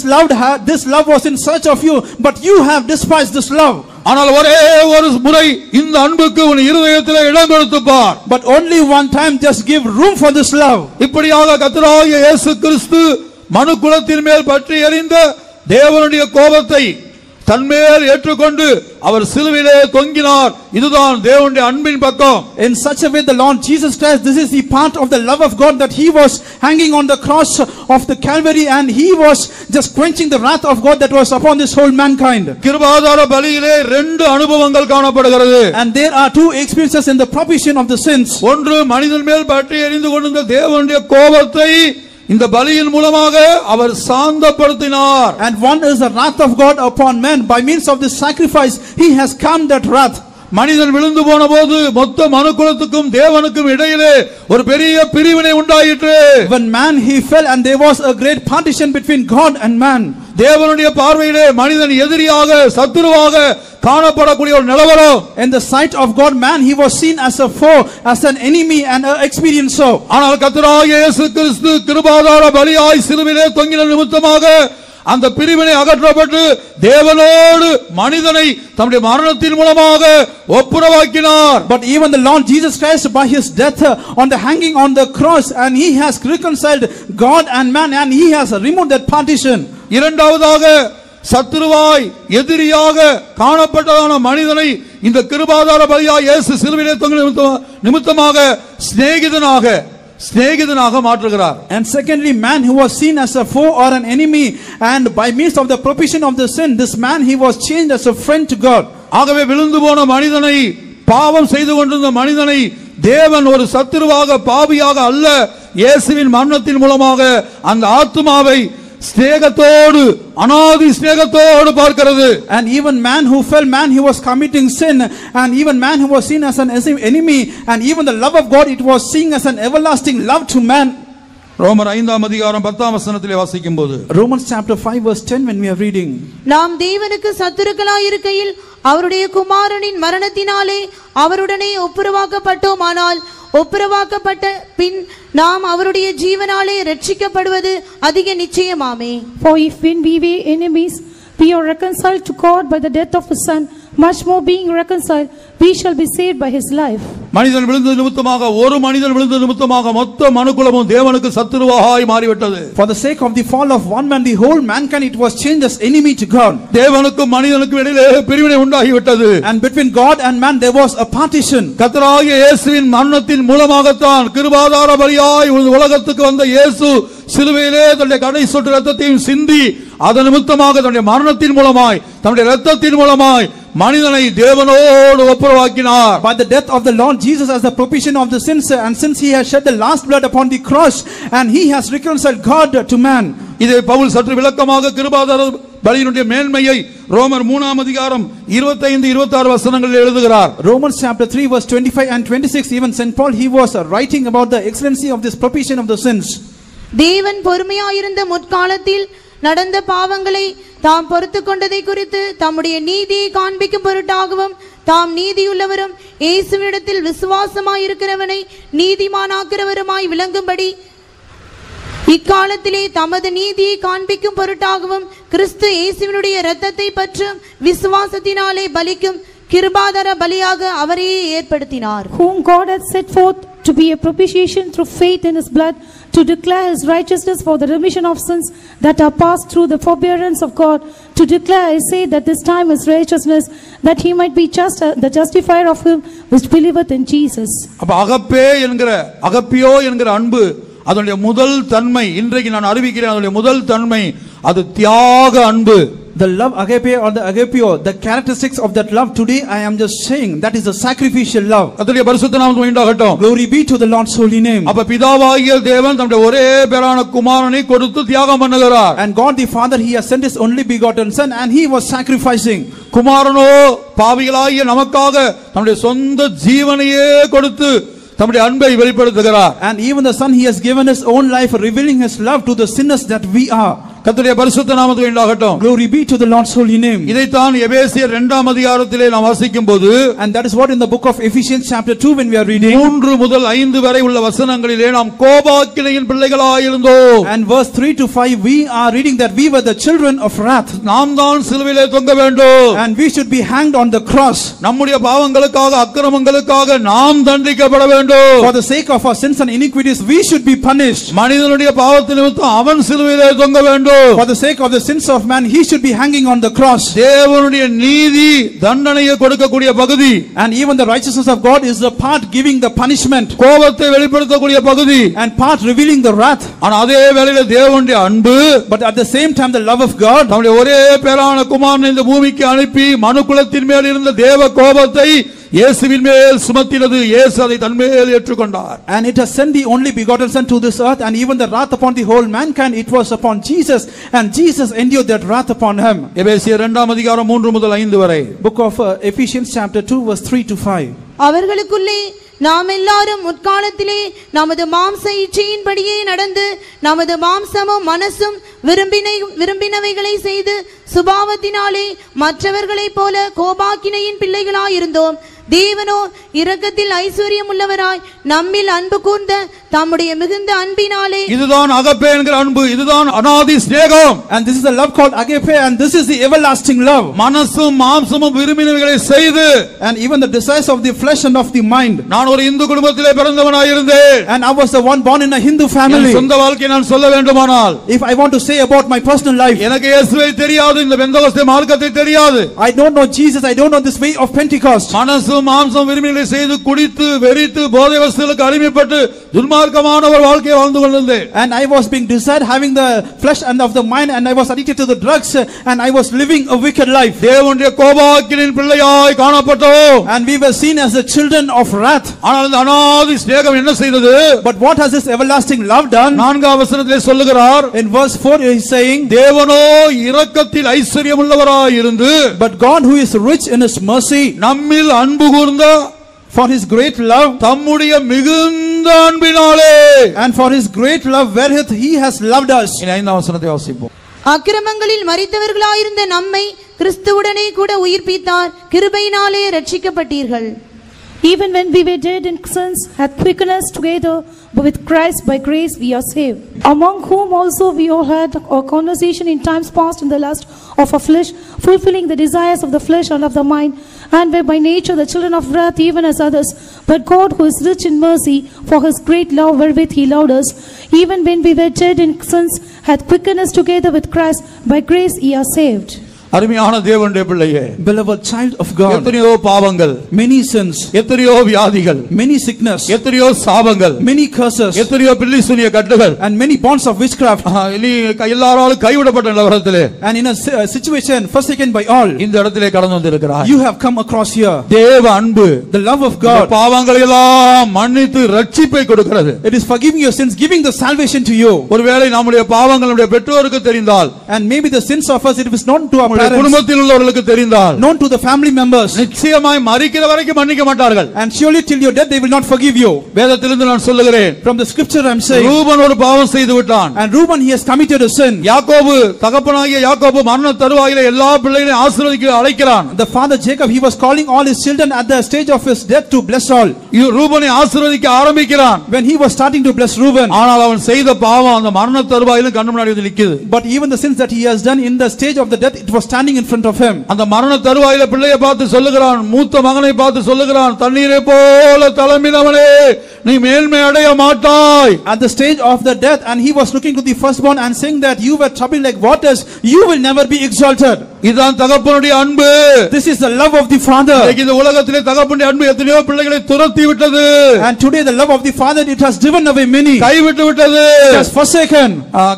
this love was in search of you, but you have despised this love. ஆனால் ஒரே ஒரு முறை இந்த அன்புக்கு உன் இருதயத்திலே இடம் கொடுத்து பார். But only one time just give room for this love. இப்படியாக கர்த்தராகிய இயேசு கிறிஸ்து மனுக்குலத்தின் மேல் பற்றி எரிந்த தேவனுடைய கோபத்தை தன்மேல் ஏற்றுக்கொண்டு அவர் சிலுவையிலே தொங்கினார். இதுதான் தேவனுடைய அன்பின் பக்கம். In such a way the Lord Jesus Christ, this is the part of the love of God, that he was hanging on the cross of the Calvary and he was just quenching the wrath of God that was upon this whole mankind. கிருபாதார பலியிலே ரெண்டு அனுபவங்கள் காணப்படுகிறது. And there are two experiences in the propitiation of the sins. ஒன்று மனிதன் மேல் பற்றி எரிந்து கொண்டிருந்த தேவனுடைய கோபத்தை இந்த பலியின் மூலமாக அவர் சாந்தப்படுத்தினார். And one is the wrath of God upon men. By means of this sacrifice he has calmed that wrath. மனிதன் விழுந்து போன போது மொத்த மனுக்குலத்துக்கும் தேவனுக்கும் இடையிலே ஒரு பெரிய பிரிவினை உண்டாயிற்று. When man he fell and there was a great partition between God and man. தேவனுடைய பார்வையிலே மனிதன் எதிரியாக சத்துருவாக காணப்படக்கூடிய ஒரு நிலவரம். In the sight of God, man he was seen as a foe, as an enemy and an experiencer. ஆனால் கர்த்தராகிய இயேசு கிறிஸ்து கிருபாதார பலியாய் சிலுவையிலே தொங்கின நிமித்தமாக அந்த பிரிவினை அகற்றப்பட்டு தேவனோடு மனிதனை தம்முடைய மரணத்தின் மூலமாக ஒப்புரவாக்கினார். But even the Lord Jesus Christ, by his death on the hanging on the cross, and he has reconciled God and man, and he has removed that partition. இரண்டாவதாக சத்துருவாய் எதிரியாக காணப்பட்டதான மனிதனை இந்த கிருபாதார பலியாய் இயேசு சிலுவையிலே தொங்கின நிமித்தமாக சிநேகிதனாக மாற்றுகிறார். And secondly, man who was seen as a foe or an enemy, and by means of the propitiation of the sin, this man he was changed as a friend to God. ஆகவே விழுந்து போன மனிதனை, பாவம் செய்து கொண்டிருந்த மனிதனை தேவன் ஒரு சத்துருவாக பாவியாக அல்ல, இயேசுவின் மரணத்தின் மூலமாக அந்த ஆத்துமாவை ஸ்நேகத்தோடு அநாதி ஸ்நேகத்தோடு பார்க்கிறது. And even man who fell, man he was committing sin, and even man who was seen as an enemy, and even the love of God, it was seen as an everlasting love to man. ரோமர் 5ஆம் அதிகாரம் 10ஆம் வசனத்திலே வாசிக்கும்போது, Romans chapter 5 verse 10, when we are reading, நாம் தேவனுக்கு சத்துருக்களாய் இருக்கையில் அவருடைய குமாரனின் மரணத்தினாலே அவருடனே ஒப்புரவாக்கப்பட்டோமானால் ஒப்புரவாக்கப்பட்ட பின் நாம் அவருடைய ஜீவனாலே ரட்சிக்கப்படுவது அதிக நிச்சயமாமே. For if when we were enemies, we are reconciled to God by the death of his son, much more being reconciled, we shall be saved by his life. மனிதன் விழுந்த நிமித்தமாக, ஒரு மனிதன் விழுந்த நிமித்தமாக மொத்த மனுக்குலமும் தேவனுக்கு சத்துருவாய் மாறிவிட்டது. For the sake of the fall of one man, the whole mankind it was changed as enemy to God. தேவனுக்கும் மனிதனுக்கும் இடையிலே பிரிவினை உண்டாகிவிட்டது. And between God and man there was a partition. கர்த்தராகிய இயேசுவின் மரணத்தின் மூலமாகத்தான் கிருபாதார பலியாய் உலகத்துக்கு வந்த இயேசு சிலுவையிலே தன்னுடைய கடை சொட்டு இரத்தத்தையும் சிந்தி அதன் நிமித்தமாக தன்னுடைய மரணத்தின் மூலமாய் தன்னுடைய இரத்தத்தின் மூலமாய் மனிதனை தேவனோடு ஒப்புரவாக்கினார். By the death of the Lord Jesus as the propitiation of the sins, and since he has shed the last blood upon the cross, and he has reconciled God to man. இதை பவுல் சற்று விளக்கமாக கிருபாதார பலியினுடைய மேன்மையை ரோமர் 3ஆம் அதிகாரம் 25-26 வசனங்களில் எழுதுகிறார். Romans chapter 3 verse 25 and 26, even St. Paul he was writing about the excellency of this propitiation of the sins. தேவன் பொறுமையாயிருந்த முற்காலத்தில் நடந்த பாவங்களை தாம் பொறுத்து கொண்டதை குறித்து தம்முடைய நீதியை காண்பிக்கும் பொருட்டாகவும் தாம் நீதியுள்ளவரும் இயேசுவினிடத்தில் விசுவாசமாயிருக்கிறவனை நீதிமானாக்கிறவருமாய் விளங்கும்படி இக்காலத்திலே தமது நீதியை காண்பிக்கும் பொருட்டாகவும் கிறிஸ்து இயேசுவினுடைய இரத்தத்தை பற்றும் விசுவாசத்தினாலே பலிக்கும் கிருபாதார பலியாக அவரையே ஏற்படுத்தினார். Whom God hath set forth to be a propitiation through faith in his blood, to declare his righteousness for the remission of sins that are passed through the forbearance of God, to declare, I say, that this time his righteousness, that he might be just the justifier of him which believeth in Jesus. அப்ப அகப்பியோ என்கிற அன்பு அதனுடைய முதல் தன்மை, இன்றைக்கு நான் அறிவிக்கிறேன், அதனுடைய முதல் தன்மை அது தியாக அன்பு, The love agape or the agapeo, the characteristics of that love today I am just saying that is a sacrificial love. கர்த்தருடைய பரிசுத்த நாமத்துக்கு உண்டாகட்டும். Glory be to the Lord's holy name. அப்ப பிதாவாகிய தேவன் தம்முடைய ஒரே பேரான குமாரனை கொடுத்து தியாகம் பண்ணுகிறார். And God the Father, he has sent his only begotten son and he was sacrificing. குமாரனோ பாவிகளாகிய நமக்காக தம்முடைய சொந்த ஜீவனையே கொடுத்து தம்முடைய அன்பை வெளிப்படுத்துகிறார். And even the son, he has given his own life, revealing his love to the sinners that we are. கர்த்தருடைய பரிசுத்த நாமத்துக்கு உண்டாகட்டும். Glory be to the Lord's holy name. இதைத்தான் எபேசியர் 2ஆம் அதிகாரத்திலே நாம் வாசிக்கும்போது, and that is what in the book of Ephesians chapter 2 when we are reading 3 முதல் 5 வரை உள்ள வசனங்களிலே நாம் கோபாக்கினையின் பிள்ளைகளாய் இருந்தோம். and verse 3 to 5 we are reading that we were the children of wrath. நாம் தான் சிலுவையிலே தொங்க வேண்டும். and we should be hanged on the cross. நம்முடைய பாவங்களுக்காக அக்கிரமங்களுக்காக நாம் தண்டிக்கப்பட வேண்டும். for the sake of our sins and iniquities we should be punished. மனிதனுடைய பாவத்தினிமித்தம் அவன் சிலுவையிலே தொங்க வேண்டும். for the sake of the sins of man he should be hanging on the cross. தேவனுடைய நீதி தண்டனையை கொடுக்கக்கூடிய பகுதி, and even the righteousness of God is the part giving the punishment, கோபத்தை வெளிப்படுத்தக்கூடிய பகுதி, and part revealing the wrath. ஆனா அதே வேளையிலே தேவனுடைய அன்பு, but at the same time the love of God, நம்முடைய ஒரே பேரான குமாரனை இந்த பூமிக்கு அனுப்பி மனுக்குலத்தின் மேல் இருந்த தேவ கோபத்தை இயேசுவின் மேல் சுமத்தினது. இயேசு அதை தன்மேல் ஏற்றுக்கொண்டார். and it has sent the only begotten son to this earth, and even the wrath upon the whole mankind it was upon Jesus, and Jesus endured that wrath upon him. எபேசியர் 2ஆம் அதிகாரம் 3 முதல் 5 வரை. book of Ephesians chapter 2 verse 3 to 5. அவர்களுக்குள்ளே நாம் எல்லாரும் முற்காலத்திலே நமது மாம்ச இச்சையின்படியே நடந்து நமது மாம்சமும் மனசும் விரும்பினவைகளை செய்து சுபாவத்தினாலே மற்றவர்களைப் போல கோபாக்கினையின் பிள்ளைகளாயிருந்தோம். தேவனோ இரக்கத்தில் ஐஸ்வர்யம் உள்ளவராய் நம்மில் அன்பு கூர்ந்த தம்முடைய மிகுந்த அன்பினாலே, இதுதான் அகப்பே என்கிற அன்பு, இதுதான் அநாதி ஸ்நேகம். and this is the love called agape, and this is the everlasting love. மனசும் மாம்சமும் விரும்பினவைகளை செய்து, and even the desires of the flesh and of the mind. நான் ஒரு இந்து குடும்பத்திலே பிறந்தவனாய் இருந்தேன். and I was the one born in a Hindu family. சொந்த வாழ்க்கையை நான் சொல்ல வேண்டுமானால், if I want to say about my personal life, எனக்கு இயேசுவை தெரியாது, இந்த பெந்தகோஸ்தே மார்க்கத்தை தெரியாது. I don't know Jesus, I don't know this way of Pentecost. மனசும் மாம்சம் விரும்பினவைகளை செய்து குடித்து வெறித்து போதை வஸ்துகளுக்கு அடிமைப்பட்டு துன்மார்க்கமான ஒரு வாழ்க்கையை வாழ்ந்து கொண்டிருந்தேன். and I was being desired, having the flesh and of the mind, and I was addicted to the drugs, and I was living a wicked life. தேவனுடைய கோபாக்கினின் பிள்ளையாய் காணப்பட்டோம். and we were seen as the children of wrath. ஆனால் இந்த அநாதி ஸ்நேகம் என்ன செய்தது? but what has this everlasting love done? 4ஆம் வசனத்திலே சொல்லுகிறார், in verse 4 he is saying, தேவனோ இரக்கத்தில் ஐஸ்வர்யம் உள்ளவராய் இருந்து, but God who is rich in his mercy, நம்மில் அன்பு கூர்ந்த, for his great love, தம்முடைய மிகுந்த அன்பினாலே, and for his great love wherewith he has loved us. 5ஆம் வசனத்தை வாசிப்போம். அக்கிரமங்களில் மரித்தவர்களாயிருந்த நம்மை கிறிஸ்துவுடனே கூட உயிர்ப்பித்தார், கிருபையினாலே ரட்சிக்கப்பட்டீர்கள். Even when we were dead in sins, hath quickened us together with Christ. By grace we are saved. Among whom also we all had our conversation in times past in the lust of our flesh, fulfilling the desires of the flesh and of the mind, and were by nature the children of wrath, even as others. But God, who is rich in mercy, for his great love wherewith he loved us, even when we were dead in sins, hath quickened us together with Christ. By grace ye are saved. அருமையான தேவனுடைய பிள்ளையே, beloved child of God, எத்தனையோ பாவங்கள், many sins, எத்தனையோ வியாதிகள், many sickness, எத்தனையோ சாபங்கள், many curses, எத்தனையோ பில்லி சூனிய கட்டுகள், and many bonds of witchcraft, நீ எல்லாராலும் கைவிடப்பட்ட நிலவரத்திலே, and in a situation forsaken by all, இந்த இடத்திலே கடந்து வந்திருக்கிறாய். you have come across here. தேவ அன்பு, the love of God, பாவங்களை எல்லாம் மன்னித்து ரட்சிப்பை கொடுக்கிறது. it is forgiving your sins, giving the salvation to you. ஒருவேளை நம்முடைய பாவங்கள் நம்முடைய பெற்றோருக்கு தெரிந்தால், and maybe the sins of us, it is known to our குடும்பத்தில் உள்ளவர்களுக்கு தெரிந்தால், known to the family members, நிச்சயமாய் மரிக்கிற வரைக்கும் மன்னிக்க மாட்டார்கள். and surely till your death they will not forgive you. வேதத்திலிருந்து நான் சொல்லுகிறேன், from the scripture I am saying, Ruban ஒரு பாவம் செய்து விட்டான், and Reuben he has committed a sin. யாக்கோபு, தகப்பனாகிய யாக்கோபு மரண தருவாயிலே எல்லா பிள்ளைகளையும் ஆசீர்வதிக்க அழைக்கிறான். the father Jacob, he was calling all his children at the stage of his death to bless all. ரூபனை ஆசீர்வதிக்க ஆரம்பிக்கிறான். when he was starting to bless Reuben, ஆனால் அவன் செய்த பாவம் அந்த மரண தருவாயிலும் கண்ணு முன்னாடி வந்து நிக்குது. but even the sins that he has done in the stage of the death, it was standing in front of him. அந்த மரண தருவாயில பிள்ளையை பார்த்து சொல்லுகிறான், மூத்த மகனை பார்த்து சொல்லுகிறான், தண்ணீரை போல தளம்பினவனே நீ மேன்மை அடைய மாட்டாய். at the stage of the death, and he was looking to the firstborn and saying that you were troubled like waters, you will never be exalted. இதுதான் தகப்பனுடைய அன்பு. This is the love of the father. இந்த உலகத்திலே தகப்பனுடைய அன்பு எத்தனையோ பிள்ளைகளை துரத்தி விட்டது. And today the love of the father, it has driven away many. கைவிட்டு விட்டது. It has forsaken.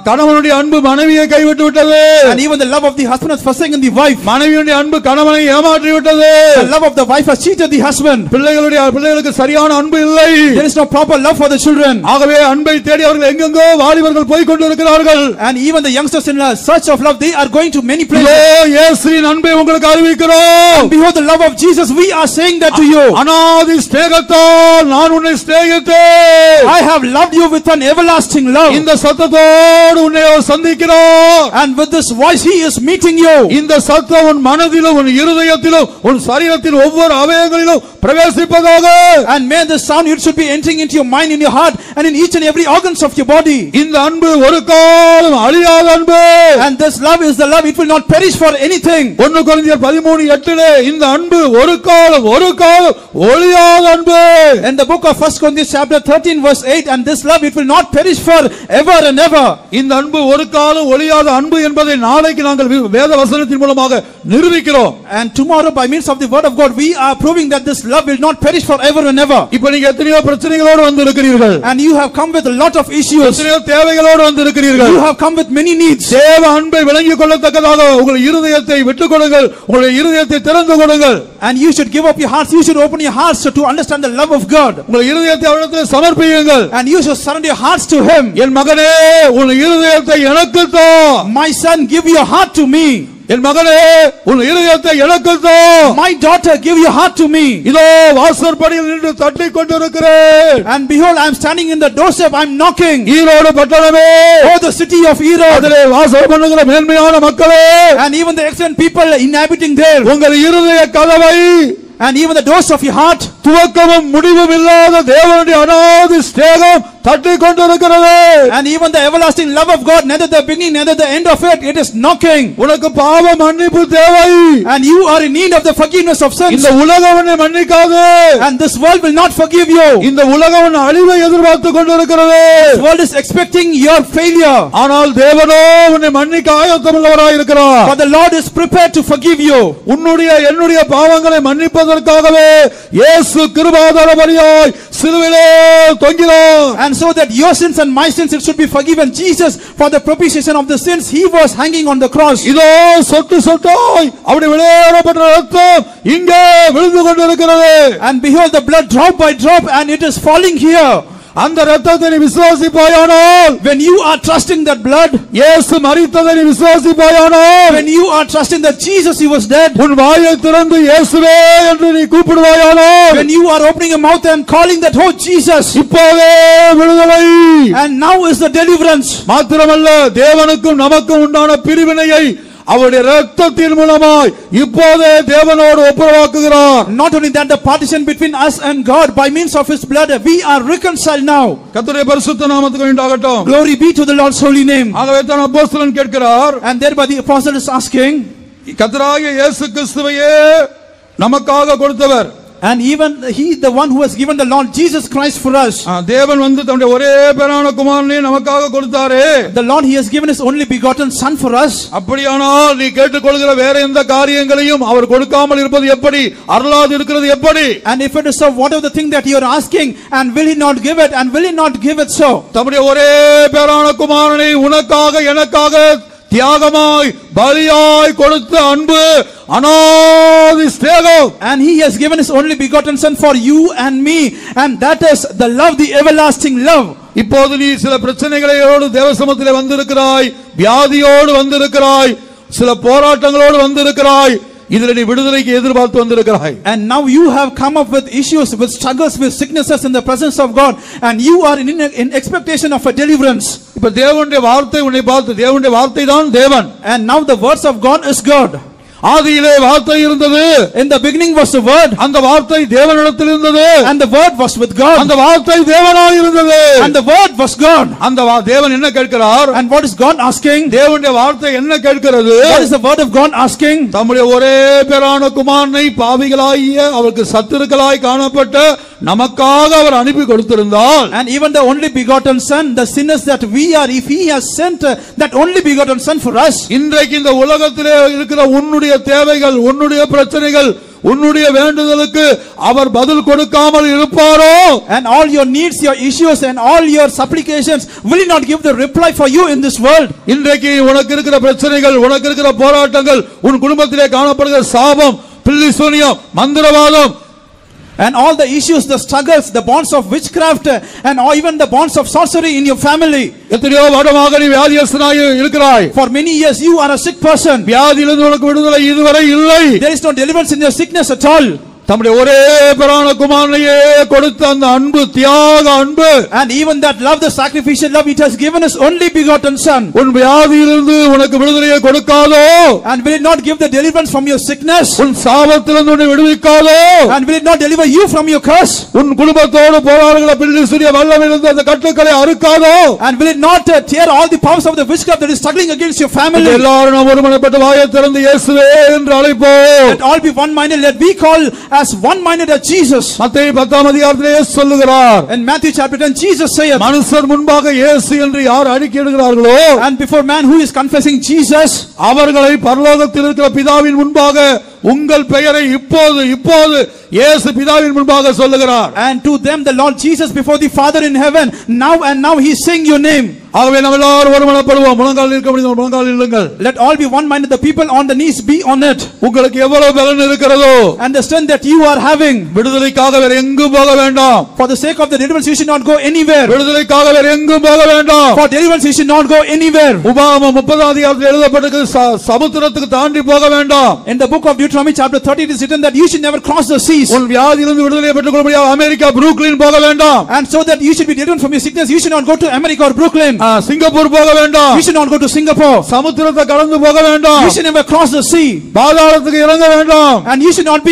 கணவனுடைய அன்பு மனைவியை கைவிட்டு விட்டது. And even the love of the husband has forsaken the wife. மனைவியுடைய அன்பு கணவனை ஏமாற்றி விட்டது. The love of the wife has cheated the husband. பிள்ளைகளுக்கு சரியான அன்பு இல்லை. There is no proper love for the children. ஆகவே அன்பை தேடி அவர்கள் எங்கெங்கோ வாலிபர்கள் போய் கொண்டிருக்கிறார்கள். And even the youngsters in search of love, they are going to many places. இயேசுவின் அன்பை உங்களுக்கு அறிவிக்கிறோம். And behold the love of Jesus, we are saying that to you. அநாதி ஸ்நேகத்தால் நான் உன்னை சிநேகித்தேன். I have loved you with an everlasting love. இந்த சத்தத்தோடு உன்னை சந்திக்கிறார். And with this voice he is meeting you. இந்த சத்தம் உன் மனதிலும் உன் இருதயத்திலும் உன் சரீரத்தின் ஒவ்வொரு அவயவங்களிலும் பிரவேசிப்பதாக. And may the sound, it should be entering into your mind, in your heart, and in each and every organs of your body. இந்த அன்பு ஒரு காலம் அழியாத அன்பு. And this love is the love, it will not perish for anything. 1 கொரிந்தியர் 13:8 இந்த அன்பு ஒரு காலம் ஒழியாத அன்பு. In the book of 1 Corinthians chapter 13 verse 8, and this love, it will not perish for ever and ever. இந்த அன்பு ஒரு காலம் ஒழியாத அன்பு என்பதை நாளைக்கு நாங்கள் வேத வசனத்தின் மூலமாக நிரூபிக்கிறோம். And tomorrow by means of the word of God, we are proving that this love will not perish for ever and ever. இப்போ நீங்க எத்தனையோ பிரச்சனைகளோடு வந்திருக்கிறீர்கள். And you have come with a lot of issues. எத்தனையோ தேவைகளோடு வந்திருக்கிறீர்கள். You have come with many needs. தேவ அன்பை விளங்கிக் கொள்ளத்தக்கதாக உங்கள் இருதயத்தை விட்டுக் கொடுங்கள். உங்கள் இருதயத்தை திறந்து கொடுங்கள். And you should give up your hearts. You should open your hearts to understand the love of God. உங்கள் இருதயத்தை அவரிடத்தில் சமர்ப்பியுங்கள். And you should surrender your hearts to him. என் மகனே உன் இருதயத்தை எனக்கு தா. My son, give your heart to me. என் மகனே உன் இதயத்தை எனக்கு தா. My daughter, give your heart to me. இதோ வாசற்படியில் நின்று தட்டிக் கொண்டிருக்கிறேன். And behold, I am standing in the doorstep, I am knocking. Erode பட்டணமே, oh the city of Erode, அதிலே வாசம் பண்ணுகிற மேன்மையான மக்களே, and even the excellent people inhabiting there, உங்கள் இருதய கதவை, and even the doors of your heart, துவக்கமும் முடிவும் இல்லாத தேவனுடைய அநாதி ஸ்நேகம் தட்டிக் கொண்டிருக்கிறது. and even the everlasting love of God, neither the beginning neither the end of it, it is knocking. உனக்கு பாவ மன்னிப்பு தேவை. And you are in need of the forgiveness of sins. இந்த உலகம் உன்னை மன்னிக்காது. And this world will not forgive you. இந்த உலகம் உன் அழிவை எதிர்பார்த்து கொண்டிருக்கிறது. This world is expecting your failure. ஆனால் தேவனோ உன்னை மன்னிக்க ஆயத்தமுள்ளவராய் இருக்கிறார். But the Lord is prepared to forgive you. உன்னுடைய என்னுடைய பாவங்களை மன்னிப்பதற்காகவே இயேசு கிருபாதார பலியாய் சிலுவையிலே தொங்கினார். And so that your sins and my sins, it should be forgiven. Jesus, for the propitiation of the sins, he was hanging on the cross. இதோ சொட்டு சொட்டாய் அப்படி வெளியேறப்பட்ட ரத்தம் இங்கே விழுந்து கொண்டிருக்கிறது. And behold the blood drop by drop, and it is falling here. அந்த இரத்தத்தை நீ விசுவாசிப்பாயானால், when you are trusting that blood, இயேசு மரித்ததை நீ விசுவாசிப்பாயானால், when you are trusting that Jesus, he was dead, உன் வாயை திறந்து இயேசுவே என்று நீ கூப்பிடுவாயானால், when you are opening your mouth and calling that, oh Jesus, இப்போதே விடுதலை. and now is the deliverance. மாத்திரமல்ல, தேவனுக்கும் நமக்கும் உண்டான பிரிவினையை அவருடைய இரத்தத்தின் மூலமாய் இப்போதே தேவனோடு ஒப்புரவாக்குகிறார். Not only that, the partition between us and God by means of his blood, we are reconciled now. கர்த்தருடைய பரிசுத்த நாமத்துக்கு உண்டாகட்டும். Glory be to the Lord's holy name. ஆகவே தான் அப்போஸ்தலன் கேட்கிறார், And thereby the apostle is asking, கர்த்தராகிய இயேசு கிறிஸ்துவையே நமக்காக கொடுத்தவர், and even he, the one who has given the Lord Jesus Christ for us, தேவன் வந்து தம்முடைய ஒரே பேரான குமாரனை நமக்காக கொடுத்தாரே, the Lord, he has given his only begotten son for us. அப்படியானால் நீ கேட்டுக்கொள்கிற வேற எந்த காரியங்களையும் அவர் கொடுக்காமல் இருப்பது எப்படி, அருளாது இருக்கிறது எப்படி? And if it is so, what of the thing that you are asking, and will he not give it, and will he not give it so? தம்முடைய ஒரே பேரான குமாரனை உனக்காக எனக்காக தியாகமாய் பலியாய் கொடுத்த அன்பு அநாதி ஸ்நேகம். And he has given his only begotten son for you and me, and that is the love, the everlasting love. இப்போது நீ சில பிரச்சனைகளோடு தேவசமத்திலே வந்திருக்கிறாய், வியாதியோடு வந்திருக்கிறாய், சில போராட்டங்களோடு வந்திருக்கிறாய், இதிலே நீ விடுதலைக்கு எதிர்பார்த்து வந்திருக்கிறாய். And now you have come up with issues, with struggles, with sicknesses in the presence of God, and you are in expectation of a deliverance. இப்ப தேவனுடைய வார்த்தை உன்னை பார்த்து, தேவனுடைய வார்த்தை தான் தேவன். And now the words of God is God. ஆதியிலே வார்த்தை இருந்தது, in the beginning was the word, அந்த வார்த்தை தேவனிடத்தில் இருந்தது, and the word was with God, அந்த வார்த்தை தேவனாய் இருந்தது, and the word was God. அந்த தேவன் என்ன கேட்கிறார்? And what is God asking? தேவனுடைய வார்த்தை என்ன கேட்கிறது? What is the word of God asking? தம்முடைய ஒரே பேரான குமாரனை பாவிகளாகிய அவருக்கு சத்துருக்களாய் காணப்பட்ட நமக்காக அவர் அனுப்பி கொடுத்திருந்தால், and even the only begotten son, the sinners that we are, if he has sent that only begotten son for us, இன்றைக்கு இந்த உலகத்திலே இருக்கிற உன்னுடைய தேவைகள், உன்னுடைய பிரச்சனைகள், உன்னுடைய வேண்டுதலுக்கு அவர் பதில் கொடுக்காமல் இருப்பாரோ? And all your needs, your issues and all your supplications, will he not give the reply for you in this world? இன்றைக்கு உனக்கு இருக்கிற பிரச்சனைகள், உனக்கு இருக்கிற போராட்டங்கள், உன் குடும்பத்திலே காணப்படுகிற சாபம், பில்லி சூனியம், மந்திரவாதம், and all the issues, the struggles, the bonds of witchcraft and even the bonds of sorcery in your family. எத்தனையோ வருடமாக நீ வியாதியஸ்தனாய் இருக்கிறாய். For many years you are a sick person. வியாதியிலிருந்து உனக்கு விடுதலை இதுவரை இல்லை. There is no deliverance in your sickness at all. தம்முடைய ஒரே பிராண குமாரனையே கொடுத்த அந்த அன்பு, தியாக அன்பு, and even that love, the sacrificial love, it has given us only begotten son. உன் வியாதியிலிருந்து உனக்கு விடுதலையை கொடுக்காதோ? And will it not give the deliverance from your sickness? உன் சாபத்திலிருந்து உன்னை விடுவிக்காதோ? And will it not deliver you from your curse? உன் குடும்பத்தோடு போராடுகிற பில்லி சூனிய வல்லமையிலிருந்து அந்த கட்டுக்களை அறுக்காதோ? And will it not tear all the powers of the witchcraft that is struggling against your family? எல்லாரும் நாம் ஒருமனப்பட்டு வாயை திறந்து இயேசுவே என்று அழைப்போம். Let all be one minded, let we call as one minded as Jesus. மத்தேயு 10ஆம் அதிகாரத்திலே இயேசு சொல்லுகிறார், in Matthew chapter 10 Jesus says, மனுஷர் முன்பாக இயேசு என்று யார் அறிக்கையிடுகிறார்களோ, and before man who is confessing Jesus, அவர்களை பரலோகத்தில் இருக்கிற பிதாவின் முன்பாக உங்கள் பெயரை இப்போது இயேசு பிதாவின் முன்பாக சொல்லுகிறார். and to them the Lord Jesus before the Father in heaven, now he is saying your name. ஆகவே நாம் எல்லாரும் ஒருமனப்படுவோம். முழங்காலில் இருக்க முடியும், முழங்காலில் இருங்கள். Let all be one minded, the people on the knees be on it. உங்களுக்கு எவ்வளவு பலன் இருக்கிறதோ, and the strength that you are having, விடுதலைக்காக வேற எங்கும் போக வேண்டாம். for the sake of the deliverance you should not go anywhere. விடுதலைக்காக வேற எங்கும் போக வேண்டாம். for deliverance you should not go anywhere. உபாகமம் 30ஆம் அதிகாரத்தில் எழுதப்பட்டிருக்கிறது, சமுத்திரத்துக்கு தாண்டி போக வேண்டாம். in the book of Deuteronomy chapter 30 it is written that you should never cross the seas. உன் வியாதியிலிருந்து விடுதலை பெற்றுக்கொள்ளும்படியாக அமெரிக்கா புரூக்ளின் போக வேண்டாம். and so that you should be delivered from your sickness you should not go to America or Brooklyn. Singapore போக வேண்டாம். you should not go to Singapore. சமுத்திரத்தை கடந்து போக வேண்டாம். you should never cross the sea. பாதாளத்துக்கு இறங்க வேண்டாம். and you should not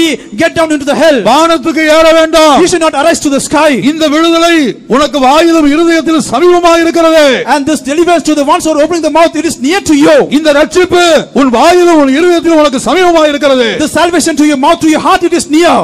get down into the hell. வானத்துக்கு ஏற வேண்டாம். you should not arise to the sky. இந்த விடுதலை உனக்கு வாயிலும் இருதயத்திலும் சமீபமாக இருக்கிறது. and this deliverance to the ones who are opening the mouth, it is near to you. இந்த ரட்சிப்பு உன் வாயிலும் உன் இருதயத்திலும் உனக்கு சமீபமாக இருக்கிறது. the salvation to your mouth, to your heart, it is near.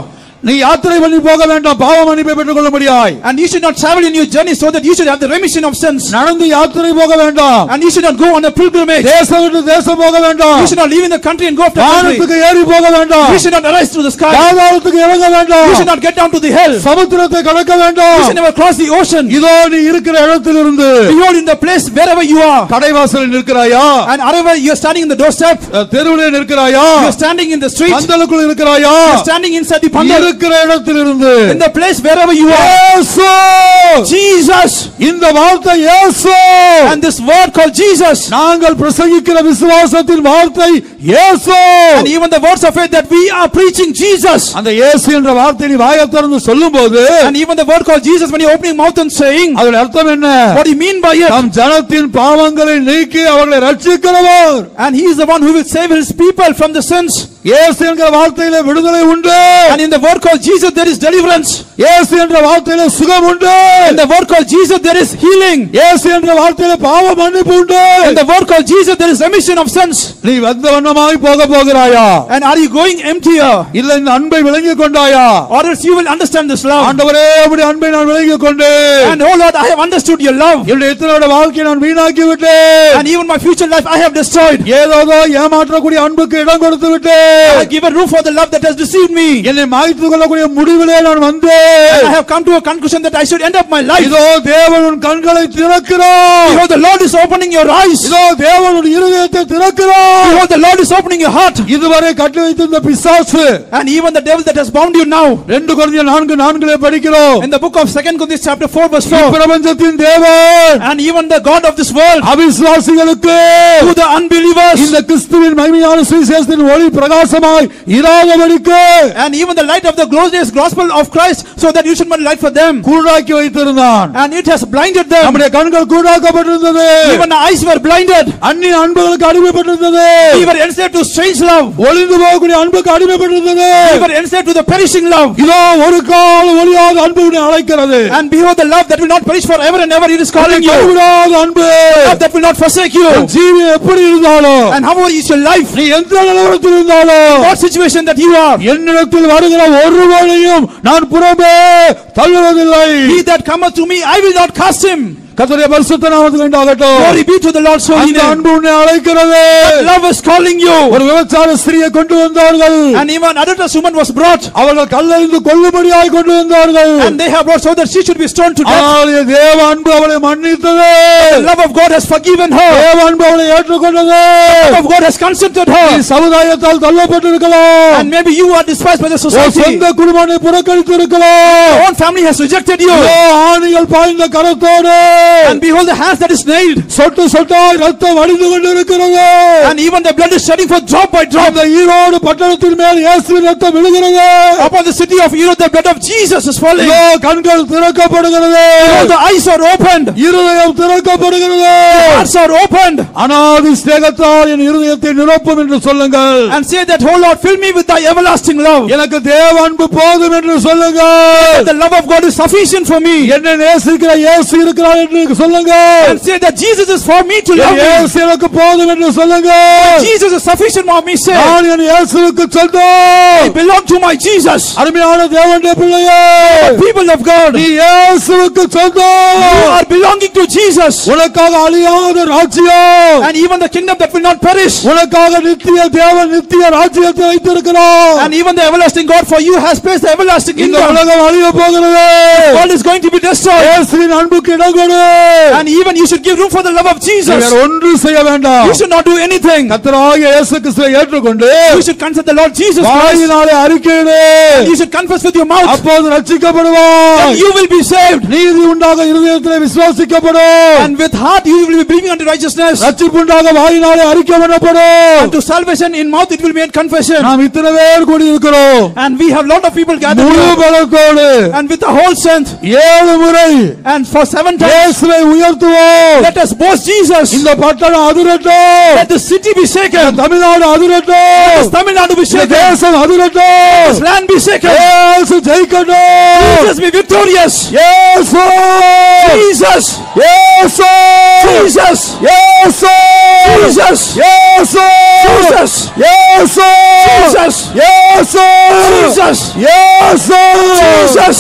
நீ யாத்திரை பண்ணி போக வேண்டாம், பாவ மன்னிப்பை பெற்றுக்கொள்ளும்படியாய். and you should not travel in your journey so that you should have the remission of sins. நடந்து யாத்திரை போக வேண்டாம். and you should not go on a pilgrimage. தேசம் விட்டு தேசம் போக வேண்டாம். you should not live in the country and go after country. வானத்துக்கு ஏறி போக வேண்டாம். you should not arise to the sky. பாதாளத்துக்கு இறங்க வேண்டாம். you should not get down to the hell. சமுத்திரத்தை கடக்க வேண்டாம். you should never cross the ocean. இதோ நீ இருக்கிற இடத்திலிருந்து, behold, in the place wherever you are, கடைவாசலில் நிற்கிறாயா? and wherever you are standing in the doorstep, தெருவிலே நிற்கிறாயா? you are standing in the street, பந்தலுக்குள் இருக்கிறாயா? you are standing inside the pandal, இருக்கிற இடத்திலிருந்து, in the place wherever you are, இயேசு, Jesus, இந்த வார்த்தை இயேசு, and this word called Jesus, நாங்கள் பிரசங்கிக்கிற விசுவாசத்தின் வார்த்தை இயேசு, and even the words of faith that we are preaching Jesus, அந்த இயேசு என்ற வார்த்தை நீ வாயை திறந்து சொல்லும்போது, and even the word called Jesus when you opening mouth and saying, அதோட அர்த்தம் என்ன? what do you mean by it? நம் ஜனத்தின் பாவங்களை நீக்கி அவர்களை ரட்சிக்கிறவர், and he is the one who will save his people from the sins. இயேசு என்ற வார்த்தையிலே விடுதலை உண்டு. and in the word called Jesus there is deliverance. இயேசு என்ற வார்த்தையிலே சுகம் உண்டு. in the word called Jesus there is healing. இயேசு என்ற வார்த்தையிலே பாவ மன்னிப்பு உண்டு. in the word called Jesus there is remission of sins. நீ வந்த வண்ணமாய் போக போகிறாயா? and are you going emptier? இல்ல இந்த அன்பை விளங்கிக் கொண்டாயா? or else you will understand this love. ஆண்டவரே, உம்முடைய அன்பை நான் விளங்கிக் கொண்டேன். and oh Lord, I have understood your love. என்னுடைய இத்தனையோட வாழ்க்கையை நான் வீணாக்கி விட்டேன். and even my future life I have destroyed. ஏதோ ஏமாற்றக்கூடிய அன்புக்கு இடம் கொடுத்து விட்டேன். I have given room for the love that has deceived me. என்னை மாய்த்து கொள்ளக்கூடிய முடிவிலே நான் வந்தேன். and I have come to a conclusion that I should end up my life. இதோ தேவன் உன் கண்களை திறக்கிறார். behold, the Lord is opening your eyes. இதோ தேவன் உன் இருதயத்தை திறக்கிறார். behold, the Lord is opening your heart. இதுவரை கட்டி வைத்திருந்த பிசாசு, and even the devil that has bound you now. 2 கொரிந்தியர் 4:4 படிக்கிறோம். in the book of 2 Corinthians chapter 4 verse 4, பிரபஞ்சத்தின் தேவன், and even the God of this world, அவிசுவாசிகளுக்கு, to the unbelievers, இந்த கிறிஸ்துவின் மகிமையான சுவிசேஷத்தின் ஒளி பிரகாசமாய் இராதபடிக்கு, and even the light of the glorious gospel of Christ, so that you should not light for them, குருடாக்கி வைத்திருந்தான். and it has blinded them. நம்முடைய கண்கள் குருடாக்கப்பட்டிருந்தது. even the eyes were blinded. அந்நிய அன்புகளுக்கு அடிமைப்பட்டிருந்தது. we were enslaved to strange love. ஒளிந்து போகக்கூடிய அன்புக்கு அடிமைப்பட்டிருந்தது. we were enslaved to the perishing love. இதோ ஒரு கால ஒளியாக அன்பு உன்னை அழைக்கிறது. and behold, the love that will not perish forever and ever, it is calling you. கைவிடாத அன்பு, love that will not forsake you. ஜீவியம் எப்படி இருந்தாலும், and however is your life, நீ எந்த நிலவரத்தில் இருந்தாலும், what situation that you are. என்னிடத்தில் வருகிற ஒருவனையும் நான் புறம்பே தள்ளுவதில்லை. He that cometh to me, I will not cast him. கர்த்தருடைய பரிசுத்த நாமத்துக்கு உண்டாகட்டும். Glory be to the Lord's holy அந்த name. அன்பு உன்னை அழைக்கிறது. Love is calling you. ஒரு விபச்சார ஸ்திரியை கொண்டு வந்தார்கள். And even adulterous woman was brought. அவர்கள் கல்லெறிந்து கொல்லும்படியாய் கொண்டு வந்தார்கள். And they have brought so that she should be stoned to death. ஆனால் தேவ அன்பு அவளை மன்னித்தது. The love of God has forgiven her. தேவ அன்பு அவளை ஏற்றுக்கொண்டது. The love of God has consented her. நீ சமுதாயத்தால் தள்ளப்பட்டிருக்கலாம். And maybe you are despised by the society. சொந்த குடும்பத்தை புறக்கணித்திருக்கலாம். Your own family has rejected you. ஆணிகள் பாய்ந்த கரத்தோடு. And behold the hands that is nailed. சொட்டு சொட்டாய் ரத்தம் வடிந்து கொண்டிருக்கிறது. And even the blood is shedding forth drop by drop. அந்த ஈரோடு பட்டணத்தின் மேல் இயேசுவின் ரத்தம் விழுகிறது. Upon the city of Ero the blood of Jesus is falling. கண்கள் திறக்கப்படுகிறது. The eyes are opened. இருதயம் திறக்கப்படுகிறது. Hearts are opened. அநாதி ஸ்நேகத்தால் என் இருதயத்தை நிரப்பும் என்று சொல்லுங்கள். And say that, oh Lord, fill me with thy everlasting love. எனக்கு தேவ அன்பு போதும் என்று சொல்லுங்கள். The love of God is sufficient for me. என்னை நேசிக்கிற இயேசு இருக்கிறார் என்று சொல்லுங்கள். And say that Jesus is for me to love me. இயேசு எனக்கு போதும் என்று சொல்லுங்கள். Jesus is sufficient for me. Say, நான் என் இயேசுவுக்கு சொந்தம். I belong to my Jesus. அருமையான தேவனுடைய பிள்ளையே, people of God, நீ இயேசுவுக்கு சொந்தம். you are belonging to Jesus. உனக்காக அழியாத ராஜ்யம். And even the kingdom that will not perish. உனக்காக நித்திய தேவன் நித்திய ராஜ்யத்தை வைத்திருக்கிறார். And even the everlasting God for you has placed the everlasting இந்த kingdom. உலகம் அழிய போகிறது. The world is going to be destroyed. இயேசுவின் அன்புக்கு இடம் கொடு. And even you should give room for the love of Jesus. வேற ஒன்றும் செய்ய வேண்டாம். You should not do anything. கர்த்தராகிய இயேசு கிறிஸ்துவை ஏற்றுக்கொண்டு You should confess the Lord Jesus Christ. வாயினாலே அறிக்கையிடு. You should confess with your mouth. அப்போது ரட்சிக்கப்படுவாய். And you will be saved. நீதி உண்டாக இருதயத்திலே விசுவாசிக்கப்படும். And with heart you will be believing unto righteousness. ரட்சிப்பு உண்டாக வாயினாலே அறிக்கை பண்ணப்படும். And to salvation in mouth it will be made confession. நாம் இத்தனை பேர் கூடி இருக்கிறோம். And we have lot of people gathered முழு here. பலத்தோடு And with the whole strength. 7 முறை And for 7 times. இயேசுவை உயர்த்துவோம். Let us boast Jesus. இந்த பட்டணம் அதிரட்டும். Let the city be shaken. Tamil Nadu அதிரட்டும். Let Tamil Nadu be shaken. தேசம் அதிரட்டும். This land be shaken. இயேசு ஜெயிக்கட்டும். Jesus be victorious. இயேசு Jesus. இயேசு Jesus. இயேசு Jesus. இயேசு Jesus. இயேசு Jesus. இயேசு Jesus. இயேசு Jesus.